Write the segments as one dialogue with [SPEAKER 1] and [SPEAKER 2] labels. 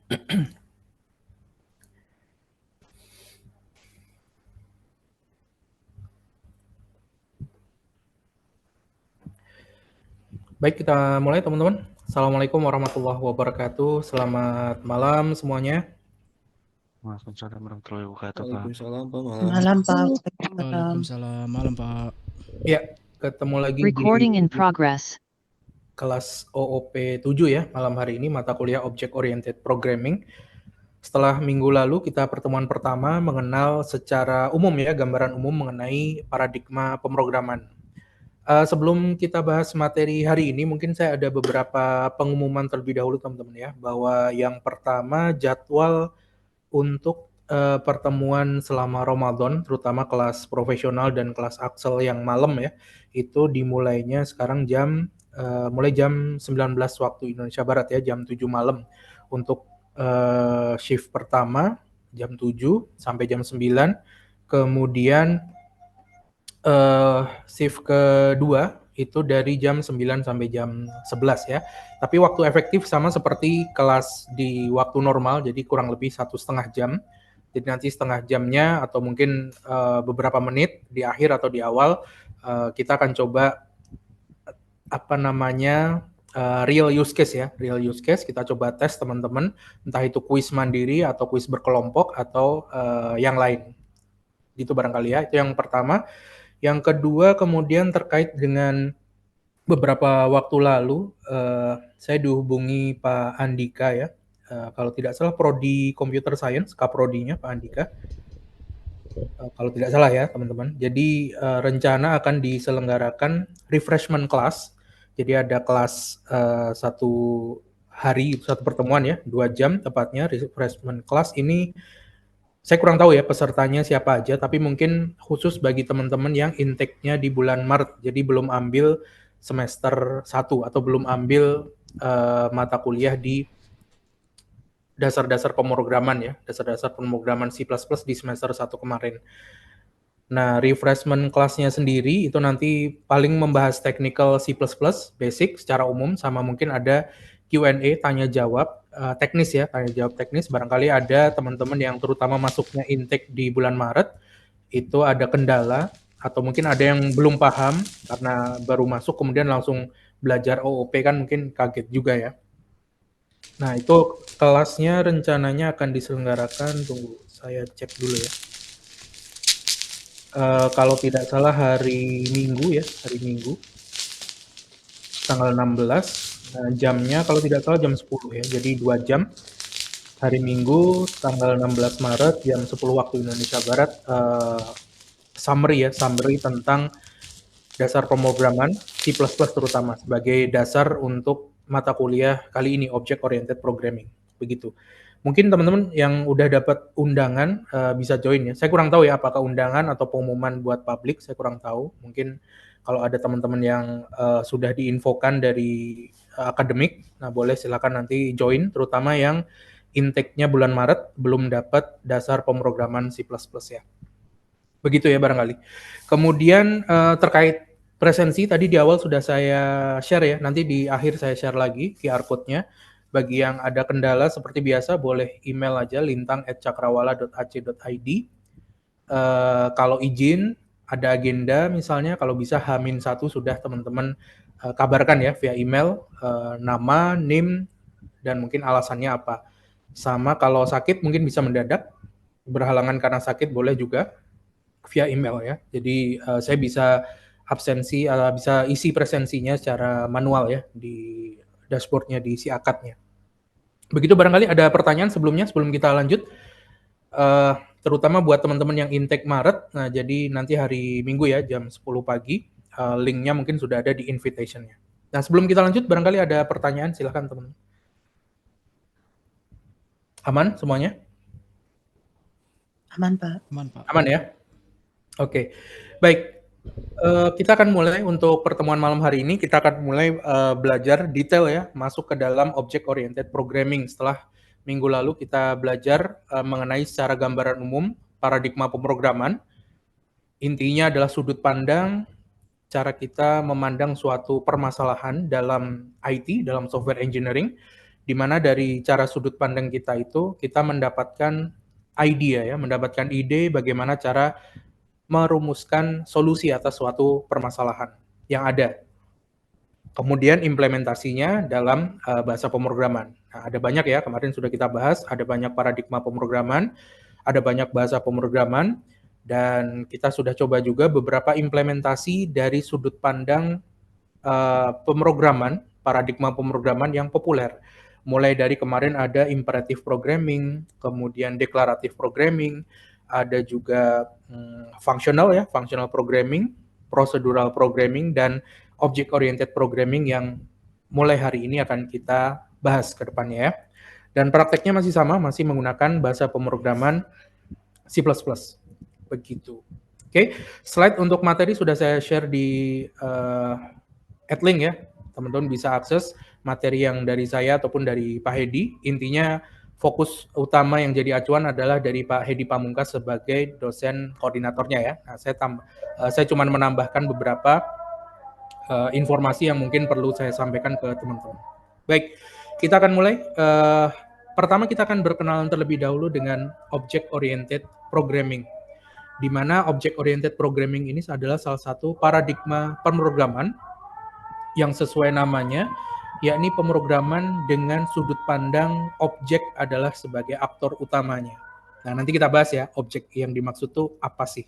[SPEAKER 1] Baik, kita mulai teman-teman. Assalamualaikum warahmatullahi wabarakatuh. Selamat malam semuanya.
[SPEAKER 2] Waalaikumsalam warahmatullahi wabarakatuh, Pak.
[SPEAKER 3] Waalaikumsalam, Pak. Malam.
[SPEAKER 4] Malam, Pak.
[SPEAKER 5] Waalaikumsalam. Malam, Pak.
[SPEAKER 1] Ya, ketemu lagi
[SPEAKER 6] Recording in
[SPEAKER 1] di
[SPEAKER 6] progress.
[SPEAKER 1] kelas OOP 7 ya, malam hari ini mata kuliah Object Oriented Programming. Setelah minggu lalu kita pertemuan pertama mengenal secara umum ya, gambaran umum mengenai paradigma pemrograman. Sebelum kita bahas materi hari ini, mungkin saya ada beberapa pengumuman terlebih dahulu teman-teman ya, bahwa yang pertama jadwal untuk pertemuan selama Ramadan, terutama kelas profesional dan kelas Axel yang malam ya, itu dimulainya sekarang mulai jam 19 waktu Indonesia Barat ya, jam 7 malam. Untuk shift pertama jam 7 sampai jam 9, kemudian shift kedua itu dari jam 9 sampai jam 11 ya. Tapi waktu efektif sama seperti kelas di waktu normal, jadi kurang lebih 1,5 jam. Jadi nanti setengah jamnya atau mungkin beberapa menit di akhir atau di awal kita akan coba real use case ya. Real use case kita coba tes teman-teman, entah itu kuis mandiri atau kuis berkelompok atau yang lain. Gitu barangkali ya. Itu yang pertama. Yang kedua kemudian terkait dengan beberapa waktu lalu saya dihubungi Pak Andika ya, kalau tidak salah Prodi Computer Science, Kaprodinya Pak Andika, kalau tidak salah ya teman-teman. Jadi rencana akan diselenggarakan refreshment class. Jadi ada kelas satu hari, satu pertemuan ya, 2 jam tepatnya refreshment class ini. Saya kurang tahu ya pesertanya siapa aja, tapi mungkin khusus bagi teman-teman yang intake-nya di bulan Maret, jadi belum ambil semester 1 atau belum ambil mata kuliah di dasar-dasar pemrograman ya, dasar-dasar pemrograman C++ di semester 1 kemarin. Nah, refreshment kelasnya sendiri itu nanti paling membahas technical C++ basic secara umum, sama mungkin ada Q&A, tanya jawab teknis ya, tanya jawab teknis. Barangkali ada teman-teman yang terutama masuknya intake di bulan Maret, itu ada kendala, atau mungkin ada yang belum paham karena baru masuk kemudian langsung belajar OOP kan mungkin kaget juga ya. Nah, itu kelasnya rencananya akan diselenggarakan, tunggu saya cek dulu ya. Kalau tidak salah hari Minggu ya, hari Minggu tanggal 16. Nah, jamnya kalau tidak salah jam 10 ya, jadi 2 jam. Hari Minggu tanggal 16 Maret jam 10 waktu Indonesia Barat, summary tentang dasar pemrograman C++ terutama sebagai dasar untuk mata kuliah kali ini, Object Oriented Programming. Begitu. Mungkin teman-teman yang udah dapat undangan bisa join ya. Saya kurang tahu ya apakah undangan atau pengumuman buat publik, saya kurang tahu. Mungkin kalau ada teman-teman yang sudah diinfokan dari akademik, nah boleh silakan nanti join, terutama yang intake-nya bulan Maret belum dapat dasar pemrograman C++ ya. Begitu ya barangkali. Kemudian terkait presensi tadi di awal sudah saya share ya, nanti di akhir saya share lagi QR code-nya. Bagi yang ada kendala seperti biasa boleh email aja lintang@cakrawala.ac.id. Kalau izin ada agenda misalnya, kalau bisa H-1 sudah teman-teman kabarkan ya via email, nama, NIM, dan mungkin alasannya apa. Sama kalau sakit mungkin bisa mendadak, berhalangan karena sakit boleh juga via email ya. Jadi saya bisa absensi, bisa isi presensinya secara manual ya di dashboardnya, di si akadnya. Begitu barangkali ada pertanyaan sebelumnya sebelum kita lanjut, terutama buat teman-teman yang intake Maret. Nah jadi nanti hari Minggu ya jam 10 pagi, linknya mungkin sudah ada di invitation-nya. Nah sebelum kita lanjut barangkali ada pertanyaan, silahkan teman-teman. Aman semuanya?
[SPEAKER 4] Aman, Pak.
[SPEAKER 5] Aman, Pak.
[SPEAKER 1] Aman ya? Oke, baik. Kita akan mulai untuk pertemuan malam hari ini. Kita akan mulai belajar detail ya, masuk ke dalam Object Oriented Programming. Setelah minggu lalu kita belajar mengenai secara gambaran umum paradigma pemrograman. Intinya adalah sudut pandang, cara kita memandang suatu permasalahan dalam IT, dalam software engineering. di mana dari cara sudut pandang kita itu kita mendapatkan mendapatkan ide bagaimana cara merumuskan solusi atas suatu permasalahan yang ada. Kemudian implementasinya dalam bahasa pemrograman. Nah, ada banyak ya, kemarin sudah kita bahas, ada banyak paradigma pemrograman, ada banyak bahasa pemrograman, dan kita sudah coba juga beberapa implementasi dari sudut pandang pemrograman, paradigma pemrograman yang populer. Mulai dari kemarin ada imperative programming, kemudian declarative programming, ada juga functional programming, procedural programming, dan object oriented programming yang mulai hari ini akan kita bahas ke depannya ya. Dan prakteknya masih sama, masih menggunakan bahasa pemrograman C++. Begitu. Oke, slide untuk materi sudah saya share di Adlink ya. Teman-teman bisa akses materi yang dari saya ataupun dari Pak Hedi. Intinya fokus utama yang jadi acuan adalah dari Pak Hedi Pamungkas sebagai dosen koordinatornya ya. Nah, saya cuma menambahkan beberapa informasi yang mungkin perlu saya sampaikan ke teman-teman. Baik, kita akan mulai. Pertama kita akan berkenalan terlebih dahulu dengan Object Oriented Programming, di mana Object Oriented Programming ini adalah salah satu paradigma pemrograman yang sesuai namanya, yakni pemrograman dengan sudut pandang objek adalah sebagai aktor utamanya. Nah, nanti kita bahas ya, objek yang dimaksud itu apa sih.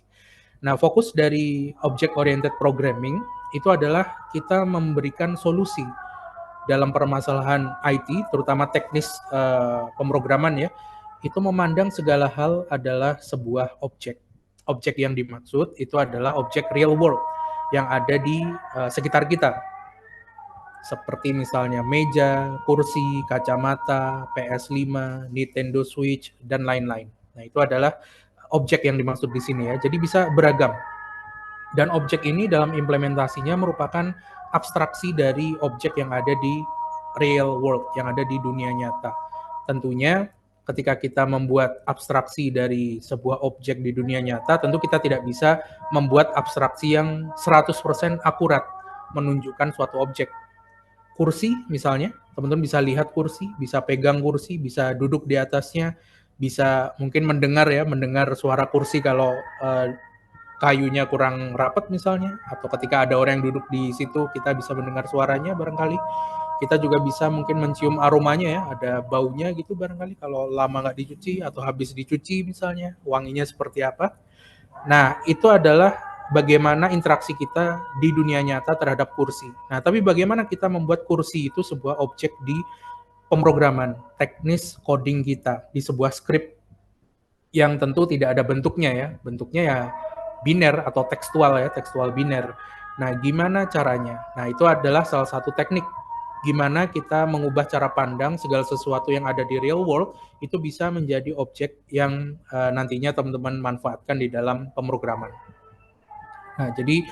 [SPEAKER 1] Nah, fokus dari Object Oriented Programming itu adalah kita memberikan solusi dalam permasalahan IT, terutama teknis pemrograman ya, itu memandang segala hal adalah sebuah objek. Objek yang dimaksud itu adalah objek real world yang ada di sekitar kita. Seperti misalnya meja, kursi, kacamata, PS5, Nintendo Switch, dan lain-lain. Nah, itu adalah objek yang dimaksud di sini ya. Jadi bisa beragam. Dan objek ini dalam implementasinya merupakan abstraksi dari objek yang ada di real world, yang ada di dunia nyata. Tentunya ketika kita membuat abstraksi dari sebuah objek di dunia nyata, tentu kita tidak bisa membuat abstraksi yang 100% akurat menunjukkan suatu objek. Kursi misalnya, teman-teman bisa lihat kursi, bisa pegang kursi, bisa duduk di atasnya, bisa mungkin mendengar suara kursi kalau kayunya kurang rapat misalnya, atau ketika ada orang yang duduk di situ kita bisa mendengar suaranya barangkali. Kita juga bisa mungkin mencium aromanya ya, ada baunya gitu barangkali kalau lama nggak dicuci atau habis dicuci misalnya, wanginya seperti apa. Nah, itu adalah bagaimana interaksi kita di dunia nyata terhadap kursi. Nah, tapi bagaimana kita membuat kursi itu sebuah objek di pemrograman, teknis coding kita, di sebuah script yang tentu tidak ada bentuknya ya. Bentuknya ya biner atau tekstual ya, tekstual biner. Nah, gimana caranya? Nah, itu adalah salah satu teknik. Gimana kita mengubah cara pandang segala sesuatu yang ada di real world itu bisa menjadi objek yang nantinya teman-teman manfaatkan di dalam pemrograman. Nah, jadi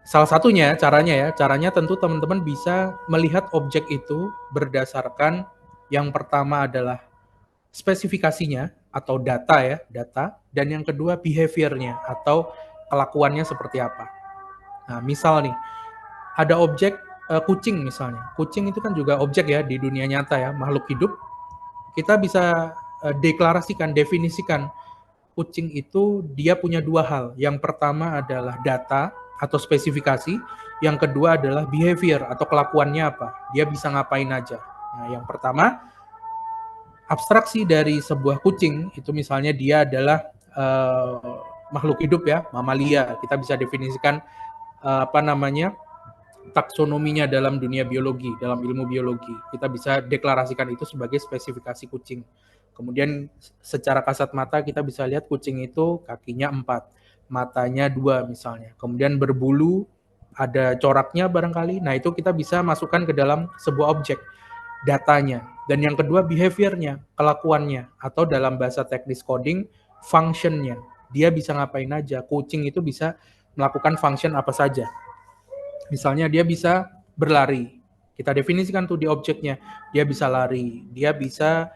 [SPEAKER 1] salah satunya caranya tentu teman-teman bisa melihat objek itu berdasarkan yang pertama adalah spesifikasinya atau data, dan yang kedua behavior-nya atau kelakuannya seperti apa. Nah, misal nih, ada objek kucing misalnya. Kucing itu kan juga objek ya di dunia nyata ya, makhluk hidup. Kita bisa definisikan kucing itu dia punya dua hal. Yang pertama adalah data atau spesifikasi, yang kedua adalah behavior atau kelakuannya apa. Dia bisa ngapain aja. Nah, yang pertama abstraksi dari sebuah kucing itu misalnya dia adalah makhluk hidup ya, mamalia. Kita bisa definisikan taksonominya dalam dunia biologi, dalam ilmu biologi. Kita bisa deklarasikan itu sebagai spesifikasi kucing. Kemudian secara kasat mata kita bisa lihat kucing itu kakinya 4, matanya 2 misalnya. Kemudian berbulu, ada coraknya barangkali. Nah, itu kita bisa masukkan ke dalam sebuah objek, datanya. Dan yang kedua behaviornya, kelakuannya, atau dalam bahasa teknis coding, functionnya. Dia bisa ngapain aja. Kucing itu bisa melakukan function apa saja. Misalnya dia bisa berlari. Kita definisikan tuh di objeknya. Dia bisa lari, dia bisa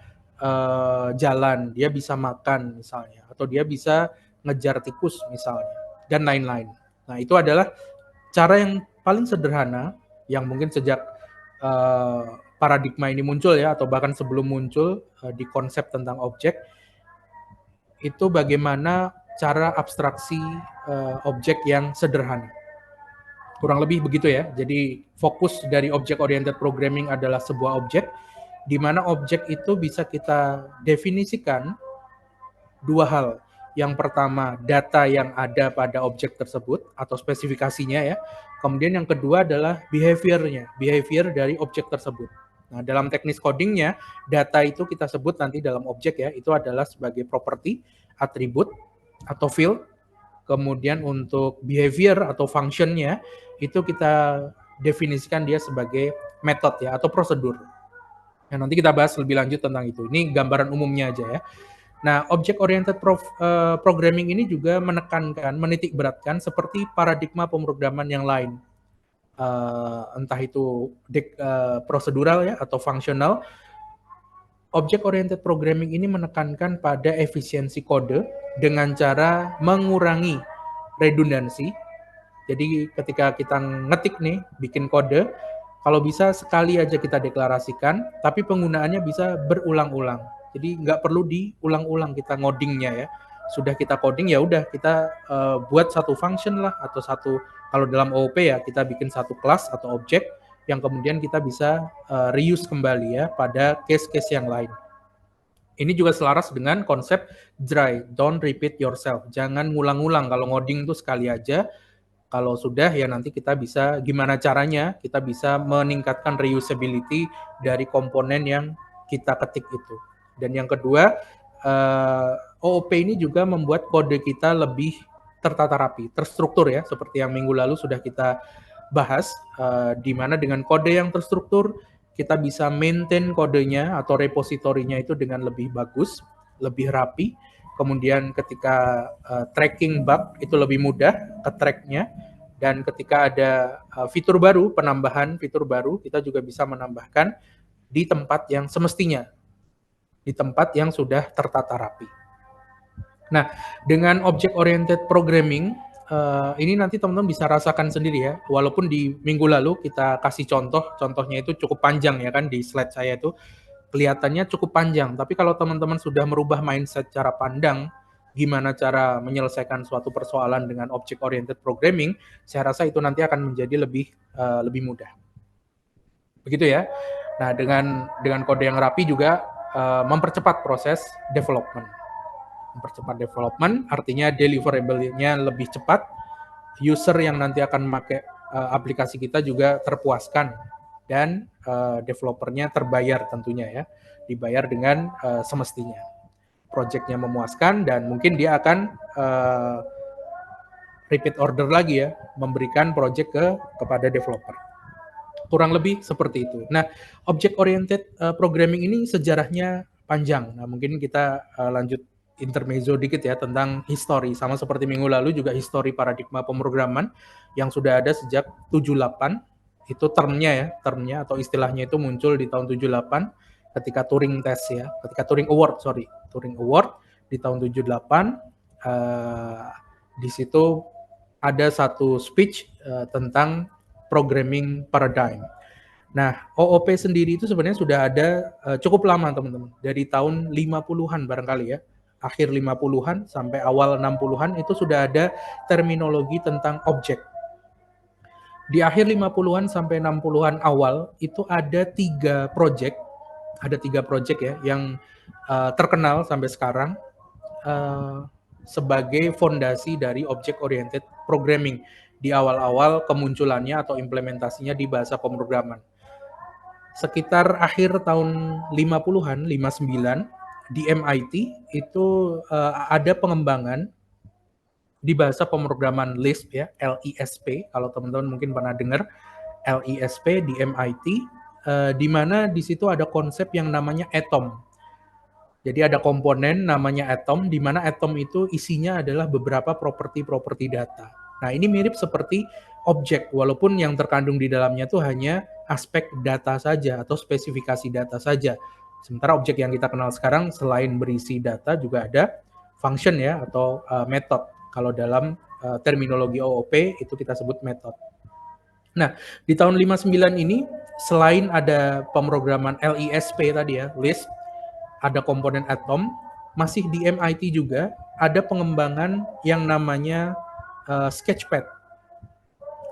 [SPEAKER 1] jalan, dia bisa makan misalnya. Atau dia bisa ngejar tikus misalnya. Dan lain-lain. Nah, itu adalah cara yang paling sederhana yang mungkin sejak paradigma ini muncul ya, atau bahkan sebelum muncul di konsep tentang objek, itu bagaimana cara abstraksi objek yang sederhana. Kurang lebih begitu ya. Jadi fokus dari object oriented programming adalah sebuah objek, di mana objek itu bisa kita definisikan dua hal. Yang pertama, data yang ada pada objek tersebut atau spesifikasinya ya. Kemudian yang kedua adalah behavior-nya, behavior dari objek tersebut. Nah, dalam teknis codingnya, data itu kita sebut nanti dalam objek ya, itu adalah sebagai property, atribut, atau field. Kemudian untuk behavior atau function-nya, itu kita definisikan dia sebagai method ya, atau prosedur. Nah, nanti kita bahas lebih lanjut tentang itu. Ini gambaran umumnya aja ya. Nah, object-oriented programming ini juga menekankan, menitikberatkan seperti paradigma pemrograman yang lain. Entah itu prosedural ya, atau fungsional. Object-oriented programming ini menekankan pada efisiensi kode dengan cara mengurangi redundansi. Jadi ketika kita ngetik nih, bikin kode, kalau bisa sekali aja kita deklarasikan, tapi penggunaannya bisa berulang-ulang. Jadi nggak perlu diulang-ulang kita ngodingnya ya. Sudah kita coding ya udah kita buat satu function lah, atau satu, kalau dalam OOP ya kita bikin satu kelas atau objek yang kemudian kita bisa reuse kembali ya pada case-case yang lain. Ini juga selaras dengan konsep dry, don't repeat yourself. Jangan ngulang-ulang, kalau ngoding itu sekali aja. Kalau sudah ya nanti kita bisa, gimana caranya kita bisa meningkatkan reusability dari komponen yang kita ketik itu. Dan yang kedua, OOP ini juga membuat kode kita lebih tertata rapi, terstruktur ya, seperti yang minggu lalu sudah kita bahas, di mana dengan kode yang terstruktur, kita bisa maintain kodenya atau repositorinya itu dengan lebih bagus, lebih rapi. Kemudian ketika tracking bug itu lebih mudah ke tracknya, dan ketika ada fitur baru, penambahan fitur baru, kita juga bisa menambahkan di tempat yang semestinya, di tempat yang sudah tertata rapi. Nah, dengan object-oriented programming, ini nanti teman-teman bisa rasakan sendiri ya, walaupun di minggu lalu kita kasih contohnya itu cukup panjang ya kan, di slide saya itu kelihatannya cukup panjang, tapi kalau teman-teman sudah merubah mindset cara pandang, gimana cara menyelesaikan suatu persoalan dengan object-oriented programming, saya rasa itu nanti akan menjadi lebih mudah. Begitu ya. Nah, dengan kode yang rapi juga mempercepat proses development. Mempercepat development artinya deliverable-nya lebih cepat, user yang nanti akan memakai aplikasi kita juga terpuaskan, dan developernya terbayar tentunya ya, dibayar dengan semestinya. Project-nya memuaskan dan mungkin dia akan repeat order lagi ya, memberikan project kepada developer. Kurang lebih seperti itu. Nah, object-oriented programming ini sejarahnya panjang. Nah, mungkin kita lanjut intermezzo dikit ya tentang history. Sama seperti minggu lalu juga history paradigma pemrograman yang sudah ada sejak 78. Itu termnya atau istilahnya itu muncul di tahun 78 ketika Turing test ya, ketika Turing Award di tahun 78. Di situ ada satu speech tentang programming paradigm. Nah, OOP sendiri itu sebenarnya sudah ada cukup lama teman-teman. Dari tahun 50-an barangkali ya. Akhir 50-an sampai awal 60-an itu sudah ada terminologi tentang objek. Di akhir 50-an sampai 60-an awal itu ada 3 project ya yang terkenal sampai sekarang sebagai fondasi dari object-oriented programming di awal-awal kemunculannya atau implementasinya di bahasa pemrograman. Sekitar akhir tahun 50-an, 59, di MIT itu ada pengembangan di bahasa pemrograman Lisp ya, LISP, kalau teman-teman mungkin pernah dengar LISP di MIT, di mana di situ ada konsep yang namanya atom. Jadi ada komponen namanya atom, di mana atom itu isinya adalah beberapa properti data. Nah, ini mirip seperti objek, walaupun yang terkandung di dalamnya itu hanya aspek data saja atau spesifikasi data saja. Sementara objek yang kita kenal sekarang selain berisi data juga ada function ya atau method. Kalau dalam terminologi OOP itu kita sebut method. Nah, di tahun 59 ini selain ada pemrograman LISP tadi ya, Lisp, ada komponen Atom, masih di MIT juga ada pengembangan yang namanya Sketchpad.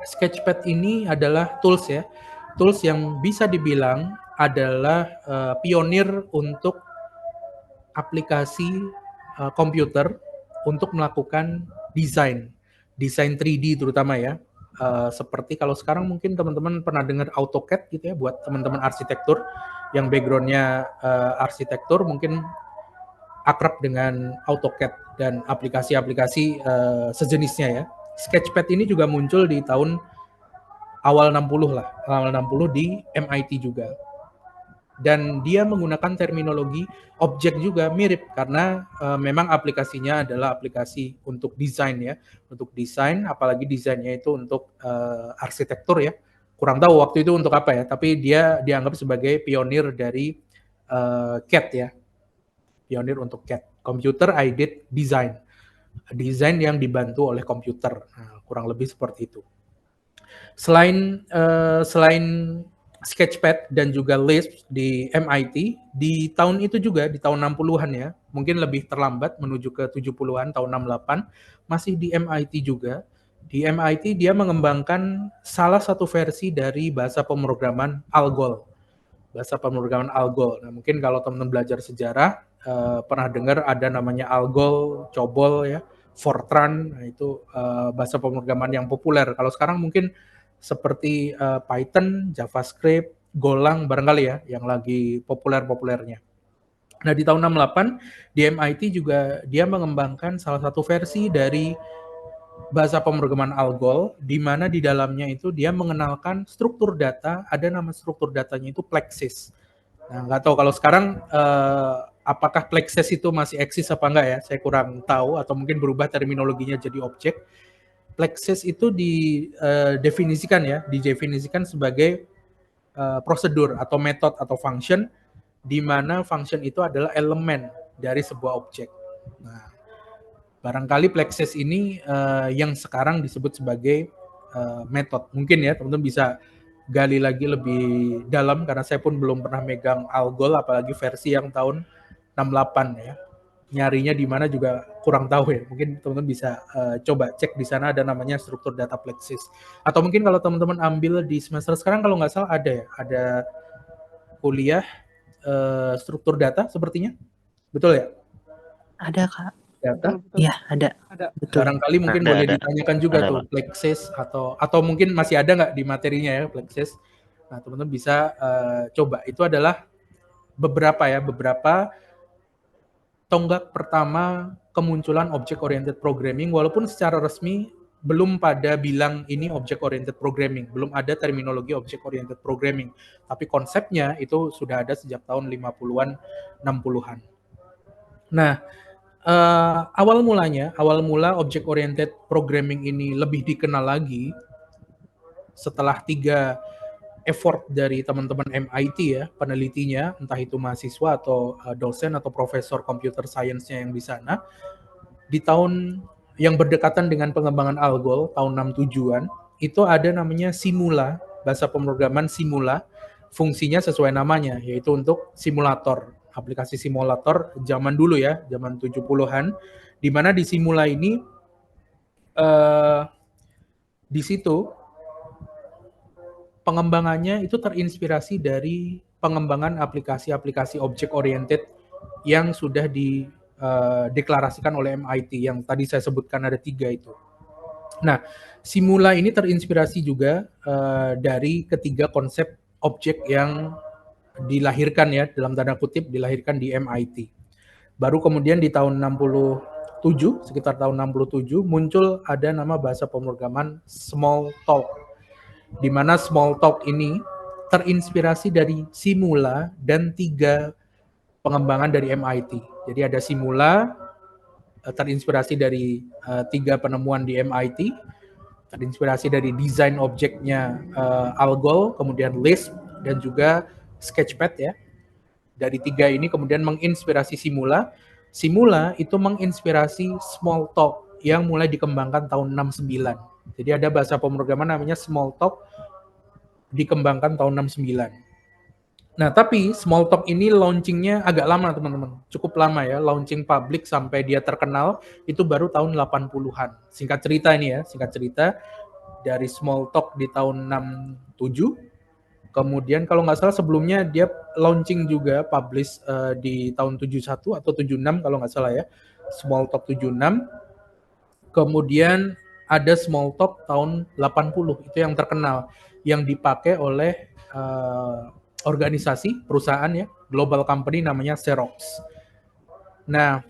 [SPEAKER 1] Sketchpad ini adalah tools ya, tools yang bisa dibilang adalah pionir untuk aplikasi komputer untuk melakukan desain 3D terutama ya. Seperti kalau sekarang mungkin teman-teman pernah dengar AutoCAD gitu ya, buat teman-teman arsitektur yang backgroundnya arsitektur mungkin akrab dengan AutoCAD dan aplikasi-aplikasi sejenisnya ya. Sketchpad ini juga muncul di tahun awal 60 lah, awal 60 di MIT juga. Dan dia menggunakan terminologi objek juga mirip karena memang aplikasinya adalah aplikasi untuk desain ya, untuk desain, apalagi desainnya itu untuk arsitektur ya. Kurang tahu waktu itu untuk apa ya, tapi dia dianggap sebagai pionir dari CAD ya, pionir untuk CAD, Computer Aided Design, desain yang dibantu oleh komputer. Nah, kurang lebih seperti itu. Selain Sketchpad dan juga Lisp di MIT, di tahun itu juga, di tahun 60-an ya, mungkin lebih terlambat menuju ke 70-an, tahun 68, masih di MIT juga. Di MIT dia mengembangkan salah satu versi dari bahasa pemrograman ALGOL. Bahasa pemrograman ALGOL. Nah, mungkin kalau teman-teman belajar sejarah, pernah dengar ada namanya ALGOL, COBOL ya, Fortran, nah itu bahasa pemrograman yang populer. Kalau sekarang mungkin seperti Python, JavaScript, Golang barangkali ya yang lagi populer-populernya. Nah, di tahun 68 di MIT juga dia mengembangkan salah satu versi dari bahasa pemrograman ALGOL di mana di dalamnya itu dia mengenalkan struktur data, ada nama struktur datanya itu Plexsys. Nah, nggak tahu kalau sekarang apakah Plexsys itu masih eksis apa enggak ya, saya kurang tahu atau mungkin berubah terminologinya jadi objek. Plexsys itu didefinisikan sebagai prosedur atau metode atau function di mana function itu adalah elemen dari sebuah objek. Nah, barangkali Plexsys ini yang sekarang disebut sebagai metode. Mungkin ya teman-teman bisa gali lagi lebih dalam karena saya pun belum pernah megang ALGOL apalagi versi yang tahun 68 ya. Nyarinya di mana juga kurang tahu ya. Mungkin teman-teman bisa coba cek di sana ada namanya struktur data Plexsys. Atau mungkin kalau teman-teman ambil di semester sekarang kalau nggak salah ada ya, ada kuliah struktur data sepertinya. Betul ya?
[SPEAKER 3] Ada, Kak.
[SPEAKER 1] Data.
[SPEAKER 3] Iya, ada. Betul.
[SPEAKER 1] Barangkali mungkin boleh ditanyakan juga
[SPEAKER 2] Ada,
[SPEAKER 1] tuh Plexsys atau mungkin masih ada nggak di materinya ya Plexsys. Nah, teman-teman bisa coba. Itu adalah beberapa tonggak pertama kemunculan object oriented programming, walaupun secara resmi belum pada bilang ini object oriented programming, belum ada terminologi object oriented programming, tapi konsepnya itu sudah ada sejak tahun 50-an 60-an. Nah, awal mula object oriented programming ini lebih dikenal lagi setelah 3 effort dari teman-teman MIT ya, penelitinya, entah itu mahasiswa atau dosen atau profesor computer science-nya yang di sana, di tahun yang berdekatan dengan pengembangan ALGOL, tahun 67-an, itu ada namanya Simula, bahasa pemrograman Simula, fungsinya sesuai namanya, yaitu untuk simulator, aplikasi simulator zaman dulu ya, zaman 70-an, di mana di Simula ini, di situ, pengembangannya itu terinspirasi dari pengembangan aplikasi-aplikasi object oriented yang sudah dideklarasikan oleh MIT yang tadi saya sebutkan ada 3 itu. Nah, Simula ini terinspirasi juga dari ketiga konsep objek yang dilahirkan ya, dalam tanda kutip dilahirkan di MIT. Baru kemudian di tahun 67, sekitar tahun 67 muncul ada nama bahasa pemrograman Smalltalk, di mana Smalltalk ini terinspirasi dari Simula dan 3 pengembangan dari MIT. Jadi ada Simula, terinspirasi dari 3 penemuan di MIT, terinspirasi dari desain objeknya ALGOL, kemudian Lisp, dan juga Sketchpad ya. Dari 3 ini kemudian menginspirasi Simula. Simula itu menginspirasi Smalltalk yang mulai dikembangkan tahun 69. Jadi ada bahasa pemrograman namanya Smalltalk dikembangkan tahun 69. Nah, tapi Smalltalk ini launchingnya agak lama, teman-teman. Cukup lama ya, launching publik sampai dia terkenal itu baru tahun 80-an. Singkat cerita ini ya, singkat cerita dari Smalltalk di tahun 67. Kemudian kalau nggak salah sebelumnya dia launching juga publish di tahun 71 atau 76 kalau nggak salah ya. Smalltalk 76. Kemudian ada Smalltalk tahun 80, itu yang terkenal, yang dipakai oleh organisasi perusahaan ya, global company namanya Xerox. Nah,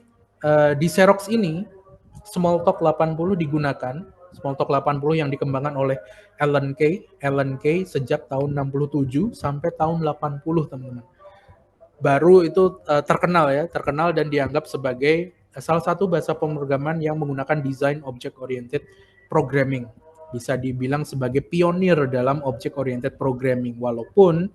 [SPEAKER 1] di Xerox ini Smalltalk 80 digunakan, Smalltalk 80 yang dikembangkan oleh Alan Kay sejak tahun 67 sampai tahun 80, teman-teman. Baru itu terkenal dan dianggap sebagai salah satu bahasa pemrograman yang menggunakan design object oriented programming. Bisa dibilang sebagai pionir dalam object oriented programming, walaupun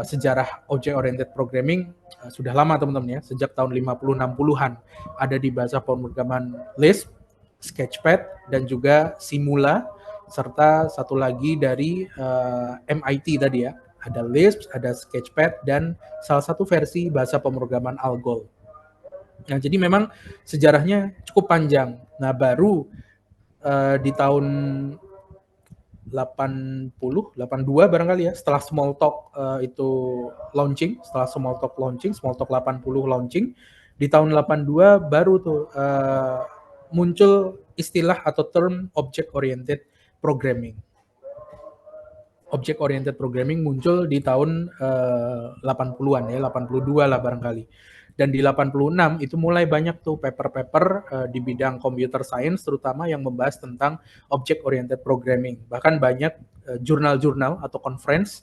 [SPEAKER 1] sejarah object oriented programming sudah lama, teman-teman ya, sejak tahun 50-60-an ada di bahasa pemrograman Lisp, Sketchpad, dan juga Simula, serta satu lagi dari MIT tadi ya, ada Lisp, ada Sketchpad, dan salah satu versi bahasa pemrograman Algol. Nah, jadi memang sejarahnya cukup panjang. Nah, baru di tahun 82 barangkali ya, setelah Smalltalk itu launching, Smalltalk 80 launching, di tahun 82 baru tuh muncul istilah atau term object oriented programming. Object oriented programming muncul di tahun 80-an ya, 82 lah barangkali. Dan di 86 itu mulai banyak tuh paper-paper di bidang computer science terutama yang membahas tentang object oriented programming. Bahkan banyak jurnal-jurnal atau conference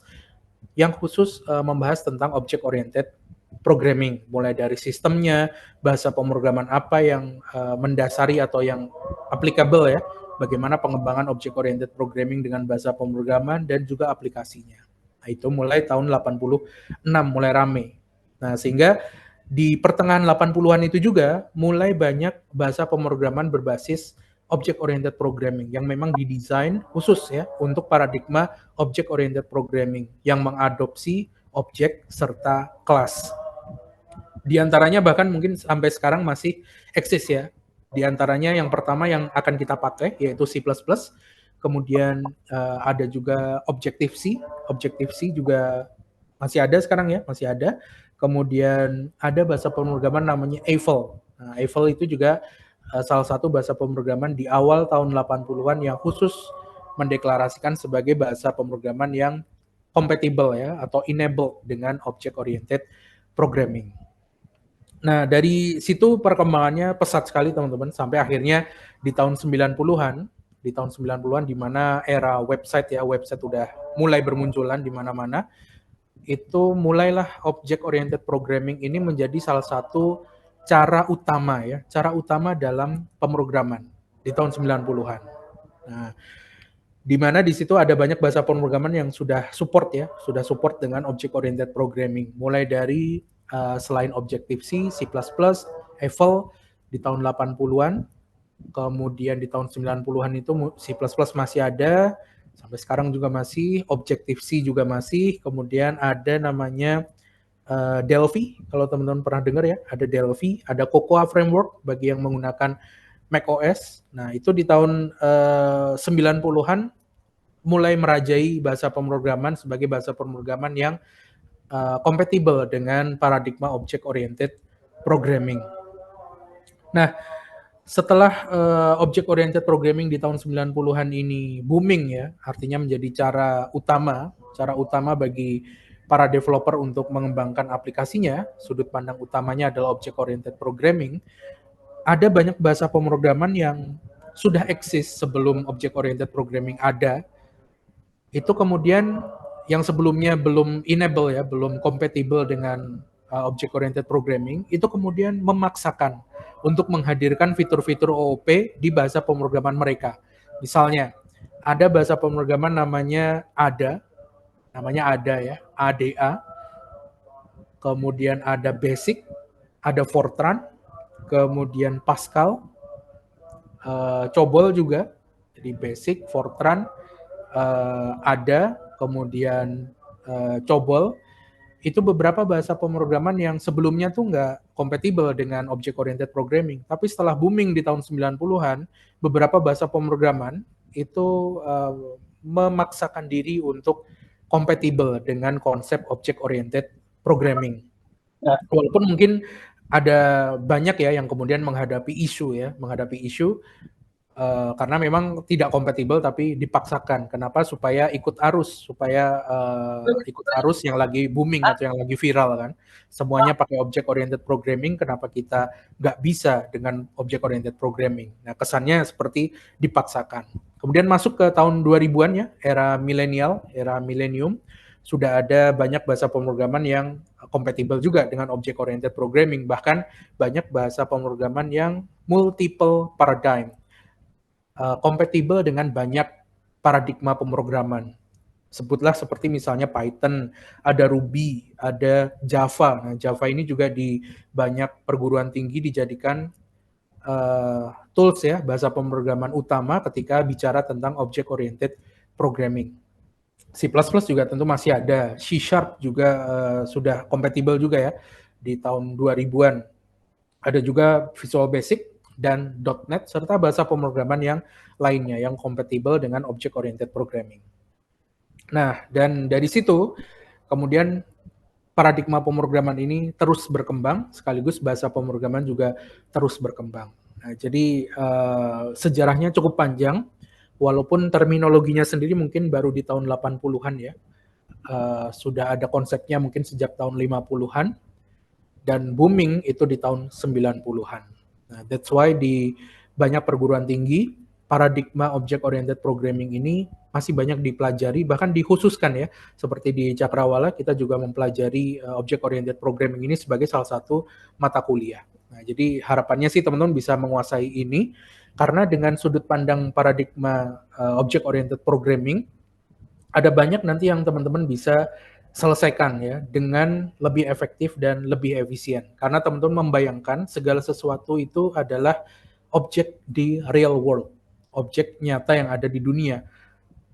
[SPEAKER 1] yang khusus membahas tentang object oriented programming, mulai dari sistemnya, bahasa pemrograman apa yang mendasari atau yang applicable ya, bagaimana pengembangan object oriented programming dengan bahasa pemrograman dan juga aplikasinya. Nah, itu mulai tahun 86 mulai rame. Nah, sehingga di pertengahan 80-an itu juga mulai banyak bahasa pemrograman berbasis object oriented programming yang memang didesain khusus ya untuk paradigma object oriented programming yang mengadopsi objek serta kelas. Di antaranya bahkan mungkin sampai sekarang masih eksis ya. Di antaranya yang pertama yang akan kita pakai yaitu C++. Kemudian ada juga Objective-C. Objective-C juga masih ada sekarang ya, masih ada. Kemudian ada bahasa pemrograman namanya Eiffel. Nah, Eiffel itu juga salah satu bahasa pemrograman di awal tahun 80-an yang khusus mendeklarasikan sebagai bahasa pemrograman yang compatible ya atau enable dengan object oriented programming. Nah, dari situ perkembangannya pesat sekali, teman-teman, sampai akhirnya di tahun 90-an, di mana era website udah mulai bermunculan di mana-mana. Itu mulailah object oriented programming ini menjadi salah satu cara utama dalam pemrograman di tahun 90-an. Nah, di mana di situ ada banyak bahasa pemrograman yang sudah support dengan object oriented programming, mulai dari selain Objective-C, C++, Eiffel di tahun 80-an, kemudian di tahun 90-an itu C++ masih ada, sampai sekarang juga masih, Objective-C juga masih, kemudian ada namanya Delphi, kalau teman-teman pernah dengar ya, ada Delphi, ada Cocoa Framework bagi yang menggunakan macOS. Nah, itu di tahun 90-an mulai merajai bahasa pemrograman sebagai bahasa pemrograman yang kompatibel dengan paradigma object oriented programming. Nah, setelah object oriented programming di tahun 90-an ini booming ya, artinya menjadi cara utama bagi para developer untuk mengembangkan aplikasinya, sudut pandang utamanya adalah object oriented programming. Ada banyak bahasa pemrograman yang sudah eksis sebelum object oriented programming ada. Itu kemudian yang sebelumnya belum enable ya, belum compatible dengan object oriented programming, itu kemudian memaksakan untuk menghadirkan fitur-fitur OOP di bahasa pemrograman mereka. Misalnya, ada bahasa pemrograman namanya ADA ya, ADA. Kemudian ada Basic, ada Fortran, kemudian Pascal, COBOL juga. Jadi Basic, Fortran, ADA, kemudian COBOL, itu beberapa bahasa pemrograman yang sebelumnya tuh nggak kompatibel dengan object oriented programming. Tapi setelah booming di tahun 90-an, beberapa bahasa pemrograman itu memaksakan diri untuk kompatibel dengan konsep object oriented programming. Walaupun mungkin ada banyak ya yang kemudian menghadapi isu karena memang tidak kompatibel tapi dipaksakan. Kenapa? Supaya ikut arus yang lagi booming atau yang lagi viral kan. Semuanya pakai object oriented programming, kenapa kita nggak bisa dengan object oriented programming? Nah, kesannya seperti dipaksakan. Kemudian masuk ke tahun 2000-an ya, era milenium, sudah ada banyak bahasa pemrograman yang kompatibel juga dengan object oriented programming, bahkan banyak bahasa pemrograman yang multiple paradigm, kompatibel dengan banyak paradigma pemrograman. Sebutlah seperti misalnya Python, ada Ruby, ada Java. Nah, Java ini juga di banyak perguruan tinggi dijadikan tools ya, bahasa pemrograman utama ketika bicara tentang object oriented programming. C++ juga tentu masih ada, C# juga sudah kompatibel juga ya di tahun 2000-an. Ada juga Visual Basic dan .NET serta bahasa pemrograman yang lainnya yang kompatibel dengan object oriented programming. Nah, dan dari situ kemudian paradigma pemrograman ini terus berkembang, sekaligus bahasa pemrograman juga terus berkembang. Nah, jadi sejarahnya cukup panjang, walaupun terminologinya sendiri mungkin baru di tahun 80-an ya. Sudah ada konsepnya mungkin sejak tahun 50-an, dan booming itu di tahun 90-an. Nah, that's why di banyak perguruan tinggi, paradigma object oriented programming ini masih banyak dipelajari, bahkan dikhususkan ya, seperti di Cakrawala kita juga mempelajari object oriented programming ini sebagai salah satu mata kuliah. Nah, jadi harapannya sih teman-teman bisa menguasai ini, karena dengan sudut pandang paradigma object oriented programming, ada banyak nanti yang teman-teman bisa selesaikan ya dengan lebih efektif dan lebih efisien. Karena teman-teman membayangkan segala sesuatu itu adalah objek di real world, objek nyata yang ada di dunia.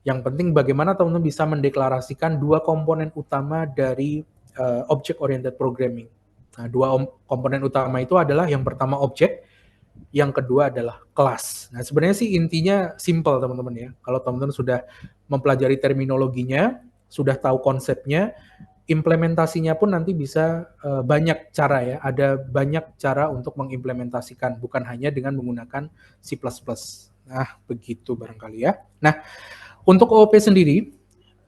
[SPEAKER 1] Yang penting bagaimana teman-teman bisa mendeklarasikan dua komponen utama dari object oriented programming. Nah, dua komponen utama itu adalah yang pertama objek, yang kedua adalah kelas. Nah, sebenarnya sih intinya simple teman-teman ya. Kalau teman-teman sudah mempelajari terminologinya, sudah tahu konsepnya, implementasinya pun nanti bisa banyak cara ya. Ada banyak cara untuk mengimplementasikan, bukan hanya dengan menggunakan C++. Nah, begitu barangkali ya. Nah, untuk OOP sendiri,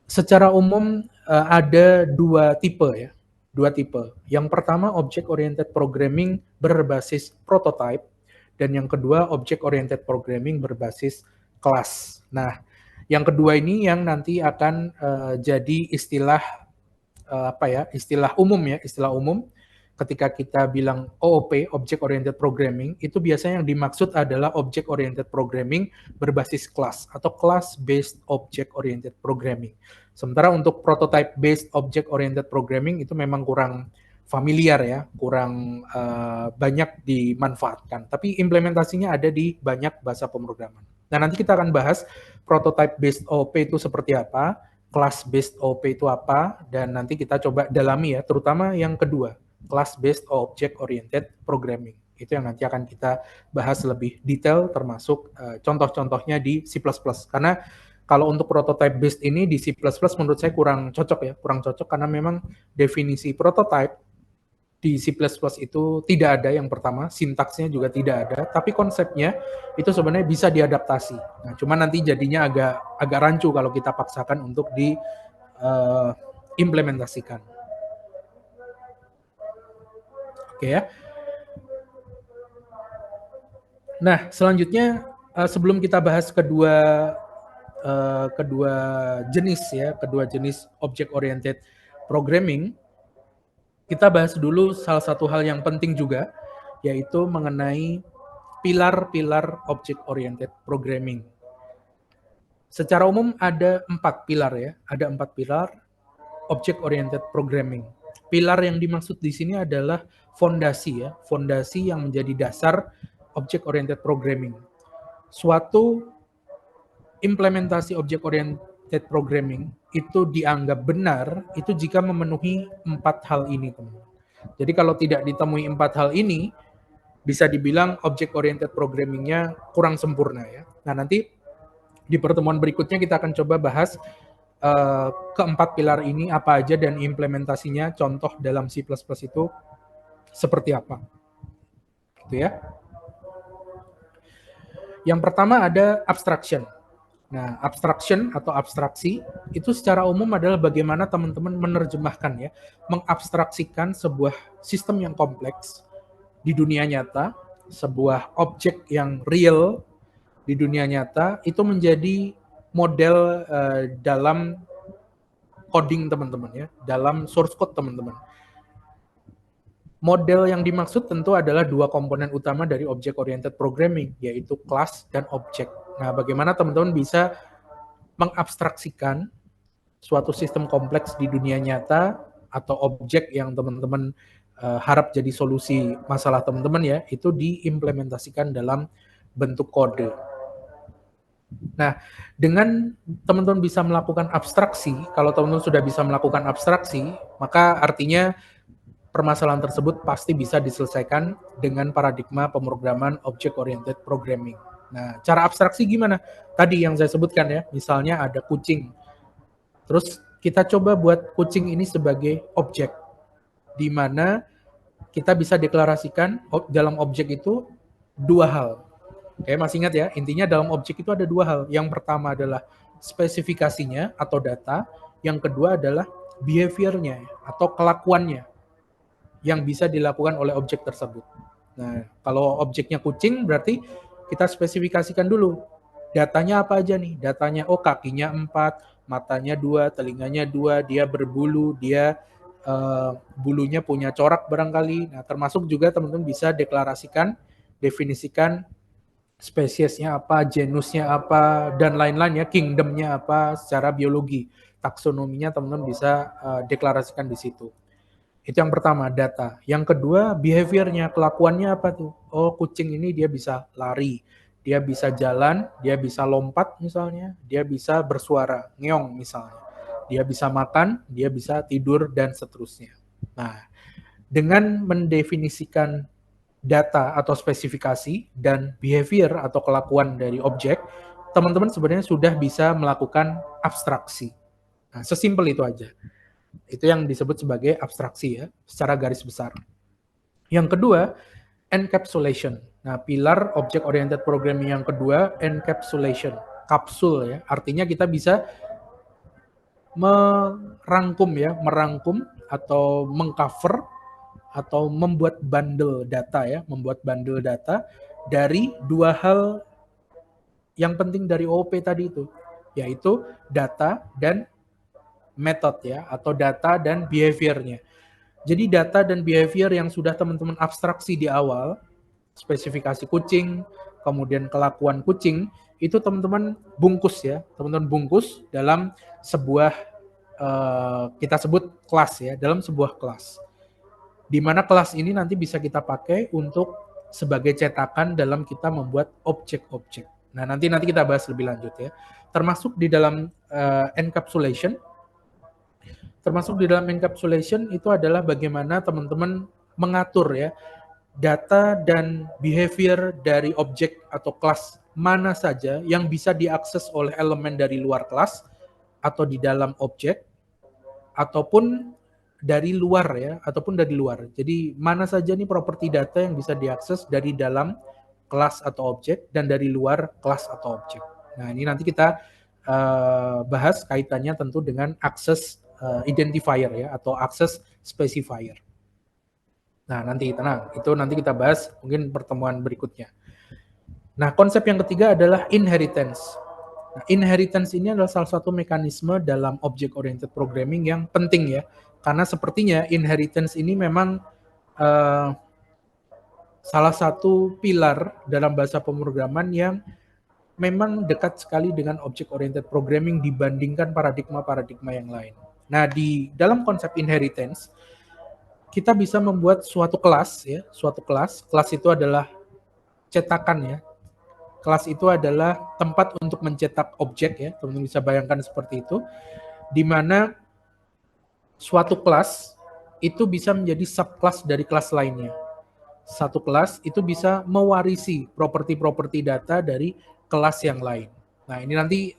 [SPEAKER 1] secara umum ada dua tipe ya. Dua tipe. Yang pertama, Object Oriented Programming berbasis prototype, dan yang kedua, Object Oriented Programming berbasis kelas. Nah, yang kedua ini yang nanti akan jadi istilah istilah umum ketika kita bilang OOP, Object Oriented Programming, itu biasanya yang dimaksud adalah Object Oriented Programming berbasis kelas atau Class Based Object Oriented Programming. Sementara untuk Prototype Based Object Oriented Programming itu memang kurang familiar ya, kurang banyak dimanfaatkan. Tapi implementasinya ada di banyak bahasa pemrograman. Nah, nanti kita akan bahas Prototype Based OOP itu seperti apa, Class Based OOP itu apa, dan nanti kita coba dalami ya, terutama yang kedua, Class Based Object Oriented Programming. Itu yang nanti akan kita bahas lebih detail, termasuk contoh-contohnya di C++. Karena kalau untuk prototype based ini di C++ menurut saya kurang cocok karena memang definisi prototype di C++ itu tidak ada. Yang pertama, sintaksnya juga tidak ada, tapi konsepnya itu sebenarnya bisa diadaptasi. Nah, cuma nanti jadinya agak rancu kalau kita paksakan untuk diimplementasikan. Oke ya. Nah, selanjutnya sebelum kita bahas kedua jenis object oriented programming, kita bahas dulu salah satu hal yang penting juga, yaitu mengenai pilar-pilar object oriented programming. Secara umum ada 4 pilar ya, ada 4 pilar object oriented programming. Pilar yang dimaksud di sini adalah fondasi ya, fondasi yang menjadi dasar object oriented programming. Suatu implementasi object oriented programming itu dianggap benar itu jika memenuhi 4 hal ini, teman-teman. Jadi kalau tidak ditemui 4 hal ini, bisa dibilang object oriented programming-nya kurang sempurna ya. Nah, nanti di pertemuan berikutnya kita akan coba bahas keempat pilar ini apa aja dan implementasinya, contoh dalam C++ itu seperti apa. Gitu ya. Yang pertama ada abstraction. Nah, abstraction atau abstraksi itu secara umum adalah bagaimana teman-teman menerjemahkan ya, mengabstraksikan sebuah sistem yang kompleks di dunia nyata, sebuah objek yang real di dunia nyata itu menjadi model dalam coding teman-teman ya, dalam source code teman-teman. Model yang dimaksud tentu adalah dua komponen utama dari object oriented programming, yaitu class dan object. Nah, bagaimana teman-teman bisa mengabstraksikan suatu sistem kompleks di dunia nyata atau objek yang teman-teman harap jadi solusi masalah teman-teman ya, itu diimplementasikan dalam bentuk kode. Nah, dengan teman-teman bisa melakukan abstraksi, kalau teman-teman sudah bisa melakukan abstraksi, maka artinya permasalahan tersebut pasti bisa diselesaikan dengan paradigma pemrograman object oriented programming. Nah, cara abstraksi gimana? Tadi yang saya sebutkan ya, misalnya ada kucing. Terus kita coba buat kucing ini sebagai objek, di mana kita bisa deklarasikan dalam objek itu dua hal. Oke, masih ingat ya, intinya dalam objek itu ada dua hal. Yang pertama adalah spesifikasinya atau data, yang kedua adalah behavior-nya atau kelakuannya yang bisa dilakukan oleh objek tersebut. Nah, kalau objeknya kucing berarti kita spesifikasikan dulu datanya apa aja nih. Datanya kakinya 4, matanya 2, telinganya 2, dia berbulu, dia bulunya punya corak barangkali. Nah, termasuk juga teman-teman bisa deklarasikan, definisikan spesiesnya apa, genusnya apa, dan lain-lain ya, kingdomnya apa secara biologi. Taksonominya teman-teman bisa deklarasikan di situ. Itu yang pertama, data. Yang kedua, behaviornya, kelakuannya apa tuh? Kucing ini dia bisa lari, dia bisa jalan, dia bisa lompat misalnya, dia bisa bersuara, ngeong misalnya. Dia bisa makan, dia bisa tidur, dan seterusnya. Nah, dengan mendefinisikan data atau spesifikasi dan behavior atau kelakuan dari objek, teman-teman sebenarnya sudah bisa melakukan abstraksi. Nah, sesimpel itu aja. Itu yang disebut sebagai abstraksi ya, secara garis besar. Yang kedua, encapsulation. Nah, pilar object oriented programming yang kedua, encapsulation. Kapsul ya, artinya kita bisa merangkum atau mengcover atau membuat bundle data ya, dari dua hal yang penting dari OOP tadi itu, yaitu data dan method ya, atau data dan behaviornya. Jadi data dan behavior yang sudah teman-teman abstraksi di awal, spesifikasi kucing, kemudian kelakuan kucing, itu teman-teman bungkus ya, teman-teman bungkus dalam sebuah kita sebut kelas ya, dalam sebuah kelas. Di mana kelas ini nanti bisa kita pakai untuk sebagai cetakan dalam kita membuat objek-objek. Nah, nanti kita bahas lebih lanjut ya. Termasuk di dalam encapsulation. Termasuk di dalam encapsulation itu adalah bagaimana teman-teman mengatur ya data dan behavior dari objek atau kelas mana saja yang bisa diakses oleh elemen dari luar kelas atau di dalam objek ataupun dari luar ya, ataupun dari luar. Jadi mana saja nih properti data yang bisa diakses dari dalam kelas atau objek dan dari luar kelas atau objek. Nah, ini nanti kita bahas kaitannya tentu dengan access identifier ya, atau access specifier. Nah, tenang, itu nanti kita bahas mungkin pertemuan berikutnya. Nah, konsep yang ketiga adalah inheritance. Nah, inheritance ini adalah salah satu mekanisme dalam object oriented programming yang penting ya, karena sepertinya inheritance ini memang salah satu pilar dalam bahasa pemrograman yang memang dekat sekali dengan object oriented programming dibandingkan paradigma-paradigma yang lain. Nah, di dalam konsep inheritance kita bisa membuat suatu kelas ya, kelas itu adalah cetakan ya. Kelas itu adalah tempat untuk mencetak objek ya, teman-teman bisa bayangkan seperti itu, di mana suatu kelas itu bisa menjadi subkelas dari kelas lainnya. Satu kelas itu bisa mewarisi properti-properti data dari kelas yang lain. Nah, ini nanti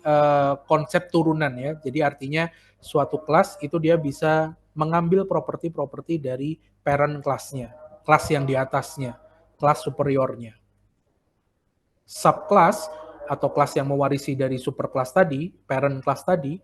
[SPEAKER 1] konsep turunan ya. Jadi artinya suatu kelas itu dia bisa mengambil properti-properti dari parent kelasnya, kelas yang di atasnya, kelas superiornya. Subkelas atau kelas yang mewarisi dari superkelas tadi, parent kelas tadi,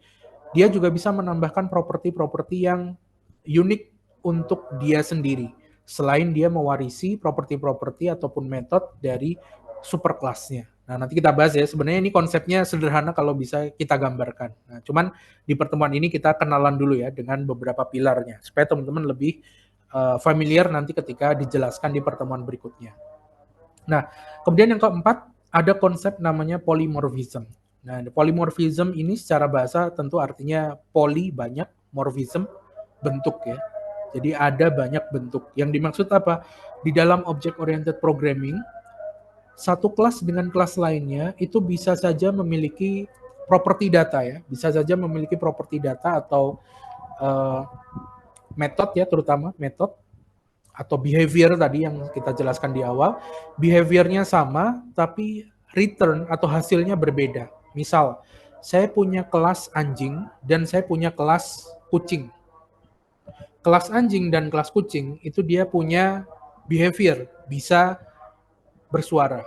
[SPEAKER 1] dia juga bisa menambahkan properti-properti yang unik untuk dia sendiri. Selain dia mewarisi properti-properti ataupun metode dari superkelasnya. Nah, nanti kita bahas ya, sebenarnya ini konsepnya sederhana kalau bisa kita gambarkan. Nah, cuman di pertemuan ini kita kenalan dulu ya dengan beberapa pilarnya, supaya teman-teman lebih familiar nanti ketika dijelaskan di pertemuan berikutnya. Nah, kemudian yang keempat, ada konsep namanya polymorphism. Nah, polymorphism ini secara bahasa tentu artinya poly, banyak, morphism, bentuk ya. Jadi ada banyak bentuk. Yang dimaksud apa? Di dalam object-oriented programming, satu kelas dengan kelas lainnya itu bisa saja memiliki properti data ya. Bisa saja memiliki properti data atau metode ya, terutama metode atau behavior tadi yang kita jelaskan di awal, behaviornya sama, tapi return atau hasilnya berbeda. Misal, saya punya kelas anjing dan saya punya kelas kucing. Kelas anjing dan kelas kucing itu dia punya behavior, bisa bersuara.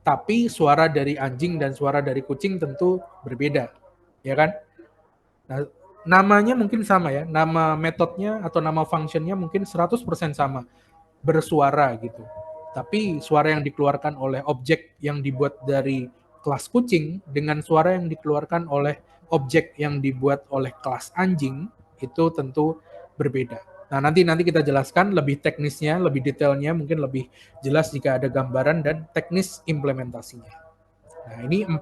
[SPEAKER 1] Tapi suara dari anjing dan suara dari kucing tentu berbeda, ya kan? Nah, namanya mungkin sama ya, nama metodenya atau nama functionnya mungkin 100% sama, bersuara gitu. Tapi suara yang dikeluarkan oleh objek yang dibuat dari kelas kucing dengan suara yang dikeluarkan oleh objek yang dibuat oleh kelas anjing itu tentu berbeda. Nah, nanti kita jelaskan lebih teknisnya, lebih detailnya, mungkin lebih jelas jika ada gambaran dan teknis implementasinya. Nah, ini 4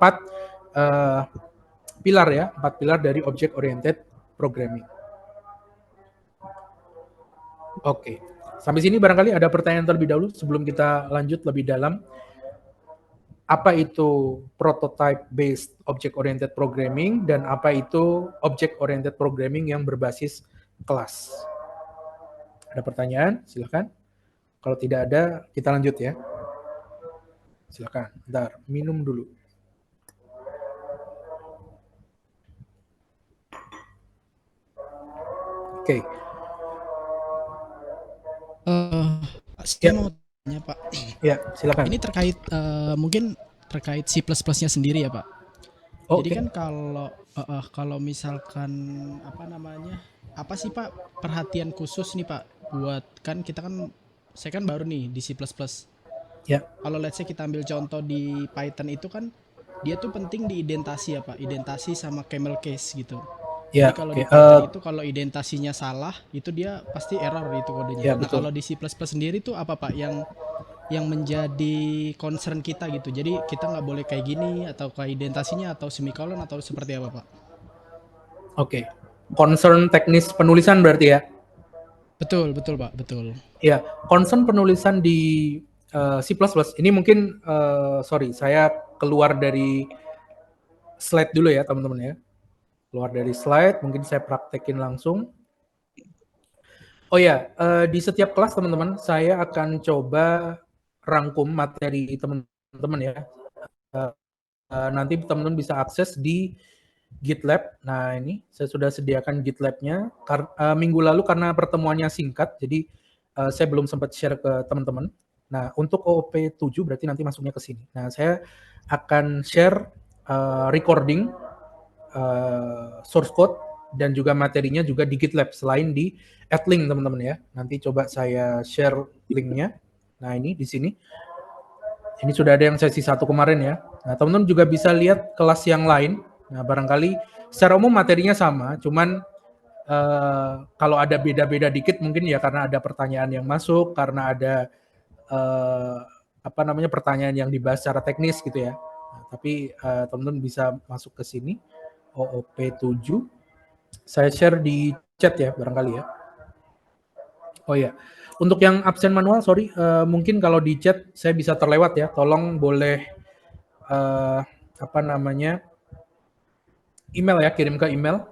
[SPEAKER 1] pilar ya, 4 pilar dari object oriented programming. Oke, sampai sini barangkali ada pertanyaan terlebih dahulu sebelum kita lanjut lebih dalam. Apa itu prototype based object oriented programming dan apa itu object oriented programming yang berbasis kelas? Ada pertanyaan? Silakan. Kalau tidak ada, kita lanjut ya. Silakan. Bentar, minum dulu. Oke.
[SPEAKER 5] Saya mau tanya Pak.
[SPEAKER 1] Ya, silakan.
[SPEAKER 5] Ini terkait mungkin terkait C++-nya sendiri ya Pak.
[SPEAKER 1] Oh,
[SPEAKER 5] Jadi
[SPEAKER 1] oke.
[SPEAKER 5] kan kalau misalkan apa namanya, apa sih Pak perhatian khusus nih Pak buat kan kita kan saya kan baru nih di C++.
[SPEAKER 1] Ya.
[SPEAKER 5] Kalau let's say kita ambil contoh di Python itu kan dia tuh penting di identasi ya Pak, identasi sama camel case gitu.
[SPEAKER 1] Ya,
[SPEAKER 5] Jadi kalau
[SPEAKER 1] oke.
[SPEAKER 5] di Python itu kalau identasinya salah itu dia pasti error itu kodenya.
[SPEAKER 1] Ya,
[SPEAKER 5] Nah
[SPEAKER 1] betul.
[SPEAKER 5] kalau di C++ sendiri tuh apa Pak yang menjadi concern kita gitu. Jadi kita nggak boleh kayak gini atau kayak identasinya atau semikolon atau seperti apa Pak?
[SPEAKER 1] Oke. Concern teknis penulisan berarti ya?
[SPEAKER 5] Betul Pak, betul.
[SPEAKER 1] Ya, concern penulisan di C++. Ini mungkin, sorry, saya keluar dari slide dulu ya teman-teman ya. Keluar dari slide, mungkin saya praktekin langsung. Oh ya, di setiap kelas teman-teman, saya akan coba rangkum materi teman-teman ya. Nanti teman-teman bisa akses di GitLab. Nah, ini saya sudah sediakan GitLab-nya. Minggu lalu karena pertemuannya singkat, jadi saya belum sempat share ke teman-teman. Nah, untuk OOP7 berarti nanti masuknya ke sini. Nah, saya akan share recording, source code, dan juga materinya juga di GitLab selain di @link teman-teman ya. Nanti coba saya share linknya. Nah, ini di sini. Ini sudah ada yang sesi 1 kemarin ya. Nah, teman-teman juga bisa lihat kelas yang lain. Nah, barangkali secara umum materinya sama, cuman kalau ada beda-beda dikit mungkin ya karena ada pertanyaan yang masuk, karena ada pertanyaan yang dibahas secara teknis gitu ya. Nah, tapi teman-teman bisa masuk ke sini, OOP7. Saya share di chat ya barangkali ya. Oh ya, untuk yang absen manual, sorry, mungkin kalau di chat saya bisa terlewat ya. Tolong boleh apa namanya, email ya, kirim ke email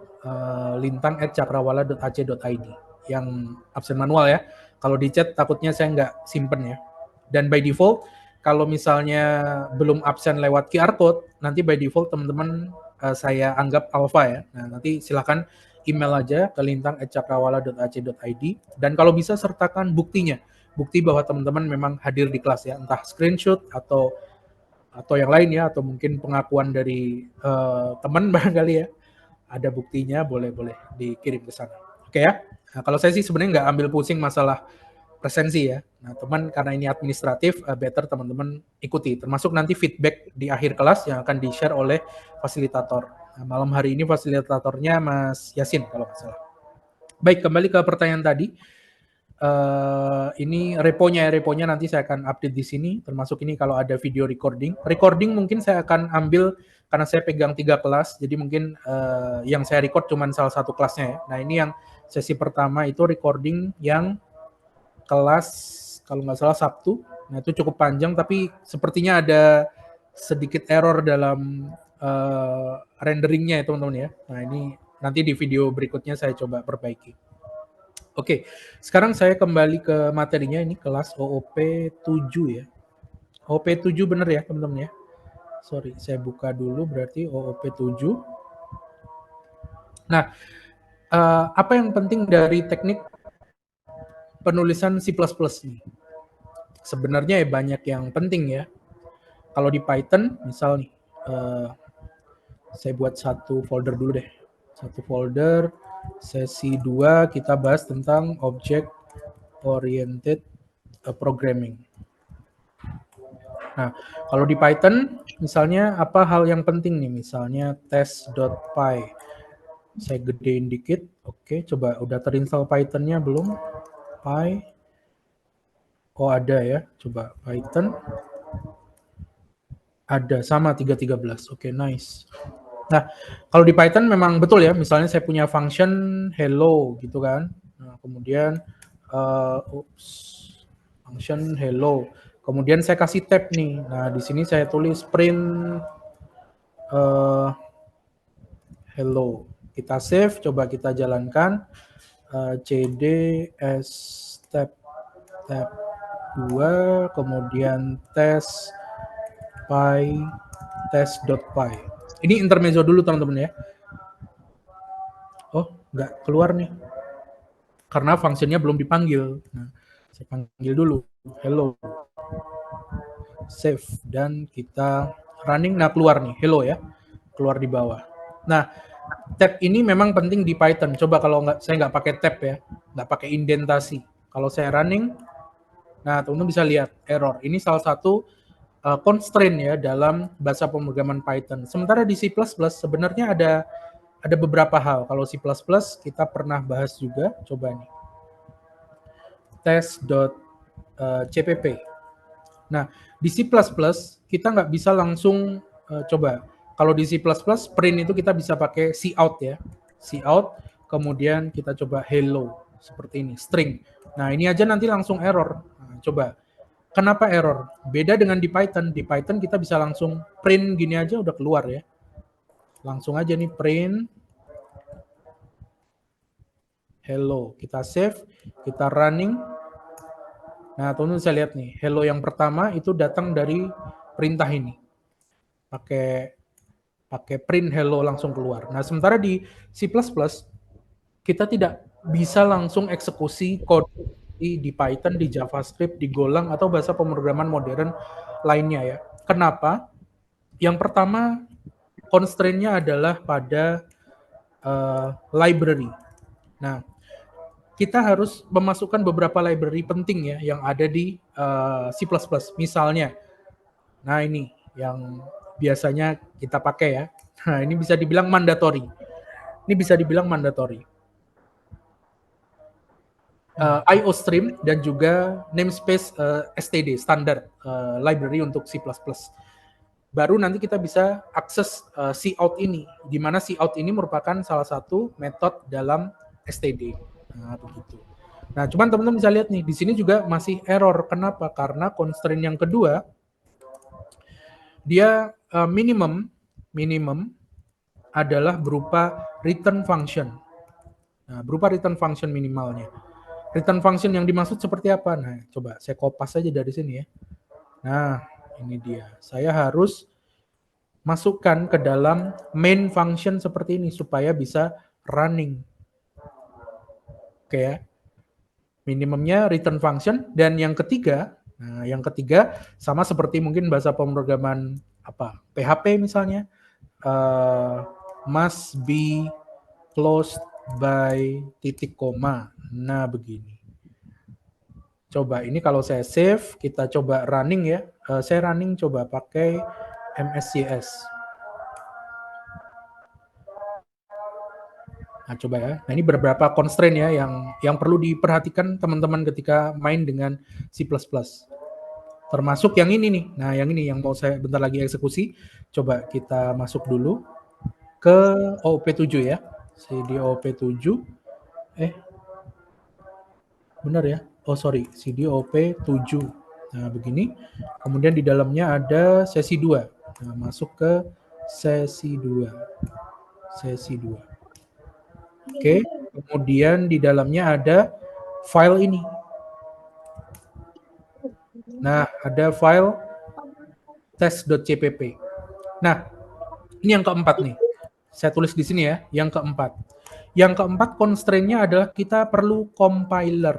[SPEAKER 1] lintang@cakrawala.ac.id yang absen manual ya. Kalau di chat takutnya saya nggak simpen ya. Dan by default kalau misalnya belum absen lewat QR code, nanti by default teman-teman saya anggap alpha ya. Nah, nanti silakan email aja ke lintang@cakrawala.ac.id dan kalau bisa sertakan buktinya. Bukti bahwa teman-teman memang hadir di kelas ya, entah screenshot atau yang lain ya, atau mungkin pengakuan dari teman barangkali ya. Ada buktinya, boleh dikirim ke sana. Oke ya. Nah, kalau saya sih sebenarnya nggak ambil pusing masalah presensi ya. Nah, teman karena ini administratif, better teman-teman ikuti. Termasuk nanti feedback di akhir kelas yang akan di-share oleh fasilitator. Nah, malam hari ini fasilitatornya Mas Yasin kalau nggak salah. Baik, kembali ke pertanyaan tadi. Ini reponya nanti saya akan update di sini, termasuk ini kalau ada video recording. Recording mungkin saya akan ambil karena saya pegang 3 kelas, jadi mungkin yang saya record cuma salah satu kelasnya ya. Nah, ini yang sesi pertama itu recording yang kelas kalau nggak salah Sabtu. Nah, itu cukup panjang tapi sepertinya ada sedikit error dalam renderingnya ya teman-teman ya. Nah, ini nanti di video berikutnya saya coba perbaiki. Oke, sekarang saya kembali ke materinya, ini kelas OOP 7 ya. OOP 7 bener ya teman-teman ya. Sorry, saya buka dulu berarti OOP 7. Nah, apa yang penting dari teknik penulisan C++ ini? Sebenarnya ya banyak yang penting ya. Kalau di Python, misal nih, saya buat satu folder dulu deh. Satu folder, sesi 2 kita bahas tentang Object Oriented Programming. Nah, kalau di Python, misalnya apa hal yang penting nih? Misalnya test.py. Saya gedein dikit. Oke, coba udah terinstall Python-nya belum? Py. Oh, ada ya. Coba Python. Ada, sama 313. Oke, nice. Nah, kalau di Python memang betul ya. Misalnya saya punya function hello gitu kan. Nah, kemudian function hello. Kemudian saya kasih tab nih. Nah, di sini saya tulis print hello. Kita save, coba kita jalankan. cd s tab 2, kemudian test.py. Ini intermezzo dulu teman-teman ya. Oh, nggak keluar nih. Karena fungsinya belum dipanggil. Nah, saya panggil dulu. Hello. Save. Dan kita running. Nah, keluar nih. Hello ya. Keluar di bawah. Nah, tab ini memang penting di Python. Coba kalau saya nggak pakai tab ya. Nggak pakai indentasi. Kalau saya running, nah teman-teman bisa lihat error. Ini salah satu constraint ya dalam bahasa pemrograman Python. Sementara di C++ sebenarnya ada beberapa hal. Kalau C++ kita pernah bahas juga, coba nih. Test.cpp. Nah, di C++ kita nggak bisa langsung coba. Kalau di C++ print itu kita bisa pakai cout ya. Cout, kemudian kita coba hello seperti ini, string. Nah, ini aja nanti langsung error. Nah, coba. Kenapa error? Beda dengan di Python. Di Python kita bisa langsung print gini aja udah keluar ya. Langsung aja nih print hello. Kita save, kita running. Nah, teman-teman bisa lihat nih, hello yang pertama itu datang dari perintah ini. Pakai print hello langsung keluar. Nah, sementara di C++ kita tidak bisa langsung eksekusi kode di Python, di JavaScript, di Golang, atau bahasa pemrograman modern lainnya ya. Kenapa? Yang pertama, constraint-nya adalah pada library. Nah, kita harus memasukkan beberapa library penting ya yang ada di C++. Misalnya, nah ini yang biasanya kita pakai ya. Nah, ini bisa dibilang mandatory. IOStream dan juga namespace std, standar library untuk C++. Baru nanti kita bisa akses cout ini, di mana cout ini merupakan salah satu metode dalam std. Nah, begitu. Nah, cuman teman-teman bisa lihat nih, di sini juga masih error. Kenapa? Karena constraint yang kedua, Dia minimum adalah berupa return function. Nah, berupa return function minimalnya. Return function yang dimaksud seperti apa? Nah, coba saya kopas aja dari sini ya. Nah, ini dia. Saya harus masukkan ke dalam main function seperti ini supaya bisa running. Oke ya. Minimumnya return function, dan yang ketiga sama seperti mungkin bahasa pemrograman apa PHP misalnya, must be closed by titik koma. Nah begini. Coba ini kalau saya save, kita coba running ya. Saya running coba pakai MSCS. Nah, coba ya. Nah, ini beberapa constraint ya yang perlu diperhatikan teman-teman ketika main dengan C++. Termasuk yang ini nih. Nah, yang ini yang mau saya bentar lagi eksekusi. Coba kita masuk dulu ke OOP7 ya. CD OOP7. Benar ya? Oh, sorry. CD OOP7. Nah, begini. Kemudian di dalamnya ada sesi 2. Nah, masuk ke sesi 2. Sesi 2. Oke, kemudian di dalamnya ada file ini. Nah, ada file test.cpp. Nah, ini yang keempat nih. Saya tulis di sini ya, yang keempat. Yang keempat constraint-nya adalah kita perlu compiler.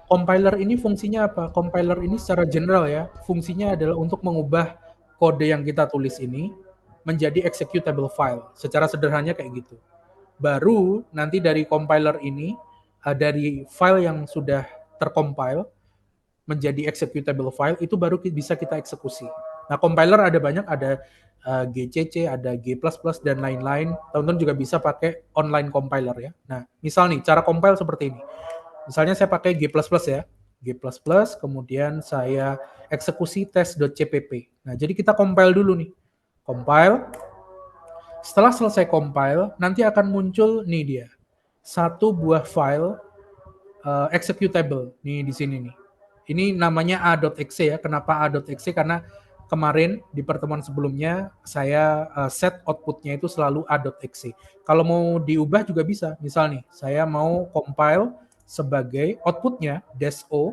[SPEAKER 1] Compiler ini fungsinya apa? Compiler ini secara general ya, fungsinya adalah untuk mengubah kode yang kita tulis ini menjadi executable file. Secara sederhananya kayak gitu. Baru nanti dari compiler ini, dari file yang sudah tercompile menjadi executable file, itu baru bisa kita eksekusi. Nah, compiler ada banyak, ada GCC, ada G++, dan lain-lain. Teman-teman juga bisa pakai online compiler ya. Nah, misal nih, cara compile seperti ini. Misalnya saya pakai G++ ya. G++, kemudian saya eksekusi test.cpp. Nah, jadi kita compile dulu nih. Compile. Setelah selesai compile, nanti akan muncul nih dia. Satu buah file executable. Nih di sini nih. Ini namanya a.exe ya. Kenapa a.exe? Karena kemarin di pertemuan sebelumnya saya set outputnya itu selalu a.exe. Kalau mau diubah juga bisa. Misal nih, saya mau compile sebagai outputnya -o.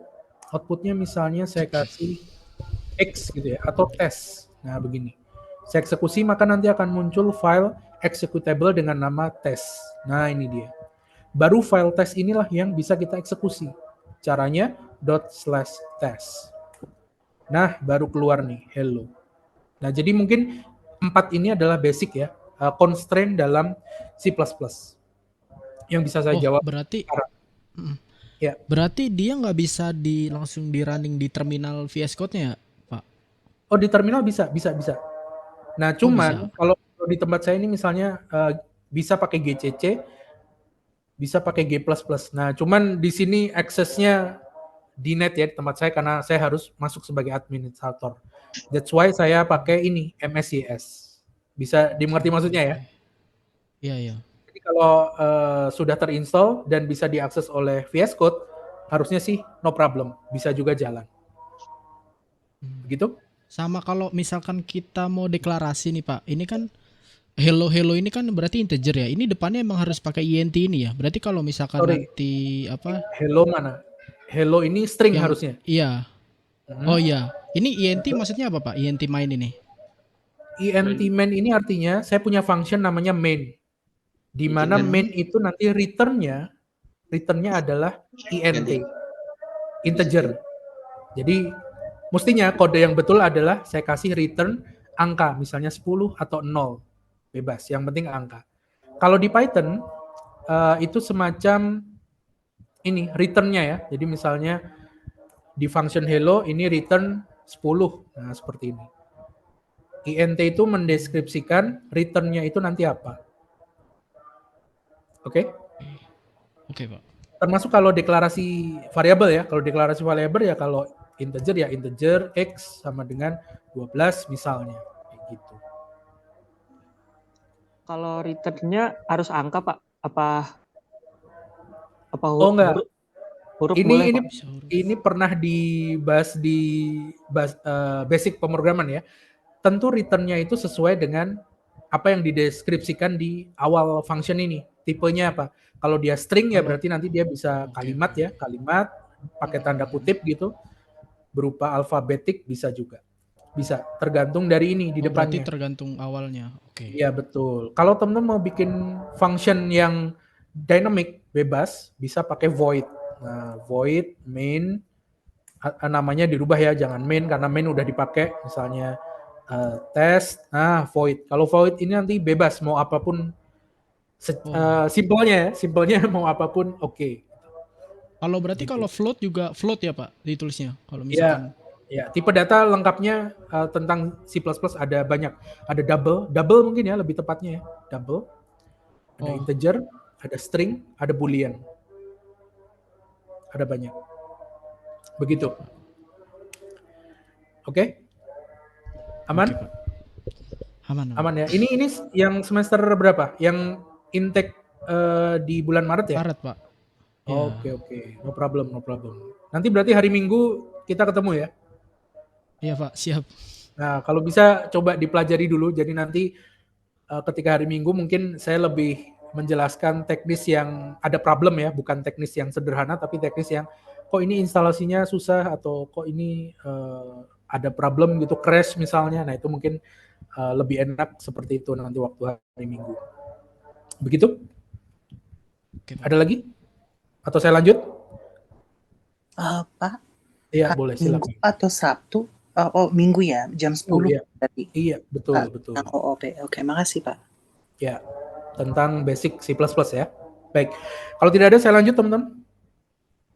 [SPEAKER 1] Outputnya misalnya saya kasih X gitu ya, atau tes. Nah begini. Saya eksekusi, maka nanti akan muncul file executable dengan nama test. Nah ini dia. Baru file test inilah yang bisa kita eksekusi. Caranya ./test. Nah, baru keluar nih, hello. Nah, jadi mungkin 4 ini adalah basic ya, constraint dalam C++. Yang bisa saya jawab.
[SPEAKER 5] Berarti
[SPEAKER 1] Ya.
[SPEAKER 5] berarti dia nggak bisa langsung di running di terminal VS Code-nya ya, Pak?
[SPEAKER 1] Oh, di terminal bisa. Nah, cuman
[SPEAKER 5] bisa.
[SPEAKER 1] kalau di tempat saya ini misalnya bisa pakai GCC, bisa pakai G++. Nah, cuman di sini aksesnya di net ya di tempat saya karena saya harus masuk sebagai administrator. That's why saya pakai ini MSCS. Bisa dimengerti maksudnya ya?
[SPEAKER 5] Iya.
[SPEAKER 1] Jadi kalau sudah terinstall dan bisa diakses oleh VS Code, harusnya sih no problem, bisa juga jalan. Begitu?
[SPEAKER 5] Sama kalau misalkan kita mau deklarasi nih Pak, ini kan hello ini kan berarti integer ya. Ini depannya emang harus pakai int ini ya. Berarti kalau misalkan nanti apa?
[SPEAKER 1] Hello mana? Hello ini string
[SPEAKER 5] yang,
[SPEAKER 1] harusnya.
[SPEAKER 5] Iya. Oh iya. Ini int maksudnya apa Pak? Int main ini.
[SPEAKER 1] Int main ini artinya saya punya function namanya main. Di mana main itu nanti returnnya adalah int, integer. Jadi mestinya kode yang betul adalah saya kasih return angka, misalnya 10 atau 0, bebas. Yang penting angka. Kalau di Python itu semacam ini returnnya ya. Jadi misalnya di function hello ini return 10. Nah seperti ini. int itu mendeskripsikan returnnya itu nanti apa. Oke?
[SPEAKER 5] Oke, Pak.
[SPEAKER 1] Termasuk kalau deklarasi variabel ya. Kalau deklarasi variabel ya kalau integer ya integer X sama dengan 12 misalnya. Kayak gitu.
[SPEAKER 4] Kalau returnnya harus angka Pak? Apa
[SPEAKER 1] Oh enggak.
[SPEAKER 4] huruf? Huruf
[SPEAKER 1] Ini
[SPEAKER 4] boleh,
[SPEAKER 1] ini
[SPEAKER 4] Pak.
[SPEAKER 5] Bisa huruf.
[SPEAKER 1] ini pernah dibahas di basic pemrograman ya. Tentu returnnya itu sesuai dengan apa yang dideskripsikan di awal function ini. Tipenya apa? Kalau dia string ya
[SPEAKER 5] Kalau-
[SPEAKER 1] berarti nanti dia bisa
[SPEAKER 5] Oke,
[SPEAKER 1] kalimat
[SPEAKER 5] oke.
[SPEAKER 1] ya, kalimat pakai tanda kutip gitu, berupa alfabetik bisa juga. Bisa, tergantung dari ini di
[SPEAKER 5] Oh, berarti
[SPEAKER 1] depannya.
[SPEAKER 5] tergantung awalnya. Oke.
[SPEAKER 1] Iya betul. Kalau teman-teman mau bikin function yang dynamic, bebas, bisa pakai void. Nah, void main namanya dirubah ya, jangan main karena main udah dipakai. Misalnya test, nah void. Kalau void ini nanti bebas mau apapun, simpelnya ya, simpelnya mau apapun oke.
[SPEAKER 5] Kalau berarti
[SPEAKER 1] Gitu.
[SPEAKER 5] kalau float juga float ya Pak ditulisnya. Kalau
[SPEAKER 1] Ya,
[SPEAKER 5] misalkan
[SPEAKER 1] ya. Tipe data lengkapnya tentang C++ ada banyak. Ada double mungkin ya lebih tepatnya ya, double. Ada
[SPEAKER 5] Oh.
[SPEAKER 1] integer, ada string, ada boolean. Ada banyak. Begitu. Oke? Aman?
[SPEAKER 5] Oke, Pak. Aman.
[SPEAKER 1] Aman ya. Ini yang semester berapa? Yang intake di bulan Maret ya?
[SPEAKER 5] Maret, Pak. Ya.
[SPEAKER 1] Oke. No problem. Nanti berarti hari Minggu kita ketemu ya?
[SPEAKER 5] Iya, Pak. Siap.
[SPEAKER 1] Nah, kalau bisa coba dipelajari dulu. Jadi nanti ketika hari Minggu mungkin saya lebih menjelaskan teknis yang ada problem ya, bukan teknis yang sederhana, tapi teknis yang kok ini instalasinya susah atau kok ini ada problem gitu, crash misalnya. Nah itu mungkin lebih enak seperti itu nanti waktu hari Minggu. Begitu?
[SPEAKER 5] Oke, Pak.
[SPEAKER 1] Ada lagi? Atau saya lanjut?
[SPEAKER 3] Pak,
[SPEAKER 1] Iya,
[SPEAKER 3] hari
[SPEAKER 1] boleh
[SPEAKER 3] Minggu
[SPEAKER 1] silakan.
[SPEAKER 3] atau Sabtu? Minggu ya, jam 10
[SPEAKER 1] iya.
[SPEAKER 3] tadi.
[SPEAKER 1] Iya, betul.
[SPEAKER 3] Tentang OOP. Oke, makasih Pak.
[SPEAKER 1] Ya, tentang basic C++ ya. Baik, kalau tidak ada saya lanjut teman-teman.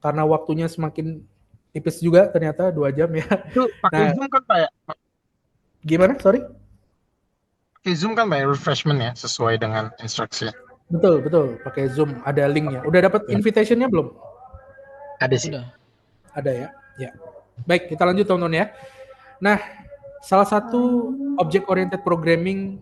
[SPEAKER 1] Karena waktunya semakin tipis juga ternyata 2 jam ya.
[SPEAKER 6] Itu pakai
[SPEAKER 1] Nah.
[SPEAKER 6] Zoom kan Pak ya?
[SPEAKER 1] Gimana? Sorry?
[SPEAKER 6] Pakai Zoom kan Pak ya, refreshment ya, sesuai dengan instruksi.
[SPEAKER 1] Betul. Pakai Zoom, ada linknya. Udah dapat invitation-nya belum?
[SPEAKER 6] Ada sih.
[SPEAKER 5] Udah.
[SPEAKER 1] Ada ya? Ya. Baik, kita lanjut teman-teman ya. Nah, salah satu object oriented programming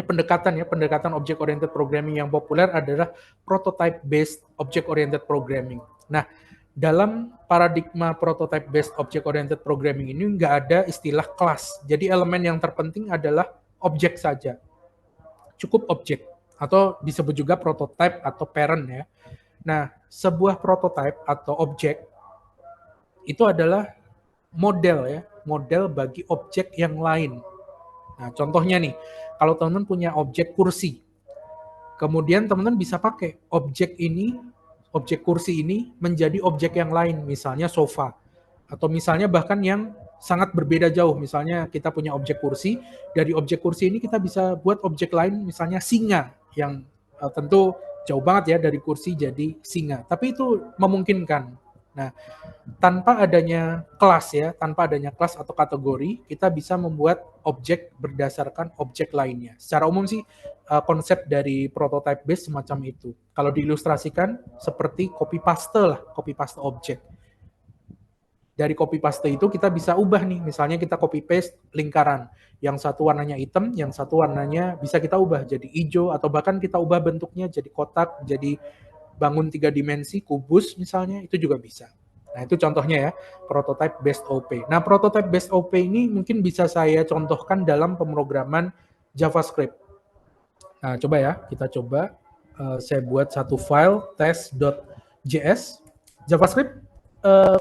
[SPEAKER 1] pendekatan object oriented programming yang populer adalah prototype based object oriented programming. Nah, dalam paradigma prototype based object oriented programming ini nggak ada istilah kelas. Jadi elemen yang terpenting adalah objek saja. Cukup objek atau disebut juga prototype atau parent ya. Nah, sebuah prototype atau objek itu adalah model bagi objek yang lain. Nah, contohnya nih, kalau teman-teman punya objek kursi, kemudian teman-teman bisa pakai objek kursi ini menjadi objek yang lain, misalnya sofa, atau misalnya bahkan yang sangat berbeda jauh, misalnya kita punya objek kursi, dari objek kursi ini kita bisa buat objek lain, misalnya singa, yang tentu jauh banget ya dari kursi jadi singa, tapi itu memungkinkan. Nah, tanpa adanya kelas atau kategori, kita bisa membuat objek berdasarkan objek lainnya. Secara umum sih konsep dari prototype based semacam itu. Kalau diilustrasikan seperti copy paste objek. Dari copy paste itu kita bisa ubah nih, misalnya kita copy paste lingkaran, yang satu warnanya hitam, yang satu warnanya bisa kita ubah jadi hijau, atau bahkan kita ubah bentuknya jadi kotak, jadi bangun 3 dimensi, kubus misalnya, itu juga bisa. Nah itu contohnya ya, prototype based OP. Nah prototype based OP ini mungkin bisa saya contohkan dalam pemrograman JavaScript. Nah coba ya, kita coba saya buat satu file test.js JavaScript.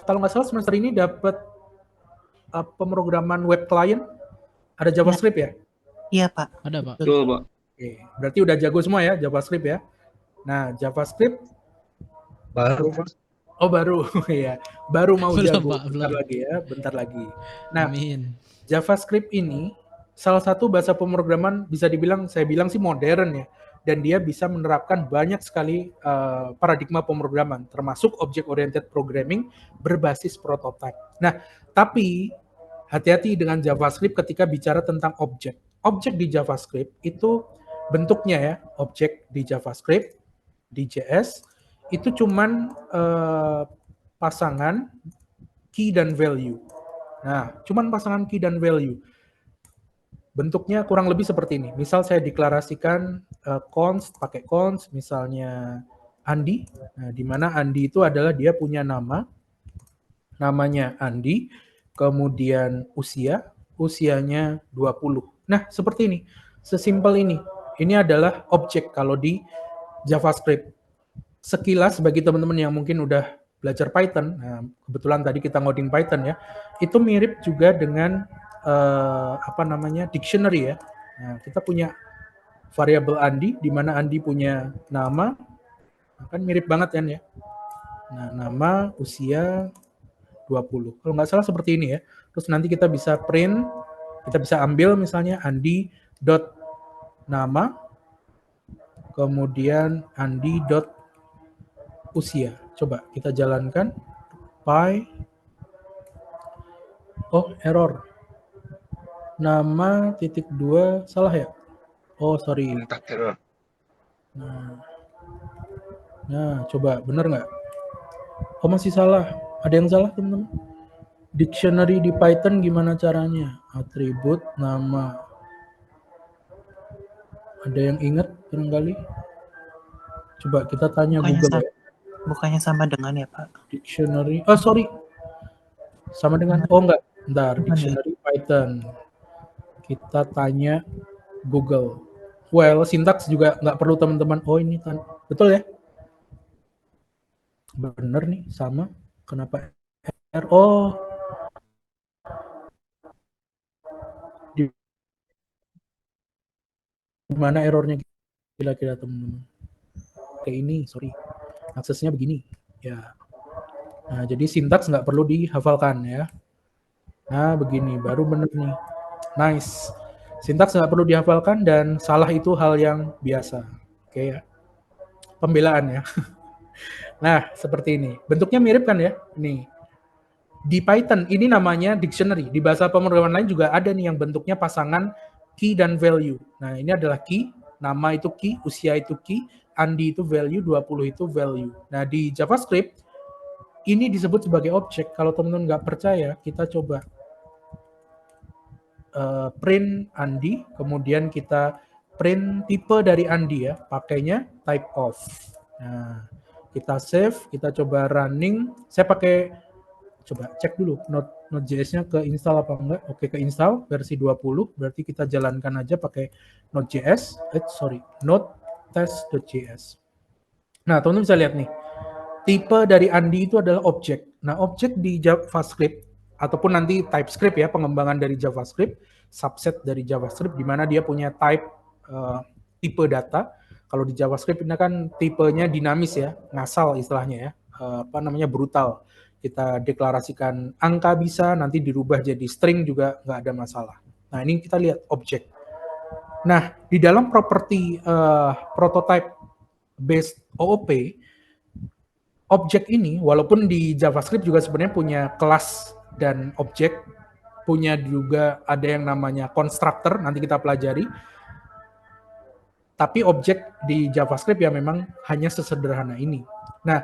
[SPEAKER 1] Kalau nggak salah semester ini dapat pemrograman web client, ada JavaScript ya?
[SPEAKER 3] Iya Pak.
[SPEAKER 5] Ada, Pak.
[SPEAKER 4] Betul, Pak.
[SPEAKER 1] Oke, berarti udah jago semua ya JavaScript ya. Nah, JavaScript
[SPEAKER 6] Baru Pak.
[SPEAKER 1] oh baru ya. Baru mau
[SPEAKER 5] Belum,
[SPEAKER 1] jago.
[SPEAKER 5] Pak,
[SPEAKER 1] Bentar
[SPEAKER 5] belum.
[SPEAKER 1] lagi ya, bentar lagi. Nah,
[SPEAKER 5] Amin.
[SPEAKER 1] JavaScript ini salah satu bahasa pemrograman bisa dibilang, saya bilang sih modern ya. Dan dia bisa menerapkan banyak sekali paradigma pemrograman, termasuk object oriented programming berbasis prototype. Nah, tapi hati-hati dengan JavaScript ketika bicara tentang objek. Objek di JavaScript itu bentuknya ya, objek di JavaScript, di JS, itu cuman pasangan key dan value. Nah, cuman pasangan key dan value. Bentuknya kurang lebih seperti ini. Misal saya deklarasikan const, pakai const, misalnya Andi. Nah, di mana Andi itu adalah dia punya namanya Andi, kemudian usianya 20. Nah, seperti ini. Sesimpel ini. Ini adalah objek kalau di JavaScript. Sekilas bagi teman-teman yang mungkin udah belajar Python, nah, kebetulan tadi kita ngoding Python ya, itu mirip juga dengan dictionary ya. Nah, kita punya variabel Andi, di mana Andi punya nama, kan mirip banget kan ya. Nah, nama, usia, 20. Kalau nggak salah seperti ini ya. Terus nanti kita bisa print, kita bisa ambil misalnya Andi dot nama, kemudian Andi dot usia. Coba kita jalankan. Oh, error. Nama (2) salah ya? Oh, sorry.
[SPEAKER 6] Syntax error.
[SPEAKER 1] Nah, coba bener nggak? Oh, masih salah. Ada yang salah, teman-teman? Dictionary di Python gimana caranya? Atribut, nama. Ada yang ingat barangkali? Coba kita tanya Google ya.
[SPEAKER 3] Bukannya sama dengan ya, Pak?
[SPEAKER 1] Dictionary. Oh, sorry. Sama dengan, oh enggak. Bentar,
[SPEAKER 3] Bukan ya?
[SPEAKER 1] Dictionary Python. Kita tanya Google. Well, sintaks juga nggak perlu teman-teman. Oh, ini betul ya? Bener nih, sama. Kenapa? Oh, di mana errornya kira-kira teman-teman? Kayak ini, sorry. Aksesnya begini. Ya. Nah, jadi sintaks nggak perlu dihafalkan ya. Nah, begini, baru bener nih. Nice. Sintaks nggak perlu dihafalkan dan salah itu hal yang biasa. Oke ya. Pembelaan ya. Nah, seperti ini. Bentuknya mirip kan ya? Nih. Di Python ini namanya dictionary. Di bahasa pemrograman lain juga ada nih yang bentuknya pasangan key dan value. Nah, ini adalah key, nama itu key, usia itu key, Andi itu value, 20 itu value. Nah, di JavaScript ini disebut sebagai objek. Kalau teman-teman nggak percaya, kita coba print Andi, kemudian kita print tipe dari Andi ya, pakainya type of. Nah, kita save, kita coba running. Saya pakai, coba cek dulu Node.js-nya ke install apa enggak. Oke, ke install versi 20, berarti kita jalankan aja pakai Node.js, Node test.js. Nah, teman-teman bisa lihat nih, tipe dari Andi itu adalah objek. Nah, objek di JavaScript ataupun nanti TypeScript ya, pengembangan dari JavaScript, subset dari JavaScript di mana dia punya type tipe data. Kalau di JavaScript ini kan tipenya dinamis ya, ngasal istilahnya ya, brutal. Kita deklarasikan angka bisa, nanti dirubah jadi string juga nggak ada masalah. Nah, ini kita lihat objek. Nah, di dalam properti prototype based OOP, objek ini, walaupun di JavaScript juga sebenarnya punya kelas dan objek, punya juga ada yang namanya constructor, nanti kita pelajari. Tapi objek di JavaScript ya memang hanya sesederhana ini. Nah,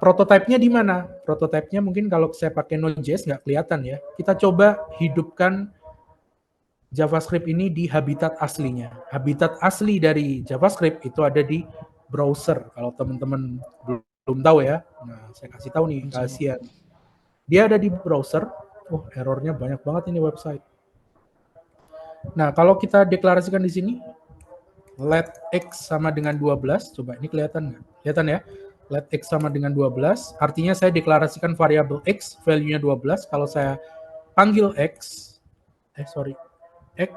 [SPEAKER 1] prototipenya di mana? Prototipenya mungkin kalau saya pakai Node.js nggak kelihatan ya. Kita coba hidupkan JavaScript ini di habitat aslinya. Habitat asli dari JavaScript itu ada di browser. Kalau teman-teman belum tahu ya, nah saya kasih tahu nih kasihan. Dia ada di browser. Oh, errornya banyak banget ini website. Nah, kalau kita deklarasikan di sini, let x sama dengan 12. Coba ini kelihatan nggak? Kelihatan ya? Let x sama dengan 12. Artinya saya deklarasikan variabel x, value-nya 12. Kalau saya panggil x, x.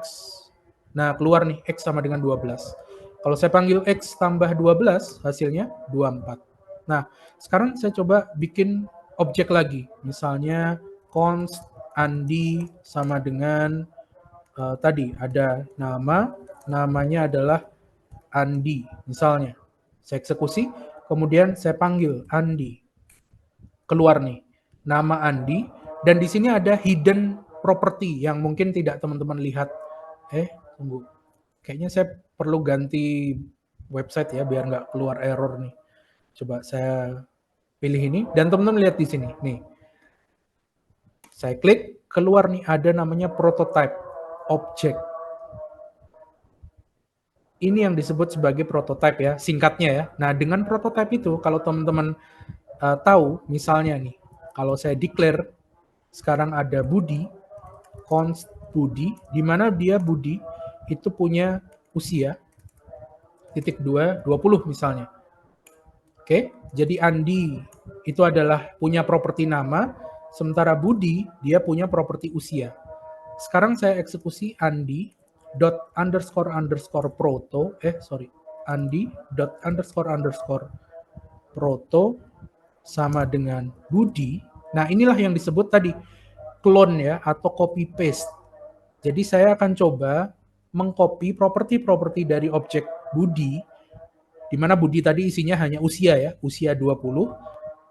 [SPEAKER 1] Nah, keluar nih x sama dengan 12. Kalau saya panggil x tambah 12, hasilnya 24. Nah, sekarang saya coba bikin objek lagi. Misalnya const Andi sama dengan tadi ada namanya adalah Andi. Misalnya, saya eksekusi, kemudian saya panggil Andi. Keluar nih, nama Andi. Dan di sini ada hidden property yang mungkin tidak teman-teman lihat. Tunggu. Kayaknya saya perlu ganti website ya, biar nggak keluar error nih. Coba saya pilih ini, dan teman-teman lihat di sini. Nih, saya klik, keluar nih ada namanya prototype object. Ini yang disebut sebagai prototype ya, singkatnya ya. Nah, dengan prototype itu kalau teman-teman tahu, misalnya nih, kalau saya declare sekarang ada Budi, const Budi, di mana dia Budi itu punya usia titik 2, 20 misalnya. Oke, jadi Andi itu adalah punya properti nama, sementara Budi dia punya properti usia. Sekarang saya eksekusi Andi dot underscore underscore proto, Andi dot underscore underscore proto sama dengan Budi. Nah, inilah yang disebut tadi clone ya, atau copy paste. Jadi saya akan coba mengcopy properti-properti dari objek Budi, di mana Budi tadi isinya hanya usia ya, usia 20,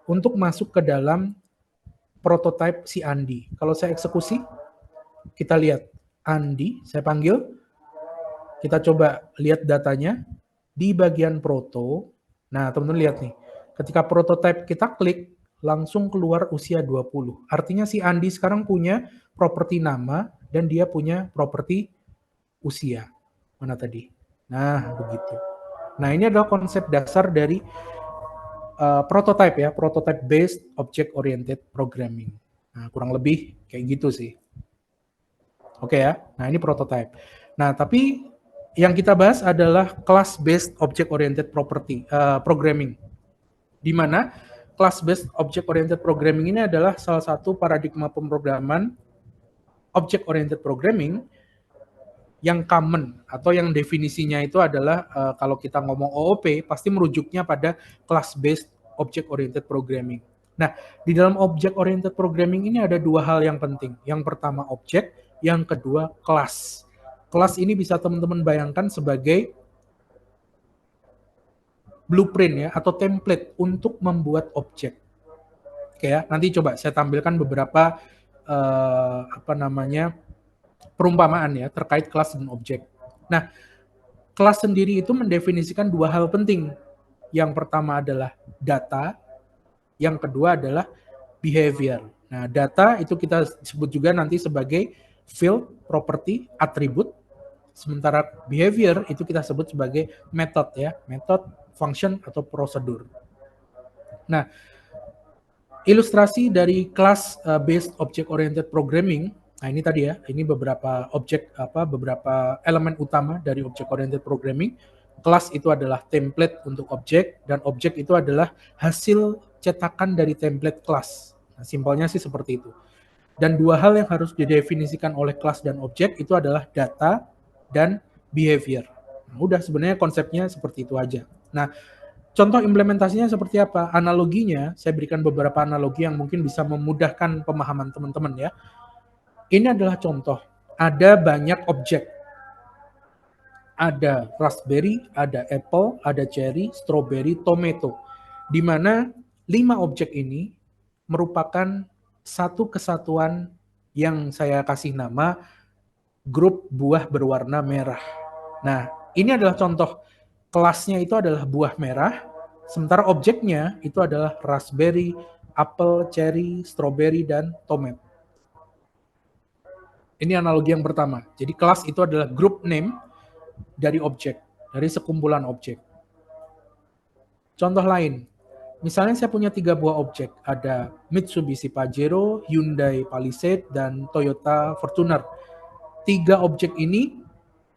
[SPEAKER 1] untuk masuk ke dalam prototype si Andi. Kalau saya eksekusi, kita lihat Andi, saya panggil, kita coba lihat datanya di bagian proto. Nah, teman-teman lihat nih, ketika prototype kita klik, langsung keluar usia 20. Artinya si Andi sekarang punya properti nama dan dia punya properti usia. Mana tadi? Nah, begitu. Nah, ini adalah konsep dasar dari prototype ya, prototype based object oriented programming. Nah, kurang lebih kayak gitu sih. Oke ya. Nah, ini prototype. Nah, tapi yang kita bahas adalah class based object oriented programming. Di mana class based object oriented programming ini adalah salah satu paradigma pemrograman object oriented programming yang common atau yang definisinya itu adalah kalau kita ngomong OOP pasti merujuknya pada class based object oriented programming. Nah, di dalam object oriented programming ini ada dua hal yang penting. Yang pertama objek, yang kedua kelas. Kelas ini bisa teman-teman bayangkan sebagai blueprint ya atau template untuk membuat objek. Oke ya, nanti coba saya tampilkan beberapa perumpamaan ya terkait kelas dan objek. Nah, kelas sendiri itu mendefinisikan dua hal penting. Yang pertama adalah data, yang kedua adalah behavior. Nah, data itu kita sebut juga nanti sebagai field, property, atribut. Sementara behavior itu kita sebut sebagai method ya, method, function atau prosedur. Nah, ilustrasi dari class based object oriented programming. Nah, ini tadi ya, ini beberapa beberapa elemen utama dari object oriented programming. Kelas itu adalah template untuk objek, dan objek itu adalah hasil cetakan dari template kelas. Nah, simpelnya sih seperti itu. Dan dua hal yang harus didefinisikan oleh kelas dan objek itu adalah data dan behavior. Nah, udah sebenarnya konsepnya seperti itu aja. Nah, contoh implementasinya seperti apa? Analoginya, saya berikan beberapa analogi yang mungkin bisa memudahkan pemahaman teman-teman ya. Ini adalah contoh. Ada banyak objek. Ada raspberry, ada apple, ada cherry, strawberry, tomato. Di mana 5 objek ini merupakan satu kesatuan yang saya kasih nama grup buah berwarna merah. Nah, ini adalah contoh. Kelasnya itu adalah buah merah, sementara objeknya itu adalah raspberry, apple, cherry, strawberry, dan tomato. Ini analogi yang pertama. Jadi kelas itu adalah group name dari objek, dari sekumpulan objek. Contoh lain, misalnya saya punya 3 buah objek, ada Mitsubishi Pajero, Hyundai Palisade, dan Toyota Fortuner. 3 objek ini,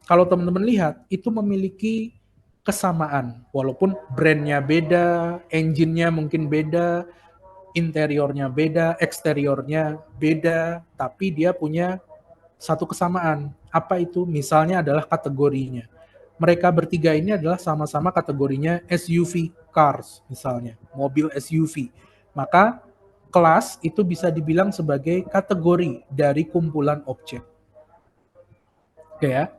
[SPEAKER 1] kalau teman-teman lihat, itu memiliki kesamaan, walaupun brandnya beda, engine-nya mungkin beda, interiornya beda, eksteriornya beda, tapi dia punya satu kesamaan. Apa itu? Misalnya adalah kategorinya. Mereka bertiga ini adalah sama-sama kategorinya SUV cars, misalnya, mobil SUV. Maka kelas itu bisa dibilang sebagai kategori dari kumpulan objek. Oke ya.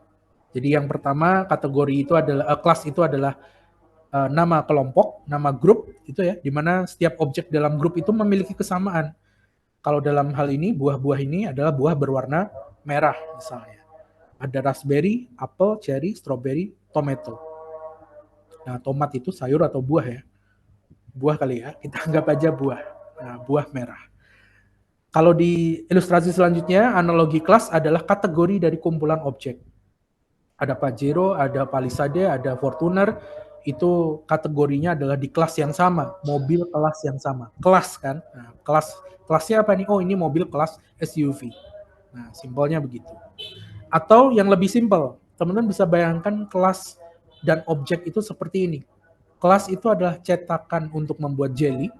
[SPEAKER 1] Jadi yang pertama kategori itu adalah kelas itu adalah nama kelompok, nama grup itu ya, di mana setiap objek dalam grup itu memiliki kesamaan. Kalau dalam hal ini buah-buah ini adalah buah berwarna merah misalnya. Ada raspberry, apple, cherry, strawberry, tomato. Nah, tomat itu sayur atau buah ya? Buah kali ya, kita anggap aja buah. Nah, buah merah. Kalau di ilustrasi selanjutnya, analogi kelas adalah kategori dari kumpulan objek. Ada Pajero, ada Palisade, ada Fortuner, itu kategorinya adalah di kelas yang sama, mobil kelas yang sama. Kelas kan, nah, kelasnya apa nih? Oh, ini mobil kelas SUV. Nah, simpelnya begitu. Atau yang lebih simpel, teman-teman bisa bayangkan kelas dan objek itu seperti ini. Kelas itu adalah cetakan untuk membuat jelly,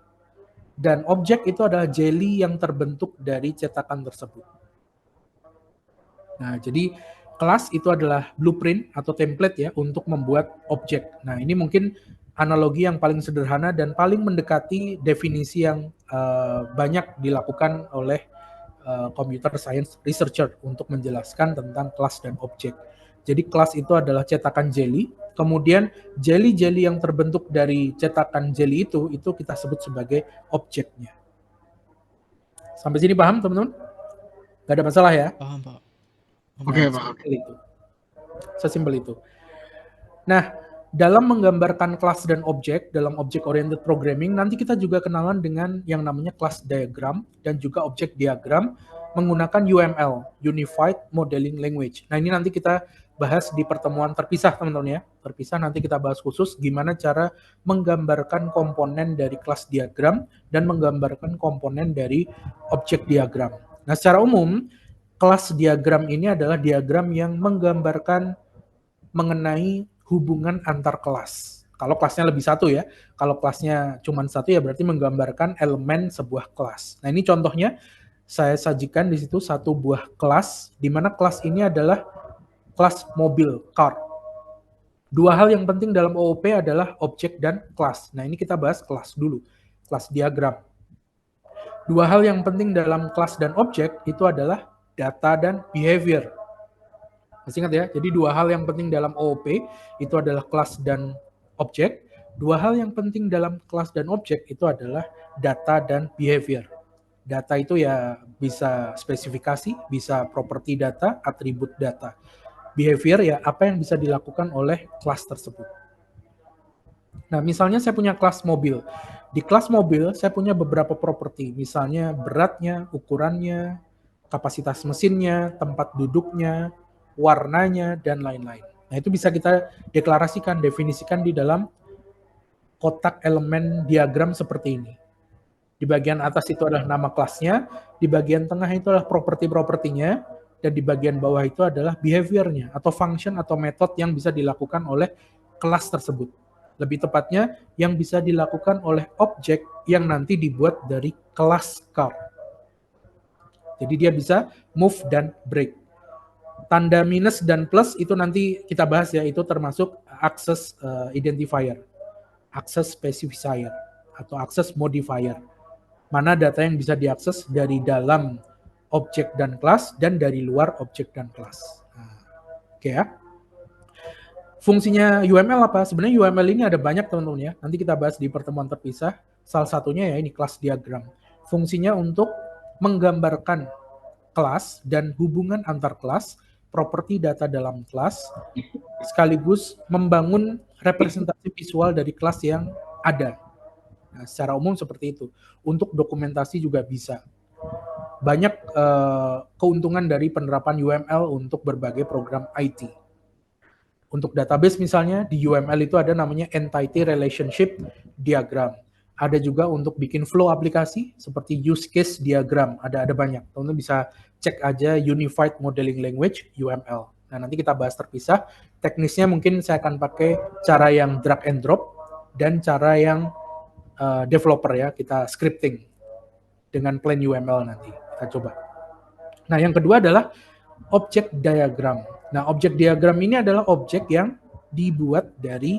[SPEAKER 1] dan objek itu adalah jelly yang terbentuk dari cetakan tersebut. Nah, jadi kelas itu adalah blueprint atau template ya untuk membuat objek. Nah, ini mungkin analogi yang paling sederhana dan paling mendekati definisi yang banyak dilakukan oleh computer science researcher untuk menjelaskan tentang kelas dan objek. Jadi kelas itu adalah cetakan jelly, kemudian jelly-jelly yang terbentuk dari cetakan jelly itu kita sebut sebagai objeknya. Sampai sini paham teman-teman? Gak ada masalah ya?
[SPEAKER 5] Paham, Pak.
[SPEAKER 6] Oke, Pak.
[SPEAKER 1] Sesimpel itu. Nah, dalam menggambarkan kelas dan objek dalam object oriented programming, nanti kita juga kenalan dengan yang namanya class diagram dan juga object diagram menggunakan UML, Unified Modeling Language. Nah, ini nanti kita bahas di pertemuan terpisah, teman-teman ya. Terpisah nanti kita bahas khusus gimana cara menggambarkan komponen dari kelas diagram dan menggambarkan komponen dari object diagram. Nah, secara umum, kelas diagram ini adalah diagram yang menggambarkan mengenai hubungan antar kelas. Kalau kelasnya lebih satu ya, kalau kelasnya cuma satu ya berarti menggambarkan elemen sebuah kelas. Nah, ini contohnya saya sajikan di situ satu buah kelas, di mana kelas ini adalah kelas mobil, car. Dua hal yang penting dalam OOP adalah objek dan kelas. Nah, ini kita bahas kelas dulu, kelas diagram. Dua hal yang penting dalam kelas dan objek itu adalah data dan behavior. Masih ingat ya? Jadi dua hal yang penting dalam OOP itu adalah kelas dan objek. Dua hal yang penting dalam kelas dan objek itu adalah data dan behavior. Data itu ya bisa spesifikasi, bisa properti data, atribut data. Behavior ya apa yang bisa dilakukan oleh kelas tersebut. Nah, misalnya saya punya kelas mobil. Di kelas mobil saya punya beberapa properti, misalnya beratnya, ukurannya, kapasitas mesinnya, tempat duduknya, warnanya, dan lain-lain. Nah, itu bisa kita deklarasikan, definisikan di dalam kotak elemen diagram seperti ini. Di bagian atas itu adalah nama kelasnya, di bagian tengah itu adalah properti-propertinya, dan di bagian bawah itu adalah behaviornya, atau function atau metode yang bisa dilakukan oleh kelas tersebut. Lebih tepatnya, yang bisa dilakukan oleh objek yang nanti dibuat dari kelas car. Jadi dia bisa move dan break. Tanda minus dan plus itu nanti kita bahas ya, itu termasuk access identifier, access specifier, atau access modifier. Mana data yang bisa diakses dari dalam objek dan kelas dan dari luar objek dan kelas. Nah, oke ya. Fungsinya UML apa? Sebenarnya UML ini ada banyak teman-teman ya. Nanti kita bahas di pertemuan terpisah. Salah satunya ya ini kelas diagram. Fungsinya untuk menggambarkan kelas dan hubungan antar kelas, properti data dalam kelas, sekaligus membangun representasi visual dari kelas yang ada. Nah, secara umum seperti itu. Untuk dokumentasi juga bisa. Banyak keuntungan dari penerapan UML untuk berbagai program IT. Untuk database misalnya, di UML itu ada namanya Entity Relationship Diagram. Ada juga untuk bikin flow aplikasi, seperti use case diagram. Ada banyak. Teman-teman bisa cek aja Unified Modeling Language, UML. Nah, nanti kita bahas terpisah. Teknisnya mungkin saya akan pakai cara yang drag and drop, dan cara yang developer ya, kita scripting dengan plain UML nanti. Kita coba. Nah, yang kedua adalah object diagram. Nah, object diagram ini adalah objek yang dibuat dari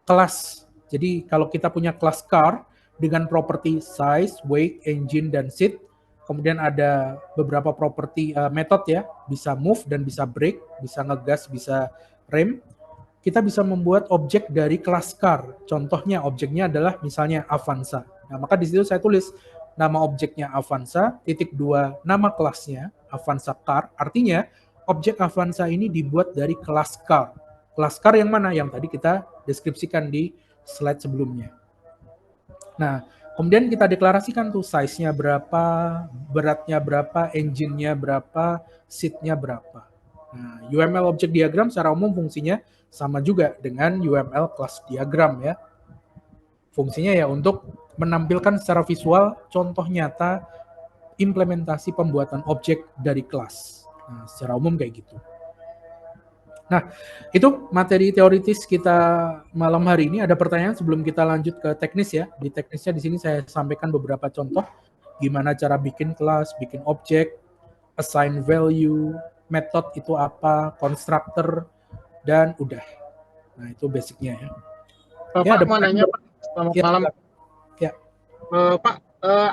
[SPEAKER 1] kelas. Jadi, kalau kita punya kelas car dengan properti size, weight, engine, dan seat, kemudian ada beberapa properti metode ya, bisa move dan bisa brake, bisa ngegas, bisa rem. Kita bisa membuat objek dari kelas car. Contohnya, objeknya adalah misalnya Avanza. Nah, maka di situ saya tulis nama objeknya Avanza, _, nama kelasnya Avanza Car. Artinya, objek Avanza ini dibuat dari kelas car. Kelas car yang mana? Yang tadi kita deskripsikan di slide sebelumnya. Nah, kemudian kita deklarasikan tuh size-nya berapa, beratnya berapa, engine-nya berapa, seat-nya berapa. Nah, UML object diagram secara umum fungsinya sama juga dengan UML class diagram ya. Fungsinya ya untuk menampilkan secara visual contoh nyata implementasi pembuatan objek dari kelas. Nah, secara umum kayak gitu. Nah, itu materi teoritis kita malam hari ini. Ada pertanyaan sebelum kita lanjut ke teknis ya. Di teknisnya di sini saya sampaikan beberapa contoh gimana cara bikin kelas, bikin objek, assign value, method itu apa, constructor, dan udah. Nah, itu basicnya ya. Ya,
[SPEAKER 6] Pak mau nanya Pak, selamat
[SPEAKER 1] Ya,
[SPEAKER 6] malam.
[SPEAKER 1] ya.
[SPEAKER 6] Pak,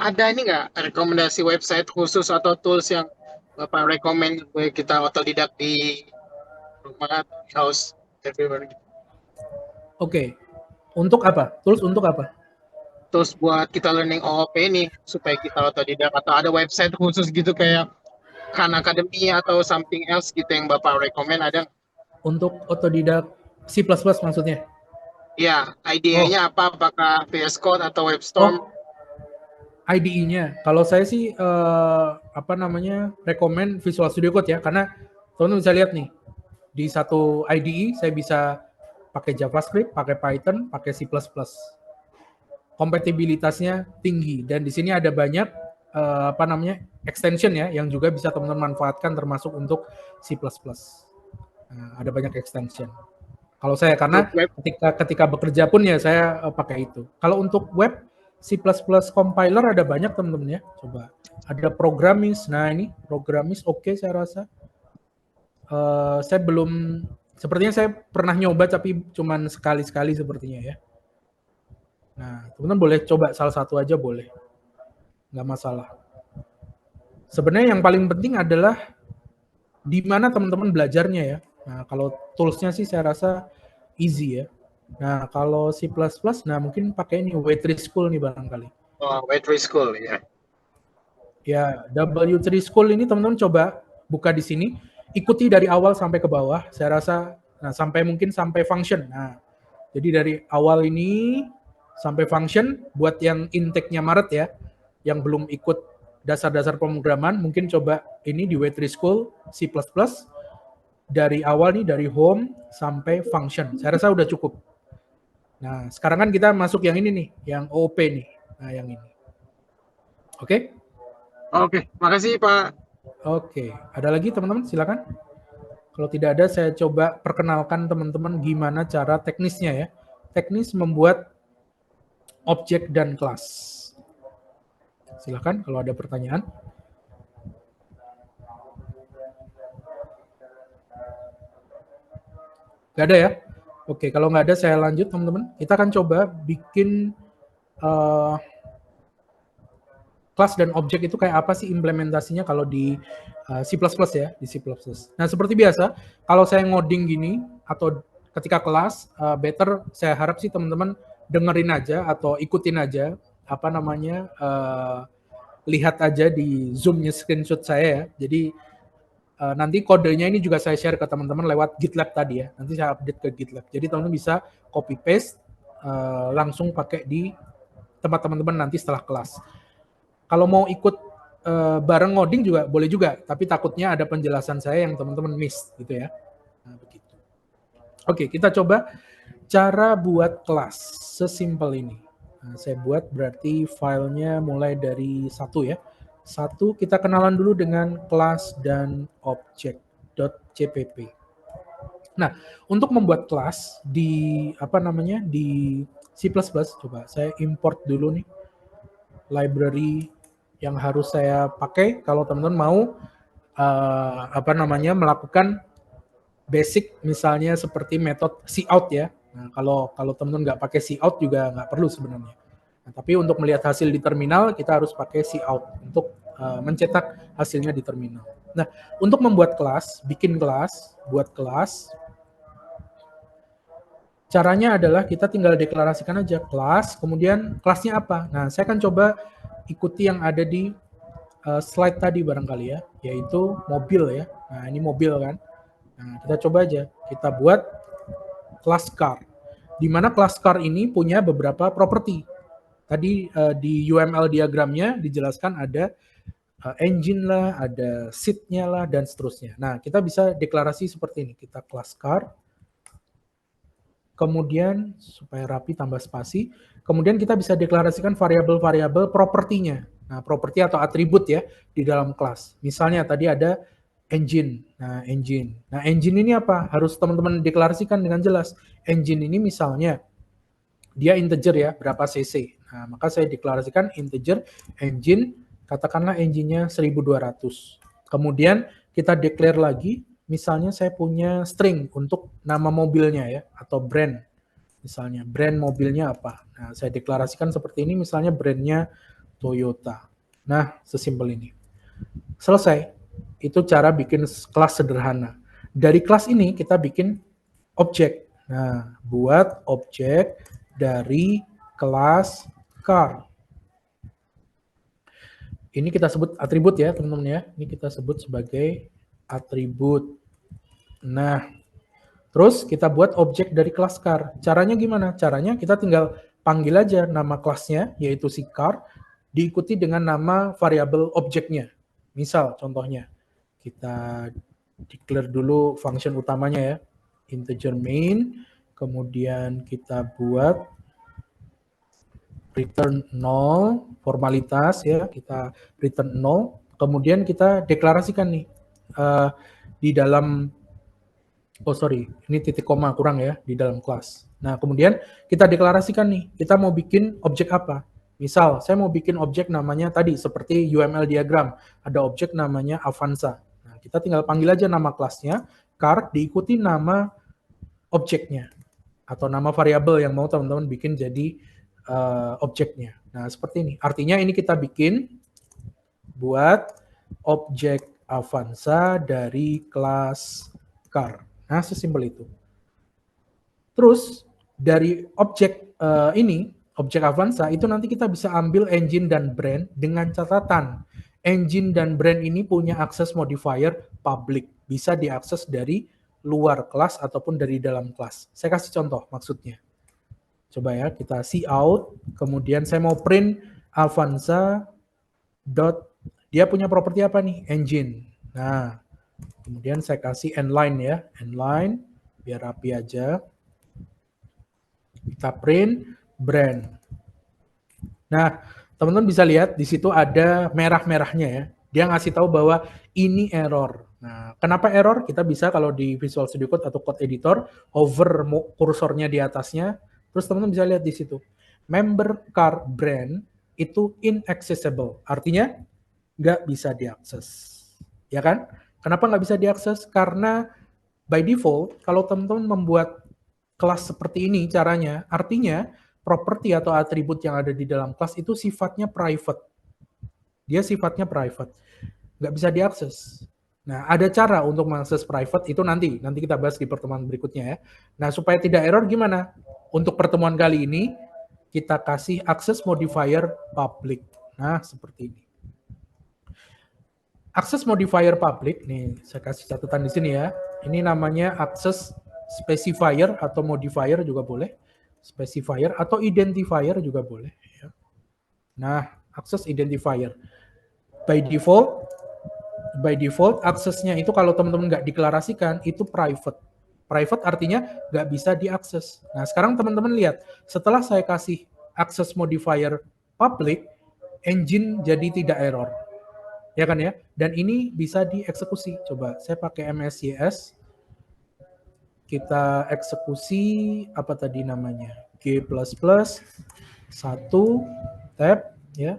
[SPEAKER 6] ada ini nggak rekomendasi website khusus atau tools yang Bapak rekomend buat kita otodidak di rumah, house, everywhere?
[SPEAKER 1] Oke. Untuk apa? Tools untuk apa?
[SPEAKER 6] Terus buat kita learning OOP ini supaya kita otodidak, atau ada website khusus gitu kayak Khan Academy atau something else gitu yang Bapak rekomend, ada?
[SPEAKER 1] Untuk otodidak C++ maksudnya?
[SPEAKER 6] Ya, IDE-nya apa? Apakah VS Code atau WebStorm?
[SPEAKER 1] IDE-nya. Kalau saya sih rekomend Visual Studio Code ya, karena teman-teman bisa lihat nih di satu IDE saya bisa pakai JavaScript, pakai Python, pakai C++. Kompatibilitasnya tinggi dan di sini ada banyak extension ya yang juga bisa teman-teman manfaatkan termasuk untuk C++. Nah, ada banyak extension. Kalau saya karena ketika bekerja pun ya saya pakai itu. Kalau untuk web C++ compiler ada banyak teman-teman ya. Coba ada Programmis. Nah ini Programmis oke, saya rasa. Saya belum, sepertinya saya pernah nyoba tapi cuman sekali-sekali sepertinya ya. Nah teman-teman boleh coba salah satu aja boleh, nggak masalah. Sebenarnya yang paling penting adalah di mana teman-teman belajarnya ya. Nah kalau toolsnya sih saya rasa easy ya. Nah, kalau C++, nah mungkin pakai ini W3 School nih barangkali.
[SPEAKER 6] Oh, W3 School, ya.
[SPEAKER 1] Ya, W3 School ini teman-teman coba buka di sini, ikuti dari awal sampai ke bawah. Saya rasa, nah mungkin sampai function. Nah, jadi dari awal ini sampai function, buat yang intake-nya Maret ya, yang belum ikut dasar-dasar pemrograman, mungkin coba ini di W3 School C++, dari awal nih, dari home sampai function. Saya rasa udah cukup. Nah, sekarang kan kita masuk yang ini nih, yang OOP nih. Nah, yang ini. Oke?
[SPEAKER 6] Oke, makasih Pak.
[SPEAKER 1] Oke, ada lagi teman-teman? Silakan. Kalau tidak ada, saya coba perkenalkan teman-teman gimana cara teknisnya ya. Teknis membuat objek dan kelas. Silakan kalau ada pertanyaan. Gak ada ya? Oke, kalau nggak ada saya lanjut teman-teman. Kita akan coba bikin kelas dan objek itu kayak apa sih implementasinya kalau di C++ ya, di C++. Nah, seperti biasa, kalau saya ngoding gini atau ketika kelas, better saya harap sih teman-teman dengerin aja atau ikutin aja lihat aja di Zoom-nya screenshot saya ya. Jadi nanti kodenya ini juga saya share ke teman-teman lewat GitLab tadi ya. Nanti saya update ke GitLab. Jadi teman-teman bisa copy paste langsung pakai di tempat teman-teman nanti setelah kelas. Kalau mau ikut bareng ngoding juga boleh juga, tapi takutnya ada penjelasan saya yang teman-teman miss gitu ya. Nah, begitu. Oke, kita coba cara buat kelas sesimpel ini. Nah, saya buat berarti filenya mulai dari 1 ya. 1 kita kenalan dulu dengan kelas dan object.cpp. Nah, untuk membuat kelas di di C++, coba saya import dulu nih library yang harus saya pakai kalau teman-teman mau melakukan basic misalnya seperti metode cout ya. Nah, kalau teman-teman nggak pakai cout juga nggak perlu sebenarnya. Nah, tapi untuk melihat hasil di terminal kita harus pakai cout untuk mencetak hasilnya di terminal. Nah, untuk membuat kelas, bikin kelas, buat kelas, caranya adalah kita tinggal deklarasikan aja kelas, kemudian kelasnya apa. Nah, saya akan coba ikuti yang ada di slide tadi barangkali ya, yaitu mobil ya. Nah, ini mobil kan. Nah, kita coba aja, kita buat kelas car. Di mana kelas car ini punya beberapa properti. Tadi di UML diagramnya dijelaskan ada engine lah, ada seat-nya lah, dan seterusnya. Nah, kita bisa deklarasi seperti ini. Kita class car, kemudian supaya rapi tambah spasi, kemudian kita bisa deklarasikan variabel-variabel propertinya. Nah, properti atau atribut ya di dalam kelas. Misalnya tadi ada engine. Nah, engine. Nah, engine ini apa? Harus teman-teman deklarasikan dengan jelas. Engine ini misalnya dia integer ya, berapa cc. Nah, maka saya deklarasikan integer engine, katakanlah engine-nya 1200. Kemudian kita declare lagi, misalnya saya punya string untuk nama mobilnya ya, atau brand. Misalnya brand mobilnya apa. Nah, saya deklarasikan seperti ini, misalnya brandnya Toyota. Nah, sesimpel ini. Selesai. Itu cara bikin kelas sederhana. Dari kelas ini kita bikin objek. Nah, buat objek dari kelas car. Ini kita sebut atribut ya, teman-teman ya. Ini kita sebut sebagai atribut. Nah, terus kita buat objek dari kelas car. Caranya gimana? Caranya kita tinggal panggil aja nama kelasnya, yaitu si car, diikuti dengan nama variabel objeknya. Misal, contohnya, kita declare dulu function utamanya ya, integer main, kemudian kita buat return 0, formalitas ya, kita return 0, kemudian kita deklarasikan nih, di dalam, ini titik koma kurang ya, di dalam kelas. Nah, kemudian kita deklarasikan nih, kita mau bikin objek apa. Misal, saya mau bikin objek namanya tadi, seperti UML diagram, ada objek namanya Avanza. Nah, kita tinggal panggil aja nama kelasnya, car, diikuti nama objeknya, atau nama variabel yang mau teman-teman bikin jadi objeknya. Nah, seperti ini. Artinya ini kita bikin buat objek Avanza dari kelas car. Nah, sesimpel itu. Terus, dari objek ini, objek Avanza, itu nanti kita bisa ambil engine dan brand dengan catatan. Engine dan brand ini punya akses modifier public. Bisa diakses dari luar kelas ataupun dari dalam kelas. Saya kasih contoh maksudnya. Coba ya, kita cout, kemudian saya mau print Avanza dia punya properti apa nih? Engine. Nah, kemudian saya kasih endline ya, endline, biar rapi aja. Kita print brand. Nah, teman-teman bisa lihat di situ ada merah-merahnya ya. Dia ngasih tahu bahwa ini error. Nah, kenapa error? Kita bisa kalau di Visual Studio Code atau Code Editor, hover kursornya di atasnya, terus teman-teman bisa lihat di situ. Member car brand itu inaccessible. Artinya nggak bisa diakses. Ya kan? Kenapa nggak bisa diakses? Karena by default, kalau teman-teman membuat kelas seperti ini caranya, artinya properti atau atribut yang ada di dalam kelas itu sifatnya private. Dia sifatnya private. Nggak bisa diakses. Nah, ada cara untuk mengakses private, itu nanti kita bahas di pertemuan berikutnya ya. Nah, supaya tidak error gimana? Untuk pertemuan kali ini, kita kasih access modifier public. Nah, seperti ini. Access modifier public, nih saya kasih catatan di sini ya. Ini namanya access specifier atau modifier juga boleh. Specifier atau identifier juga boleh. Ya. Nah, access identifier. By default, aksesnya itu kalau teman-teman nggak deklarasikan, itu private. Private artinya nggak bisa diakses. Nah, sekarang teman-teman lihat, setelah saya kasih access modifier public, engine jadi tidak error. Ya kan ya? Dan ini bisa dieksekusi. Coba, saya pakai MSYS. Kita eksekusi, apa tadi namanya? G++, 1, tab, ya.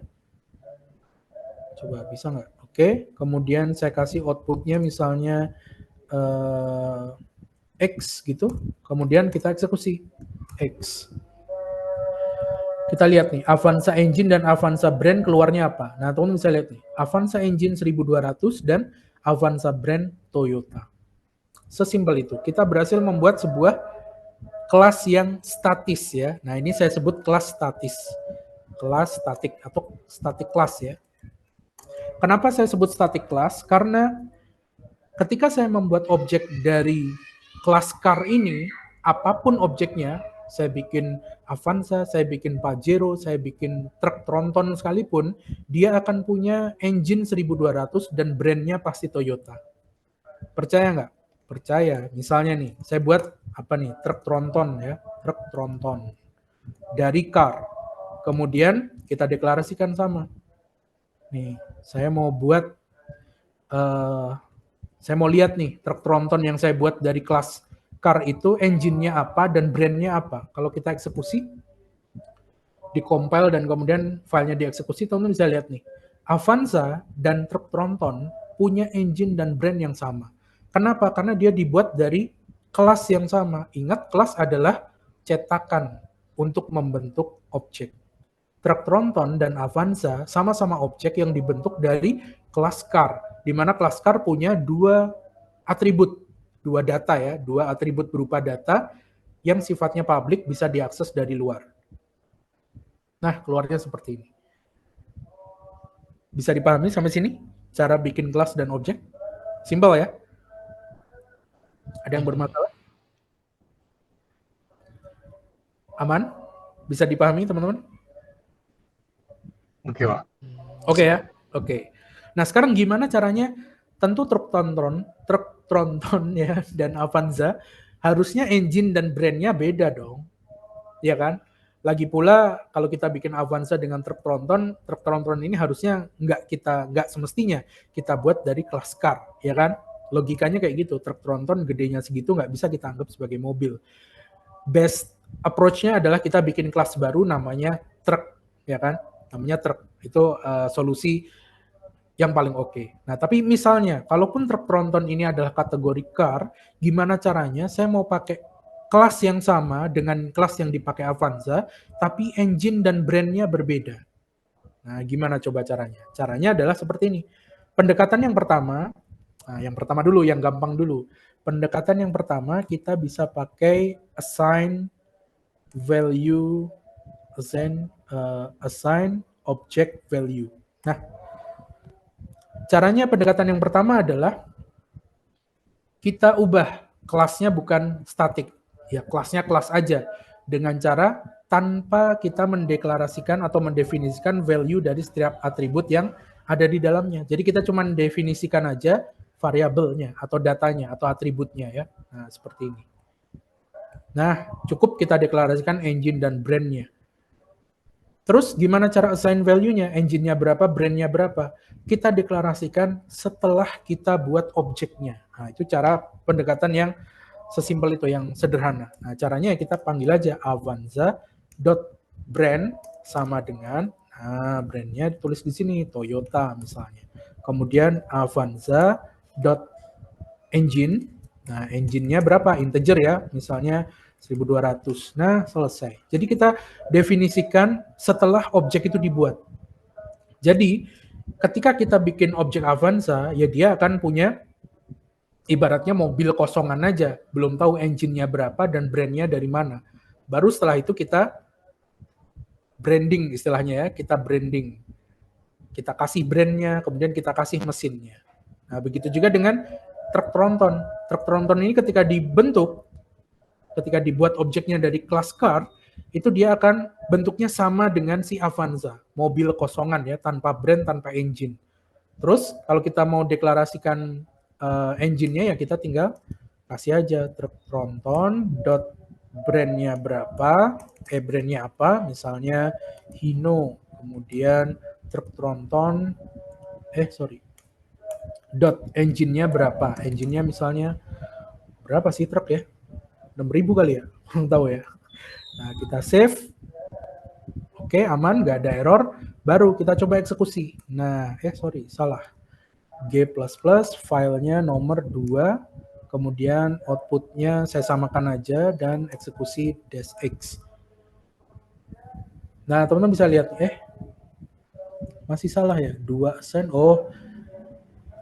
[SPEAKER 1] Coba, bisa nggak? Oke, kemudian saya kasih outputnya misalnya X gitu, kemudian kita eksekusi X. Kita lihat nih, Avanza Engine dan Avanza Brand keluarnya apa. Nah, teman-teman bisa lihat nih, Avanza Engine 1200 dan Avanza Brand Toyota. Sesimpel itu, kita berhasil membuat sebuah kelas yang statis ya. Nah, ini saya sebut kelas statis. Kelas statik atau static class ya. Kenapa saya sebut static class? Karena ketika saya membuat objek dari kelas car ini, apapun objeknya, saya bikin Avanza, saya bikin Pajero, saya bikin truk tronton sekalipun, dia akan punya engine 1200 dan brandnya pasti Toyota. Percaya nggak? Percaya. Misalnya nih, saya buat apa nih? Truk tronton ya, truk tronton dari car. Kemudian kita deklarasikan sama. Nih, saya mau buat, saya mau lihat nih truk tronton yang saya buat dari kelas car itu engine-nya apa dan brand-nya apa. Kalau kita eksekusi, di-compile dan kemudian filenya dieksekusi, teman-teman bisa lihat nih. Avanza dan truk tronton punya engine dan brand yang sama. Kenapa? Karena dia dibuat dari kelas yang sama. Ingat, kelas adalah cetakan untuk membentuk objek. Truk tronton dan Avanza sama-sama objek yang dibentuk dari kelas car, di mana kelas car punya dua atribut, dua data ya, dua atribut berupa data yang sifatnya publik bisa diakses dari luar. Nah, keluarnya seperti ini. Bisa dipahami sampai sini? Cara bikin kelas dan objek? Simpel ya? Ada yang bermasalah? Aman? Bisa dipahami teman-teman?
[SPEAKER 6] Oke, Pak.
[SPEAKER 1] Oke ya? Oke. Nah, sekarang gimana caranya? Tentu truk tronton ya dan Avanza harusnya engine dan brandnya beda dong. Ya kan? Lagi pula kalau kita bikin Avanza dengan truk tronton ini harusnya nggak semestinya kita buat dari kelas car, ya kan? Logikanya kayak gitu, truk tronton gedenya segitu nggak bisa kita anggap sebagai mobil. Best approach-nya adalah kita bikin kelas baru namanya truk, ya kan? Namanya truk. Itu solusi yang paling oke. Nah, tapi misalnya, kalaupun truk tronton ini adalah kategori car, gimana caranya saya mau pakai kelas yang sama dengan kelas yang dipakai Avanza, tapi engine dan brandnya berbeda. Nah, gimana coba caranya? Caranya adalah seperti ini. Pendekatan yang pertama, yang pertama dulu, yang gampang dulu. Pendekatan yang pertama, kita bisa pakai assign value, assign object value. Nah, caranya pendekatan yang pertama adalah kita ubah kelasnya bukan statik. Ya, kelasnya kelas aja. Dengan cara tanpa kita mendeklarasikan atau mendefinisikan value dari setiap atribut yang ada di dalamnya. Jadi kita cuma definisikan aja variabelnya atau datanya atau atributnya ya. Nah, seperti ini. Nah, cukup kita deklarasikan engine dan brandnya. Terus gimana cara assign value-nya? Engine-nya berapa, brand-nya berapa? Kita deklarasikan setelah kita buat objeknya. Nah, itu cara pendekatan yang sesimpel itu, yang sederhana. Nah, caranya kita panggil aja avanza.brand sama dengan, nah, brand-nya ditulis di sini, Toyota misalnya. Kemudian avanza.engine, nah, engine-nya berapa? Integer ya, misalnya 1200. Nah, selesai. Jadi kita definisikan setelah objek itu dibuat. Jadi, ketika kita bikin objek Avanza, ya dia akan punya ibaratnya mobil kosongan aja, belum tahu engine-nya berapa dan brand-nya dari mana. Baru setelah itu kita branding istilahnya ya, kita branding. Kita kasih brand-nya, kemudian kita kasih mesinnya. Nah, begitu juga dengan truk tronton. Truk tronton ini ketika dibentuk, ketika dibuat objeknya dari kelas car, itu dia akan bentuknya sama dengan si Avanza, mobil kosongan ya, tanpa brand, tanpa engine. Terus kalau kita mau deklarasikan engine-nya ya kita tinggal kasih aja truk tronton dot brand-nya berapa, brand-nya apa, misalnya Hino, kemudian truk tronton, dot engine-nya berapa, engine-nya misalnya berapa sih truk ya? 6.000 kali ya, belum tahu ya. Nah, kita save. Oke, aman, nggak ada error. Baru kita coba eksekusi. Nah, salah. G++, filenya nomor 2. Kemudian outputnya saya samakan aja dan eksekusi -x. Nah, teman-teman bisa lihat. Masih salah ya. 2 assign. Oh,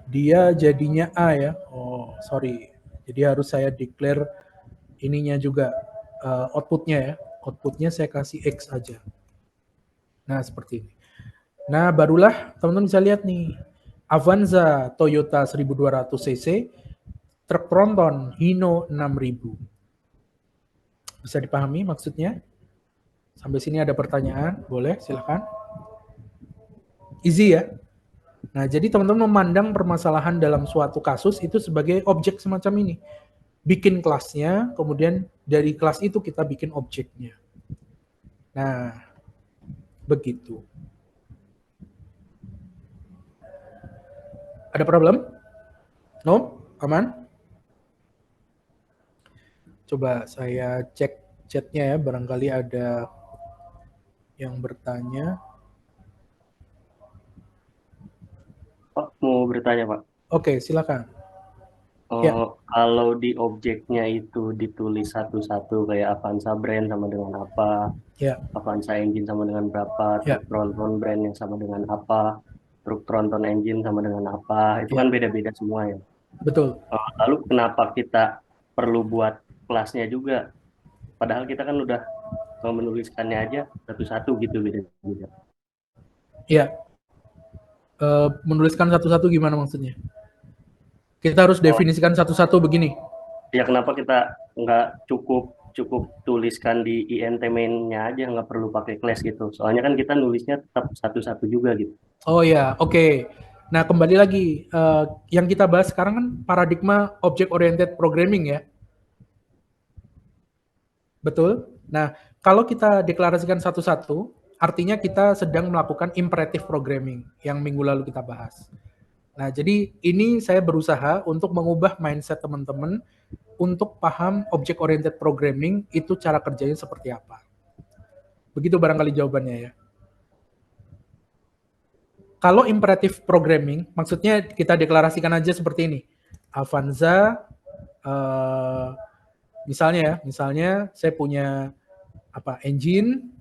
[SPEAKER 1] dia jadinya A ya. Oh, sorry. Jadi harus saya declare ininya juga outputnya ya. Outputnya saya kasih X aja. Nah, seperti ini. Nah, barulah teman-teman bisa lihat nih. Avanza Toyota 1200 cc, truk tronton Hino 6000. Bisa dipahami maksudnya? Sampai sini ada pertanyaan? Boleh, silakan. Easy ya? Nah, jadi teman-teman memandang permasalahan dalam suatu kasus itu sebagai objek semacam ini. Bikin kelasnya, kemudian dari kelas itu kita bikin objeknya. Nah, begitu. Ada problem? No? Aman? Coba saya cek chatnya ya, barangkali ada yang bertanya.
[SPEAKER 4] Pak, mau bertanya, Pak.
[SPEAKER 1] Oke, silakan. Ya.
[SPEAKER 4] Kalau di objeknya itu ditulis satu-satu kayak Avanza brand sama dengan apa,
[SPEAKER 1] Ya.
[SPEAKER 4] Avanza engine sama dengan berapa,
[SPEAKER 1] Ya.
[SPEAKER 4] truk Tronton brand yang sama dengan apa, truk Tronton engine sama dengan apa, itu
[SPEAKER 1] Ya.
[SPEAKER 4] kan beda-beda semua ya.
[SPEAKER 1] Betul.
[SPEAKER 4] Lalu kenapa kita perlu buat kelasnya juga? Padahal kita kan udah menuliskannya aja satu-satu gitu beda-beda.
[SPEAKER 1] Ya. Menuliskan satu-satu gimana maksudnya? Kita harus definisikan satu-satu begini.
[SPEAKER 4] Ya kenapa kita nggak cukup tuliskan di INT main-nya aja, nggak perlu pakai class gitu. Soalnya kan kita nulisnya tetap satu-satu juga gitu.
[SPEAKER 1] Oh ya, oke. Nah, kembali lagi, yang kita bahas sekarang kan paradigma object oriented programming ya. Betul? Nah, kalau kita deklarasikan satu-satu, artinya kita sedang melakukan imperative programming yang minggu lalu kita bahas. Nah, jadi ini saya berusaha untuk mengubah mindset teman-teman untuk paham object oriented programming itu cara kerjanya seperti apa. Begitu barangkali jawabannya ya. Kalau imperative programming, maksudnya kita deklarasikan aja seperti ini. Avanza, misalnya saya punya engine,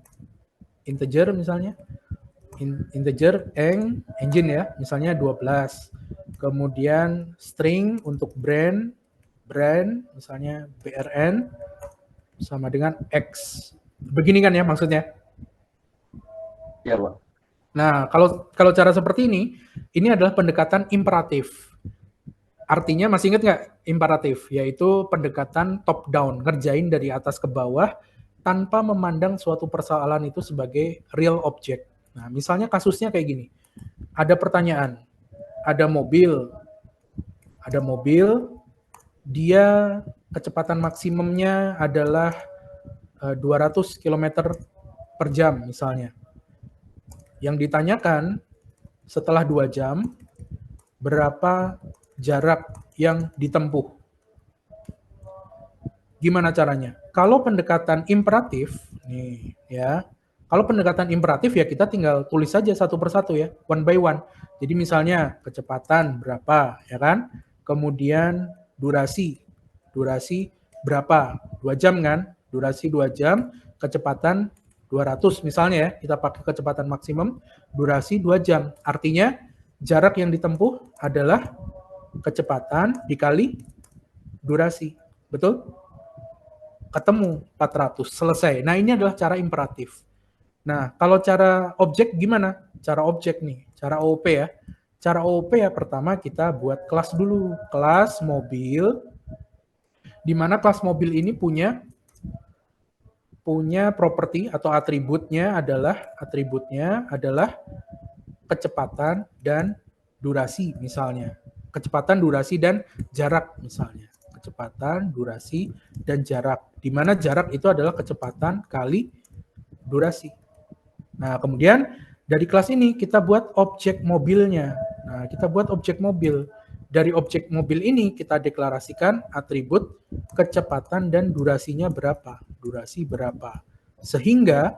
[SPEAKER 1] integer misalnya, integer engine ya, misalnya 12. Kemudian string untuk brand misalnya BRN sama dengan X. Begini kan ya maksudnya?
[SPEAKER 4] Ya, Pak.
[SPEAKER 1] Nah, kalau cara seperti ini adalah pendekatan imperatif. Artinya masih ingat nggak imperatif? Yaitu pendekatan top down, ngerjain dari atas ke bawah tanpa memandang suatu persoalan itu sebagai real object. Nah, misalnya kasusnya kayak gini. Ada pertanyaan, ada mobil, dia kecepatan maksimumnya adalah 200 km per jam misalnya. Yang ditanyakan setelah 2 jam, berapa jarak yang ditempuh? Gimana caranya? Kalau pendekatan imperatif, nih ya, kalau pendekatan imperatif ya kita tinggal tulis saja satu persatu ya, one by one. Jadi misalnya kecepatan berapa, ya kan? Kemudian durasi berapa? 2 jam kan? Durasi 2 jam, kecepatan 200 misalnya ya, kita pakai kecepatan maksimum, durasi 2 jam. Artinya jarak yang ditempuh adalah kecepatan dikali durasi. Betul? Ketemu 400, selesai. Nah, ini adalah cara imperatif. Nah, kalau cara objek gimana? Cara objek nih, cara OOP ya. Cara OOP ya pertama kita buat kelas dulu, kelas mobil, di mana kelas mobil ini punya properti atau atributnya adalah kecepatan dan durasi misalnya. Kecepatan, durasi, dan jarak misalnya. Kecepatan, durasi, dan jarak. Di mana jarak itu adalah kecepatan kali durasi. Nah, kemudian dari kelas ini kita buat objek mobilnya. Nah, kita buat objek mobil. Dari objek mobil ini kita deklarasikan atribut kecepatan dan durasinya berapa. Durasi berapa. Sehingga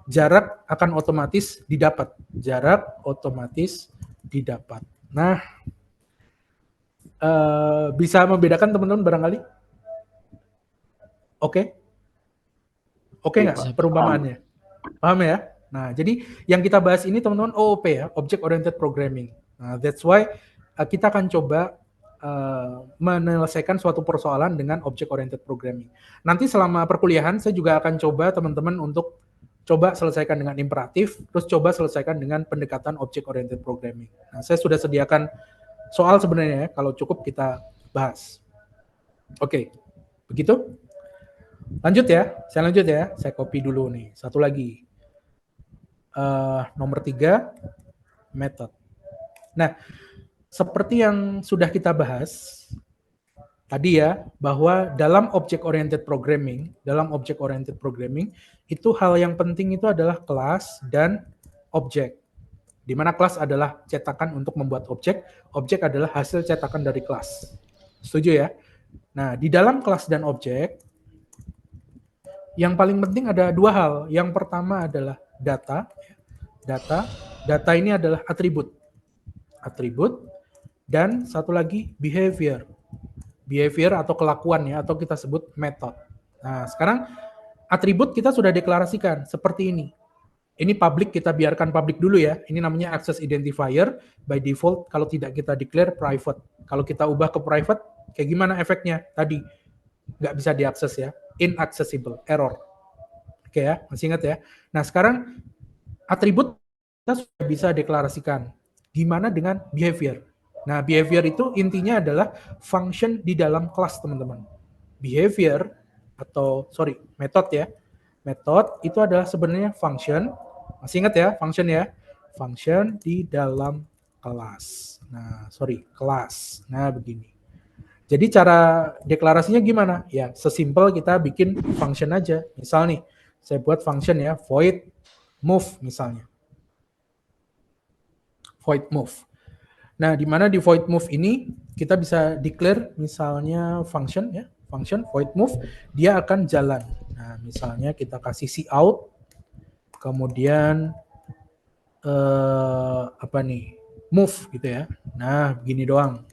[SPEAKER 1] jarak akan otomatis didapat. Jarak otomatis didapat. Nah, bisa membedakan teman-teman barangkali? Oke? Oke nggak perumpamaannya? Paham ya? Nah, jadi yang kita bahas ini teman-teman OOP ya, Object Oriented Programming. Nah, that's why kita akan coba menyelesaikan suatu persoalan dengan Object Oriented Programming. Nanti selama perkuliahan saya juga akan coba teman-teman untuk coba selesaikan dengan imperatif, terus coba selesaikan dengan pendekatan Object Oriented Programming. Nah, saya sudah sediakan soal sebenarnya ya, kalau cukup kita bahas. Oke, begitu? Lanjut ya, saya copy dulu nih. Satu lagi. Nomor 3, method. Nah, seperti yang sudah kita bahas tadi ya, bahwa dalam object oriented programming itu hal yang penting itu adalah kelas dan objek. Di mana kelas adalah cetakan untuk membuat objek adalah hasil cetakan dari kelas. Setuju ya? Nah, di dalam kelas dan objek yang paling penting ada dua hal. Yang pertama adalah data. Data ini adalah atribut, dan satu lagi behavior atau kelakuan ya, atau kita sebut method. Nah, sekarang atribut kita sudah deklarasikan seperti ini. Ini public, kita biarkan public dulu ya. Ini namanya access identifier. By default, kalau tidak kita declare private. Kalau kita ubah ke private, kayak gimana efeknya? Tadi, nggak bisa diakses ya. Inaccessible, error. Oke ya, masih ingat ya? Nah, sekarang atribut kita sudah bisa deklarasikan. Gimana dengan behavior? Nah, behavior itu intinya adalah function di dalam kelas, teman-teman. Behavior method ya. Method itu adalah sebenarnya function. Masih ingat ya, function ya? Function di dalam kelas. Kelas. Nah, begini. Jadi cara deklarasinya gimana? Ya, sesimpel kita bikin function aja. Misal nih, saya buat function ya, void move misalnya. Void move. Nah, di mana di void move ini kita bisa declare misalnya function ya, function void move, dia akan jalan. Nah, misalnya kita kasih cout, kemudian move gitu ya. Nah, begini doang.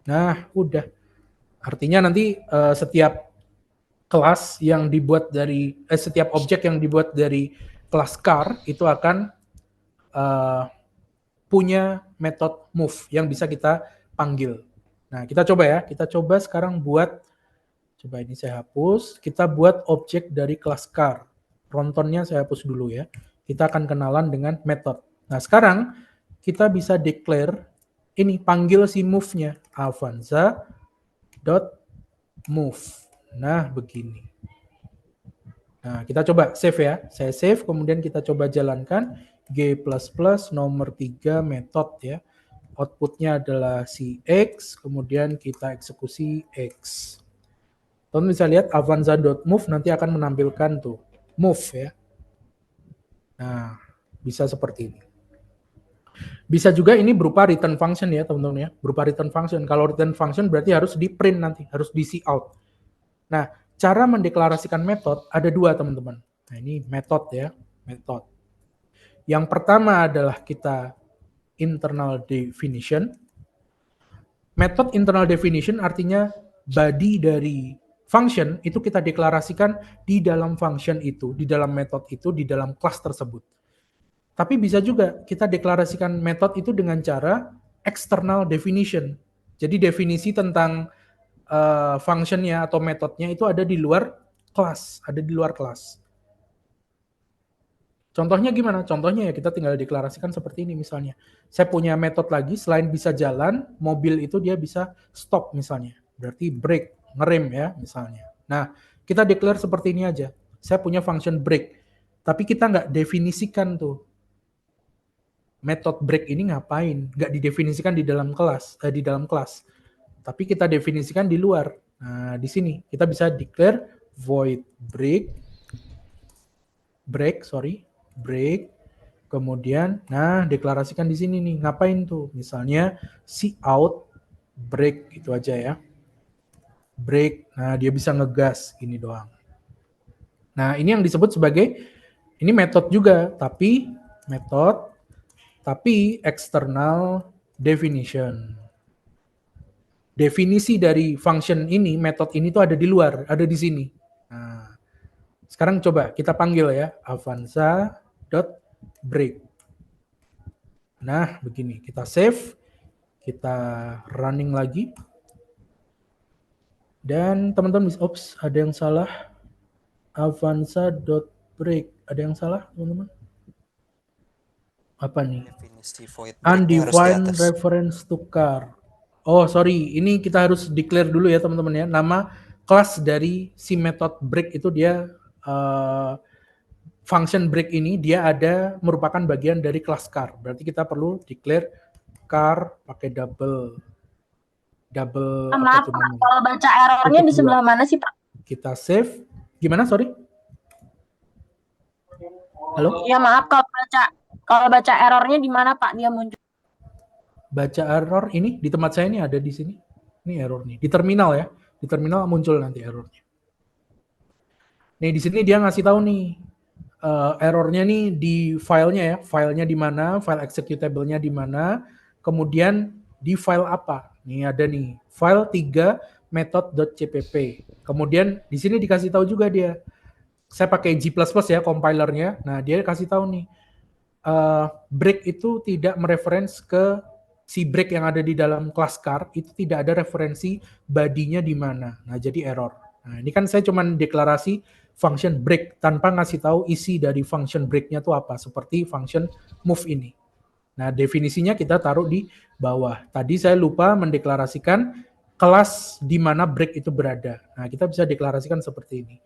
[SPEAKER 1] Nah, udah. Artinya nanti setiap kelas yang dibuat dari setiap objek yang dibuat dari kelas car itu akan punya method move yang bisa kita panggil. Nah, kita coba ya. Kita coba sekarang coba ini saya hapus. Kita buat objek dari kelas car. Rontonnya saya hapus dulu ya. Kita akan kenalan dengan method. Nah, sekarang kita bisa declare ini, panggil si move-nya. Avanza.move. Nah, begini. Nah, kita coba save ya. Saya save, kemudian kita coba jalankan. G++ nomor 3 method ya. Outputnya adalah si X, kemudian kita eksekusi X. Teman bisa lihat avanza.move nanti akan menampilkan tuh move ya. Nah, bisa seperti ini. Bisa juga ini berupa return function ya teman-teman ya. Berupa return function. Kalau return function berarti harus di print nanti, harus di cout. Nah, cara mendeklarasikan method ada dua teman-teman. Nah, ini method ya, method. Yang pertama adalah kita internal definition. Method internal definition artinya body dari function itu kita deklarasikan di dalam function itu, di dalam method itu, di dalam kelas tersebut. Tapi bisa juga kita deklarasikan method itu dengan cara external definition. Jadi definisi tentang functionnya atau metodenya itu ada di luar kelas, Contohnya gimana? Contohnya ya kita tinggal deklarasikan seperti ini misalnya. Saya punya metode lagi, selain bisa jalan, mobil itu dia bisa stop misalnya. Berarti brake, ngerem ya misalnya. Nah, kita declare seperti ini aja. Saya punya function brake. Tapi kita nggak definisikan tuh. Metode brake ini ngapain? Nggak didefinisikan di dalam kelas. Tapi kita definisikan di luar. Nah, di sini kita bisa declare void brake, kemudian deklarasikan di sini nih, ngapain tuh? Misalnya cout brake gitu aja ya. Brake, nah dia bisa ngegas gini doang. Nah, ini yang disebut sebagai ini metode juga, tapi external definition. Definisi dari function ini, metode ini tuh ada di luar, ada di sini. Nah, sekarang coba kita panggil ya, avanza.break. Nah, begini. Kita save, kita running lagi. Dan teman-teman bisa, ada yang salah. Avanza.break. Ada yang salah, teman-teman? Apa nih? Undefined reference to car. Oh, sorry. Ini kita harus declare dulu ya, teman-teman ya. Nama kelas dari si method break itu dia function break ini dia ada merupakan bagian dari kelas car. Berarti kita perlu declare car pakai double
[SPEAKER 7] Maaf
[SPEAKER 1] apa tuh
[SPEAKER 7] Pak,
[SPEAKER 1] namanya?
[SPEAKER 7] kalau baca errornya di
[SPEAKER 1] Titik
[SPEAKER 7] sebelah
[SPEAKER 1] dua.
[SPEAKER 7] mana sih Pak?
[SPEAKER 1] Kita save. Gimana, sorry? Halo?
[SPEAKER 7] Ya maaf, kalau baca errornya di mana Pak dia muncul?
[SPEAKER 1] Baca error ini di tempat saya ini ada di sini. Ini error nih. Di terminal ya. Di terminal muncul nanti errornya. Nih di sini dia ngasih tahu nih errornya nih di filenya ya. Filenya di mana, file executable-nya di mana, kemudian di file apa. Nih ada nih, file 3 method.cpp. Kemudian di sini dikasih tahu juga dia. Saya pakai G++ ya compilernya. Nah, dia kasih tahu nih break itu tidak mereference ke si break yang ada di dalam kelas car, itu tidak ada referensi body-nya di mana. Nah, jadi error. Nah, ini kan saya cuman deklarasi function break tanpa ngasih tahu isi dari function break-nya itu apa, seperti function move ini. Nah, definisinya kita taruh di bawah. Tadi saya lupa mendeklarasikan kelas di mana break itu berada. Nah, kita bisa deklarasikan seperti ini.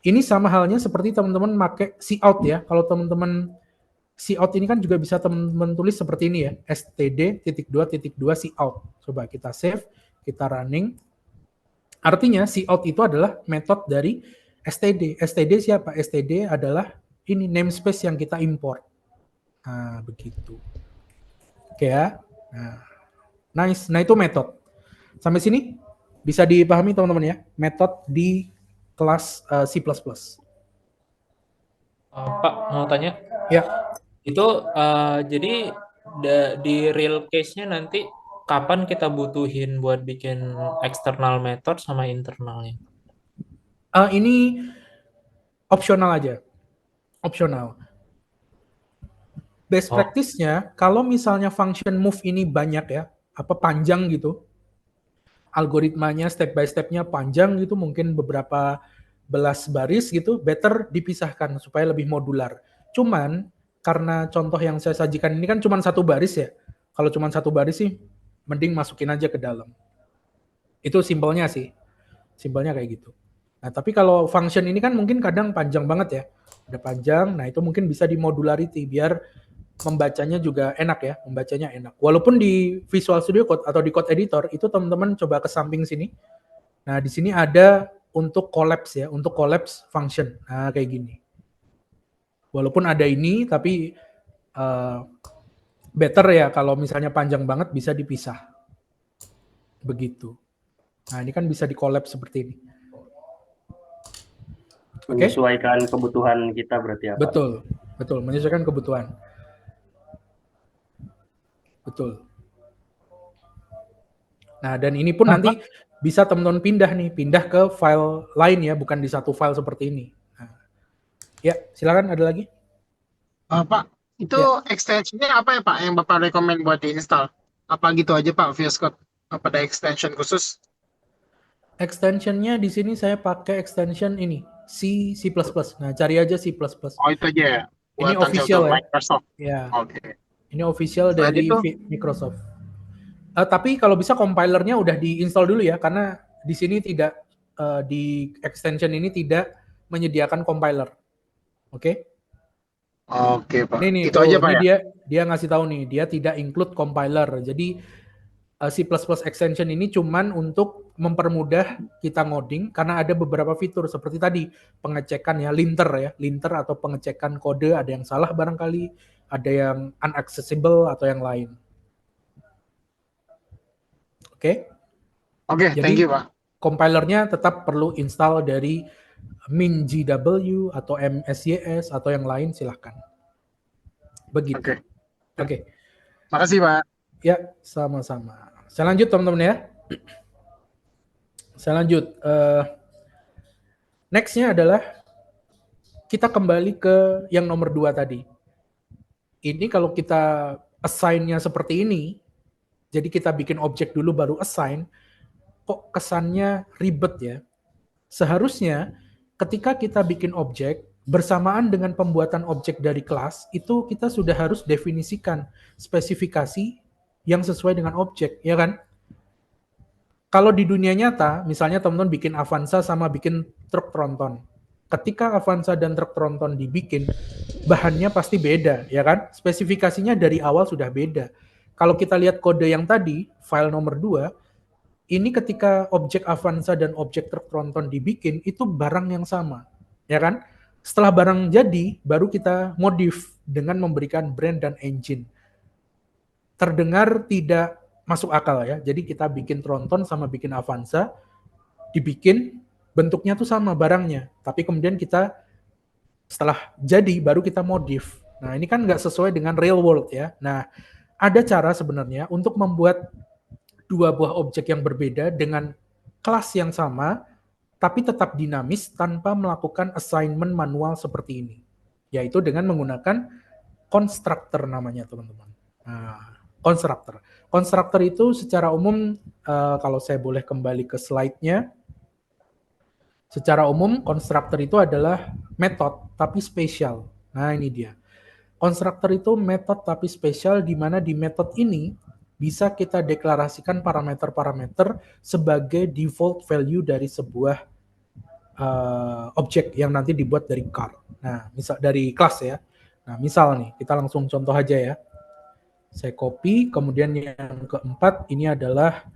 [SPEAKER 1] Ini sama halnya seperti teman-teman pakai cout ya. Kalau teman-teman cout ini kan juga bisa teman-teman tulis seperti ini ya. std.2.2 cout. Coba kita save, kita running. Artinya cout itu adalah metode dari std. Std siapa? Std adalah ini namespace yang kita import. Nah, begitu. Oke ya. Nah, nice. Nah, itu metode. Sampai sini bisa dipahami teman-teman ya. Metode di kelas C++.
[SPEAKER 8] Pak, mau tanya?
[SPEAKER 1] Ya.
[SPEAKER 8] Itu jadi di real case-nya nanti kapan kita butuhin buat bikin external method sama internalnya?
[SPEAKER 1] Ini opsional aja. Opsional. Best practice-nya, kalau misalnya function move ini banyak ya, panjang gitu, algoritmanya step by step-nya panjang gitu, mungkin beberapa belas baris gitu, better dipisahkan supaya lebih modular. Cuman, karena contoh yang saya sajikan ini kan cuma satu baris ya, kalau cuma satu baris sih, mending masukin aja ke dalam. Itu simpelnya sih, simpelnya kayak gitu. Nah, tapi kalau function ini kan mungkin kadang panjang banget ya, udah panjang, nah itu mungkin bisa di modularity, biar membacanya juga enak ya, membacanya enak. Walaupun di Visual Studio Code atau di Code Editor itu teman-teman coba ke samping sini. Nah, di sini ada untuk collapse ya, untuk collapse function. Nah, kayak gini. Walaupun ada ini, tapi better ya kalau misalnya panjang banget bisa dipisah. Begitu. Nah, ini kan bisa di collapse seperti ini.
[SPEAKER 4] Menyesuaikan kebutuhan kita berarti ya, Pak?
[SPEAKER 1] Betul, betul, menyesuaikan kebutuhan. Betul. Nah, dan ini pun nanti bisa teman-teman pindah ke file lain ya, bukan di satu file seperti ini. Nah, ya, silakan ada lagi.
[SPEAKER 6] Pak, itu extensionnya apa ya Pak yang Bapak rekomend buat diinstal? Apa gitu aja Pak, VS Code? Apa ada extension khusus?
[SPEAKER 1] Extensionnya di sini saya pakai extension ini, C++. Nah, cari aja C++.
[SPEAKER 6] Oh, itu aja ya?
[SPEAKER 1] Ini official ya.
[SPEAKER 6] Microsoft.
[SPEAKER 1] Ya.
[SPEAKER 6] Oke.
[SPEAKER 1] Ini official dari Microsoft. Tapi kalau bisa compilernya udah diinstal dulu ya, karena di sini tidak di extension ini tidak menyediakan compiler. Oke?
[SPEAKER 6] Oke Pak.
[SPEAKER 1] Ini
[SPEAKER 6] Itu aja Pak ya?
[SPEAKER 1] Dia ngasih tahu nih, dia tidak include compiler. Jadi C++ extension ini cuman untuk mempermudah kita ngoding karena ada beberapa fitur seperti tadi pengecekan ya, linter atau pengecekan kode, ada yang salah barangkali, ada yang unaccessible atau yang lain. Oke?
[SPEAKER 6] Oke, thank you Pak.
[SPEAKER 1] Compilernya tetap perlu install dari MinGW atau MSYS atau yang lain, silahkan. Begitu. Oke.
[SPEAKER 6] Makasih Pak.
[SPEAKER 1] Ya, sama-sama. Saya lanjut teman-teman ya. Saya lanjut. Next-nya adalah kita kembali ke yang nomor 2 tadi. Ini kalau kita assign-nya seperti ini, jadi kita bikin objek dulu baru assign, kok kesannya ribet ya. Seharusnya ketika kita bikin objek, bersamaan dengan pembuatan objek dari kelas, itu kita sudah harus definisikan spesifikasi yang sesuai dengan objek, ya kan? Kalau di dunia nyata, misalnya teman-teman bikin Avanza sama bikin truk tronton. Ketika Avanza dan truk tronton dibikin, bahannya pasti beda, ya kan? Spesifikasinya dari awal sudah beda. Kalau kita lihat kode yang tadi, file nomor 2, ini ketika objek Avanza dan objek truk tronton dibikin, itu barang yang sama, ya kan? Setelah barang jadi, baru kita modif dengan memberikan brand dan engine. Terdengar tidak masuk akal ya. Jadi kita bikin tronton sama bikin Avanza, dibikin bentuknya tuh sama barangnya, tapi kemudian kita setelah jadi baru kita modif. Nah ini kan nggak sesuai dengan real world ya. Nah ada cara sebenarnya untuk membuat dua buah objek yang berbeda dengan kelas yang sama, tapi tetap dinamis tanpa melakukan assignment manual seperti ini. Yaitu dengan menggunakan constructor namanya teman-teman. Nah, constructor. Constructor itu secara umum, kalau saya boleh kembali ke slide-nya, secara umum constructor itu adalah metode tapi spesial. Nah ini dia. Constructor itu metode tapi spesial, di mana di metode ini bisa kita deklarasikan parameter-parameter sebagai default value dari sebuah objek yang nanti dibuat dari car. Nah, misal dari kelas ya. Nah, misal nih, kita langsung contoh aja ya. Saya copy, kemudian yang keempat ini adalah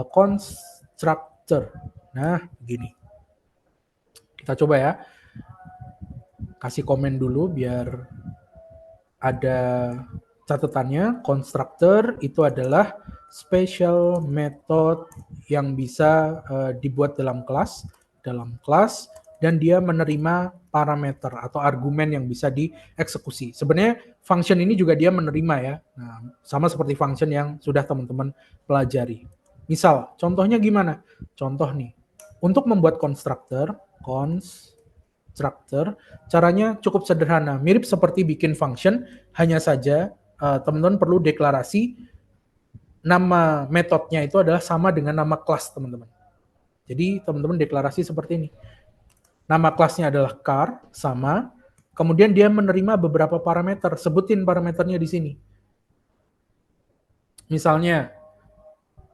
[SPEAKER 1] constructor. Nah, begini. Kita coba ya. Kasih komen dulu biar ada catatannya. Constructor itu adalah special method yang bisa dibuat dalam kelas, dan dia menerima parameter atau argumen yang bisa dieksekusi. Sebenarnya function ini juga dia menerima ya. Nah, sama seperti function yang sudah teman-teman pelajari. Misal, contohnya gimana? Contoh nih, untuk membuat constructor, caranya cukup sederhana. Mirip seperti bikin function, hanya saja teman-teman perlu deklarasi nama metodenya itu adalah sama dengan nama kelas teman-teman. Jadi teman-teman deklarasi seperti ini. Nama kelasnya adalah car, sama. Kemudian dia menerima beberapa parameter. Sebutin parameternya di sini. Misalnya,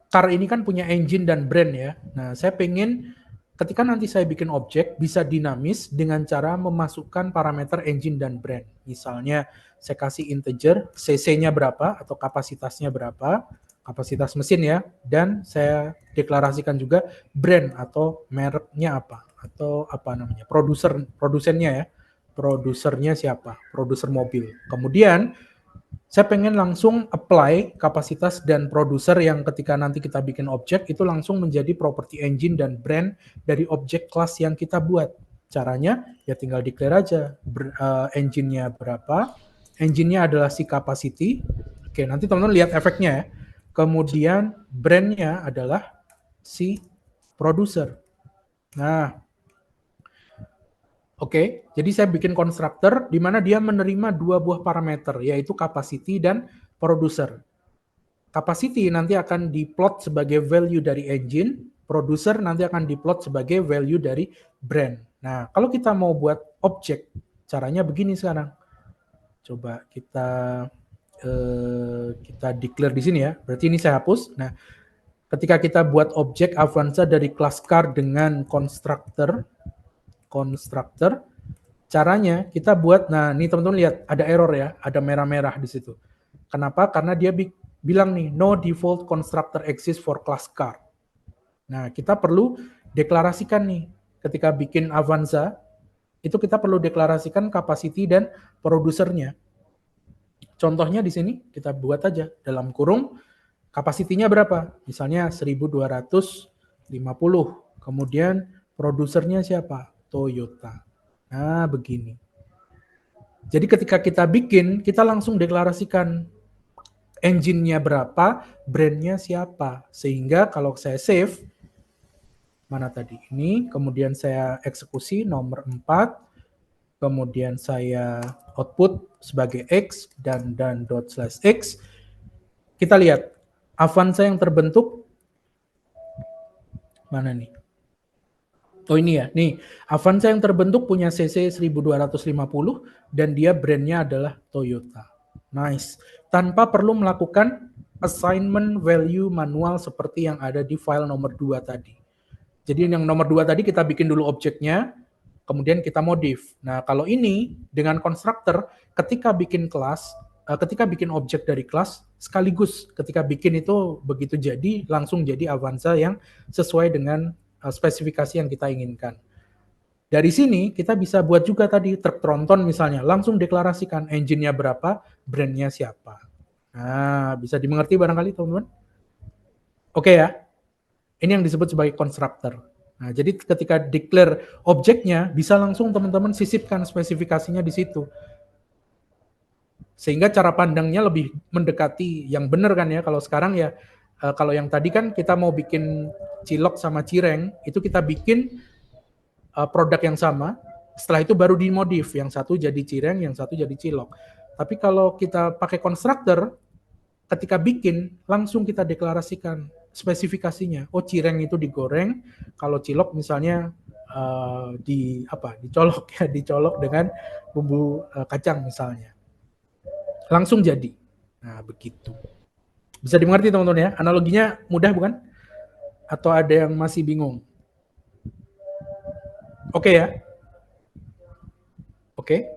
[SPEAKER 1] car ini kan punya engine dan brand ya. Nah, saya pengen ketika nanti saya bikin objek, bisa dinamis dengan cara memasukkan parameter engine dan brand. Misalnya, saya kasih integer, cc-nya berapa, atau kapasitasnya berapa, kapasitas mesin ya, dan saya deklarasikan juga brand atau mereknya apa, atau apa namanya, produsennya ya, produsernya siapa, produser mobil. Kemudian saya pengen langsung apply kapasitas dan produser yang ketika nanti kita bikin objek itu langsung menjadi property engine dan brand dari objek kelas yang kita buat. Caranya ya tinggal declare aja engine-nya berapa, engine-nya adalah si capacity. Oke, nanti teman-teman lihat efeknya ya. Kemudian brand-nya adalah si produser. Nah, oke, jadi saya bikin constructor di mana dia menerima dua buah parameter, yaitu capacity dan producer. Capacity nanti akan diplot sebagai value dari engine, producer nanti akan diplot sebagai value dari brand. Nah, kalau kita mau buat objek, caranya begini sekarang. Coba kita declare di sini ya. Berarti ini saya hapus. Nah, ketika kita buat objek Avanza dari kelas car dengan constructor, caranya kita buat, nah ini teman-teman lihat ada error ya, ada merah-merah di situ. Kenapa? Karena dia bilang nih, no default constructor exists for class car. Nah, kita perlu deklarasikan nih, ketika bikin Avanza, itu kita perlu deklarasikan capacity dan produsernya. Contohnya di sini kita buat aja dalam kurung kapasitinya berapa? Misalnya 1250. Kemudian produsernya siapa? Toyota. Nah, begini. Jadi ketika kita bikin, kita langsung deklarasikan engine-nya berapa, brand-nya siapa. Sehingga kalau saya save, mana tadi? Ini, kemudian saya eksekusi nomor 4, kemudian saya output sebagai X dan ./X. Kita lihat, Avanza yang terbentuk, mana nih? Oh ini ya, nih Avanza yang terbentuk punya CC 1250 dan dia brandnya adalah Toyota. Nice. Tanpa perlu melakukan assignment value manual seperti yang ada di file nomor 2 tadi. Jadi yang nomor 2 tadi kita bikin dulu objeknya, kemudian kita modif. Nah, kalau ini dengan konstruktor, ketika bikin kelas, ketika bikin objek dari kelas, sekaligus ketika bikin itu begitu jadi, langsung jadi Avanza yang sesuai dengan spesifikasi yang kita inginkan. Dari sini kita bisa buat juga tadi truk tronton misalnya, langsung deklarasikan engine-nya berapa, brand-nya siapa. Nah, bisa dimengerti barangkali teman-teman? Oke ya? Ini yang disebut sebagai konstruktor. Nah, jadi ketika declare objeknya, bisa langsung teman-teman sisipkan spesifikasinya di situ. Sehingga cara pandangnya lebih mendekati yang benar kan ya. Kalau sekarang ya, kalau yang tadi kan kita mau bikin cilok sama cireng, itu kita bikin produk yang sama, setelah itu baru dimodif. Yang satu jadi cireng, yang satu jadi cilok. Tapi kalau kita pakai konstruktor, ketika bikin, langsung kita deklarasikan spesifikasinya. Oh, cireng itu digoreng, kalau cilok misalnya dicolok ya, dicolok dengan bumbu kacang misalnya. Langsung jadi. Nah, begitu. Bisa dimengerti teman-teman ya? Analoginya mudah bukan? Atau ada yang masih bingung? Oke ya? Oke.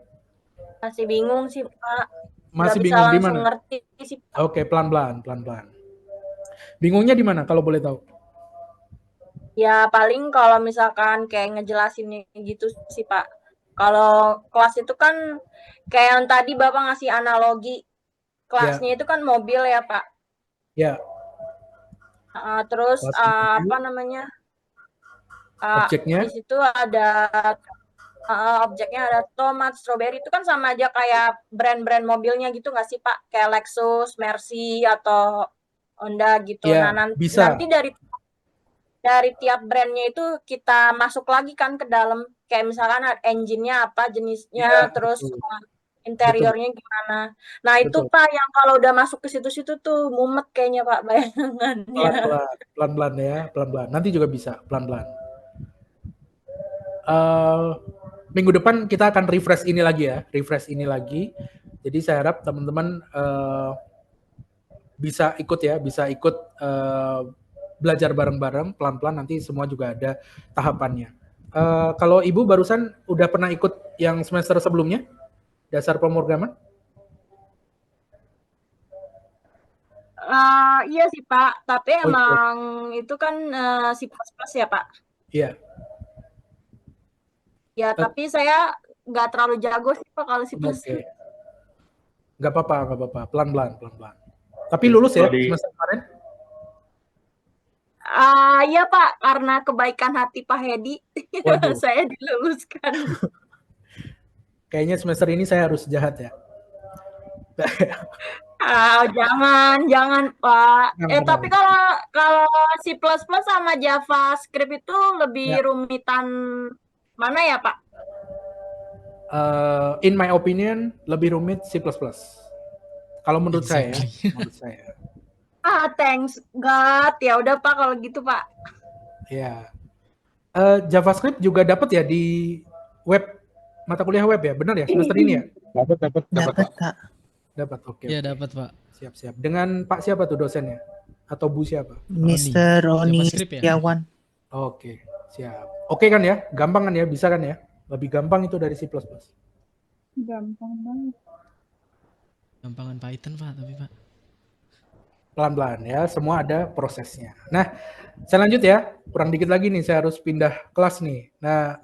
[SPEAKER 7] Masih bingung sih, Pak.
[SPEAKER 1] Masih
[SPEAKER 7] Nggak bisa
[SPEAKER 1] bingung di
[SPEAKER 7] langsung
[SPEAKER 1] mana?
[SPEAKER 7] ngerti sih, Pak.
[SPEAKER 1] Oke, pelan-pelan. Bingungnya di mana kalau boleh tahu?
[SPEAKER 7] Ya paling kalau misalkan kayak ngejelasinnya gitu sih, Pak. Kalau kelas itu kan kayak yang tadi Bapak ngasih analogi, kelasnya itu kan mobil ya, Pak.
[SPEAKER 1] Ya.
[SPEAKER 7] Terus
[SPEAKER 1] Kelas mobil.
[SPEAKER 7] apa namanya?
[SPEAKER 1] Objeknya?
[SPEAKER 7] Di situ ada objeknya ada tomat, strawberry, itu kan sama aja kayak brand-brand mobilnya gitu nggak sih, Pak? Kayak Lexus, Mercy, atau Honda gitu.
[SPEAKER 1] Ya,
[SPEAKER 7] Nah,
[SPEAKER 1] bisa.
[SPEAKER 7] nanti dari tiap brandnya itu kita masuk lagi kan ke dalam, kayak misalkan engine-nya apa jenisnya,
[SPEAKER 1] Ya,
[SPEAKER 7] terus
[SPEAKER 1] betul.
[SPEAKER 7] interiornya gimana. Nah, itu
[SPEAKER 1] Betul.
[SPEAKER 7] Pak yang kalau udah masuk ke situ-situ tuh mumet kayaknya, Pak, bayangannya.
[SPEAKER 1] Pelan-pelan ya, pelan-pelan. Nanti juga bisa pelan-pelan. Minggu depan kita akan refresh ini lagi ya, Jadi saya harap teman-teman bisa ikut belajar bareng-bareng, pelan-pelan nanti semua juga ada tahapannya. Kalau Ibu barusan udah pernah ikut yang semester sebelumnya, dasar pemrograman?
[SPEAKER 7] Iya sih Pak, tapi
[SPEAKER 1] Oh,
[SPEAKER 7] emang itu kan C++ ya Pak.
[SPEAKER 1] Iya.
[SPEAKER 7] Ya, tapi saya nggak terlalu jago sih Pak kalau C++.
[SPEAKER 1] Oke. Nggak apa-apa, pelan-pelan. Tapi lulus ya semester kemarin?
[SPEAKER 7] Iya Pak, karena kebaikan hati Pak Hedi, saya diluluskan.
[SPEAKER 1] Kayaknya semester ini saya harus jahat ya.
[SPEAKER 7] Jangan Pak. Tapi kalau C++ sama JavaScript itu lebih rumitan mana ya Pak?
[SPEAKER 1] In my opinion, lebih rumit C++. Kalau menurut saya.
[SPEAKER 7] Thanks God. Ya udah Pak kalau gitu Pak.
[SPEAKER 1] Ya. JavaScript juga dapat ya di web, mata kuliah web ya, benar ya semester ini ya?
[SPEAKER 3] Dapat Kak.
[SPEAKER 1] Dapat, oke.
[SPEAKER 5] Iya dapat Pak.
[SPEAKER 1] Siap. Dengan Pak siapa tuh dosennya? Atau Bu siapa?
[SPEAKER 3] Mr. Roni Setiawan.
[SPEAKER 1] Oke, siap. Oke kan ya? Gampang kan ya? Bisa kan ya? Lebih gampang itu dari C++.
[SPEAKER 9] Gampang banget.
[SPEAKER 5] Gampangan Python Pak, tapi Pak.
[SPEAKER 1] Pelan-pelan ya, semua ada prosesnya. Nah, saya lanjut ya. Kurang dikit lagi nih, saya harus pindah kelas nih. Nah,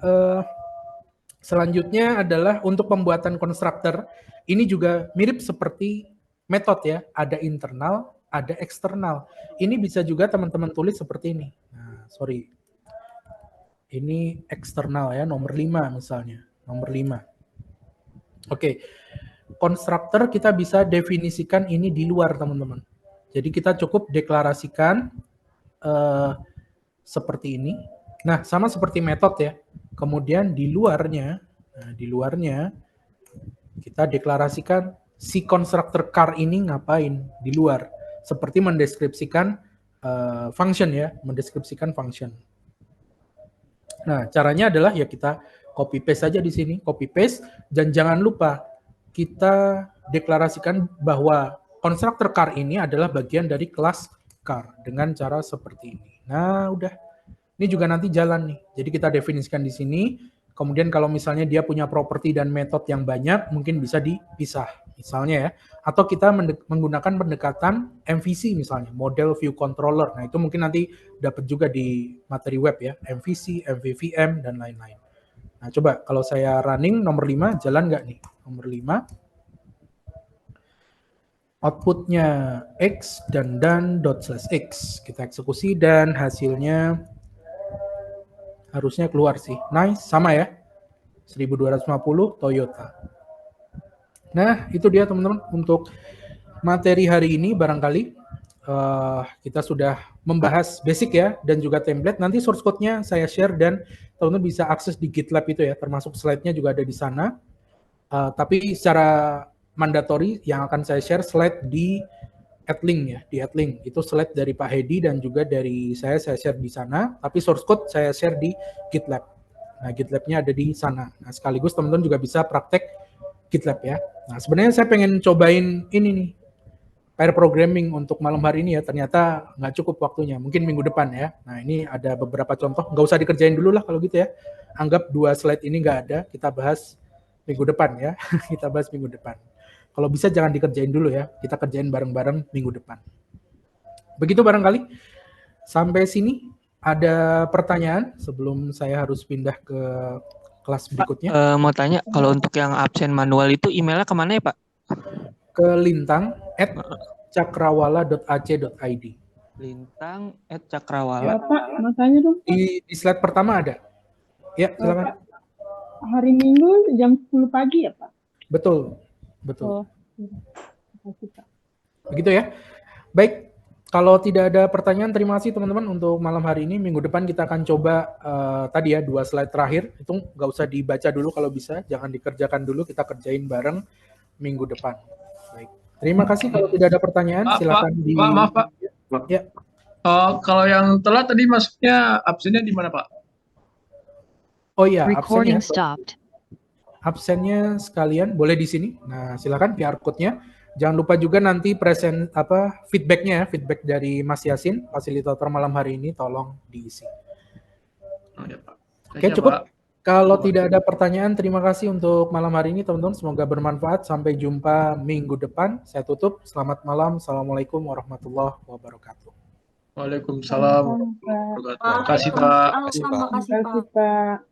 [SPEAKER 1] selanjutnya adalah untuk pembuatan konstruktor. Ini juga mirip seperti metode ya. Ada internal, ada eksternal. Ini bisa juga teman-teman tulis seperti ini. Nah, sorry. Ini eksternal ya, nomor 5 misalnya. Nomor 5. Oke. Konstruktor kita bisa definisikan ini di luar, teman-teman. Jadi kita cukup deklarasikan seperti ini. Nah, sama seperti metode ya. Kemudian di luarnya kita deklarasikan si konstruktor car ini ngapain di luar. Seperti mendeskripsikan function ya, mendeskripsikan function. Nah, caranya adalah ya kita copy paste saja di sini, copy paste, dan jangan lupa kita deklarasikan bahwa constructor car ini adalah bagian dari kelas car dengan cara seperti ini. Nah, udah. Ini juga nanti jalan nih. Jadi kita definisikan di sini. Kemudian kalau misalnya dia punya properti dan metode yang banyak, mungkin bisa dipisah. Misalnya ya. Atau kita menggunakan pendekatan MVC misalnya, Model View Controller. Nah, itu mungkin nanti dapat juga di materi web ya. MVC, MVVM, dan lain-lain. Nah, coba kalau saya running nomor 5, jalan nggak nih? Nomor 5. Outputnya X dan dan./X. Kita eksekusi dan hasilnya harusnya keluar sih. Nice, sama ya. 1250 Toyota. Nah, itu dia teman-teman untuk materi hari ini barangkali kita sudah membahas basic ya dan juga template. Nanti source code-nya saya share dan teman-teman bisa akses di GitLab itu ya, termasuk slide-nya juga ada di sana. Tapi secara mandatory yang akan saya share slide di @link ya, di @link. Itu slide dari Pak Hedi dan juga dari saya share di sana, tapi source code saya share di GitLab. Nah, GitLab-nya ada di sana. Nah, sekaligus teman-teman juga bisa praktek GitLab ya. Nah, sebenarnya saya pengen cobain ini nih, pair programming untuk malam hari ini ya, ternyata nggak cukup waktunya, mungkin minggu depan ya. Nah, ini ada beberapa contoh, nggak usah dikerjain dulu lah kalau gitu ya. Anggap 2 slide ini nggak ada, kita bahas minggu depan ya. Kita bahas minggu depan. Kalau bisa jangan dikerjain dulu ya, kita kerjain bareng-bareng minggu depan. Begitu barangkali. Sampai sini ada pertanyaan sebelum saya harus pindah ke kelas berikutnya.
[SPEAKER 10] Mau tanya, kalau untuk yang absen manual itu emailnya kemana ya Pak?
[SPEAKER 1] Ke lintang@cakrawala.ac.id.
[SPEAKER 10] Lintang@cakrawala.
[SPEAKER 9] Bapak, mau tanya dong.
[SPEAKER 1] Di slide pertama ada. Ya, silakan.
[SPEAKER 9] Hari Minggu jam 10 pagi ya, Pak?
[SPEAKER 1] Betul. Betul.
[SPEAKER 9] Oh, terima kasih, Pak.
[SPEAKER 1] Begitu ya. Baik, kalau tidak ada pertanyaan, terima kasih teman-teman untuk malam hari ini. Minggu depan kita akan coba tadi ya 2 slide terakhir. Itu nggak usah dibaca dulu kalau bisa, jangan dikerjakan dulu, kita kerjain bareng minggu depan. Baik. Terima kasih. Kalau tidak ada pertanyaan, silakan di.
[SPEAKER 11] Pak, maaf Pak.
[SPEAKER 1] Ya.
[SPEAKER 11] Kalau yang telat tadi masuknya absennya di mana Pak?
[SPEAKER 1] Oh iya,
[SPEAKER 12] Recording
[SPEAKER 1] absennya.
[SPEAKER 12] stopped.
[SPEAKER 1] Absennya sekalian boleh di sini. Nah, silakan QR code-nya. Jangan lupa juga nanti feedback-nya ya, feedback dari Mas Yasin, fasilitator malam hari ini, tolong diisi.
[SPEAKER 11] Oh, ya, Pak.
[SPEAKER 1] Oke,
[SPEAKER 11] Ya,
[SPEAKER 1] cukup.
[SPEAKER 11] Pak.
[SPEAKER 1] Kalau tidak ada pertanyaan, terima kasih untuk malam hari ini, teman-teman. Semoga bermanfaat. Sampai jumpa minggu depan. Saya tutup. Selamat malam. Assalamualaikum warahmatullahi wabarakatuh.
[SPEAKER 11] Waalaikumsalam warahmatullahi wabarakatuh. Terima kasih Pak.
[SPEAKER 7] Terima kasih, Pak.
[SPEAKER 9] Terima kasih, Pak.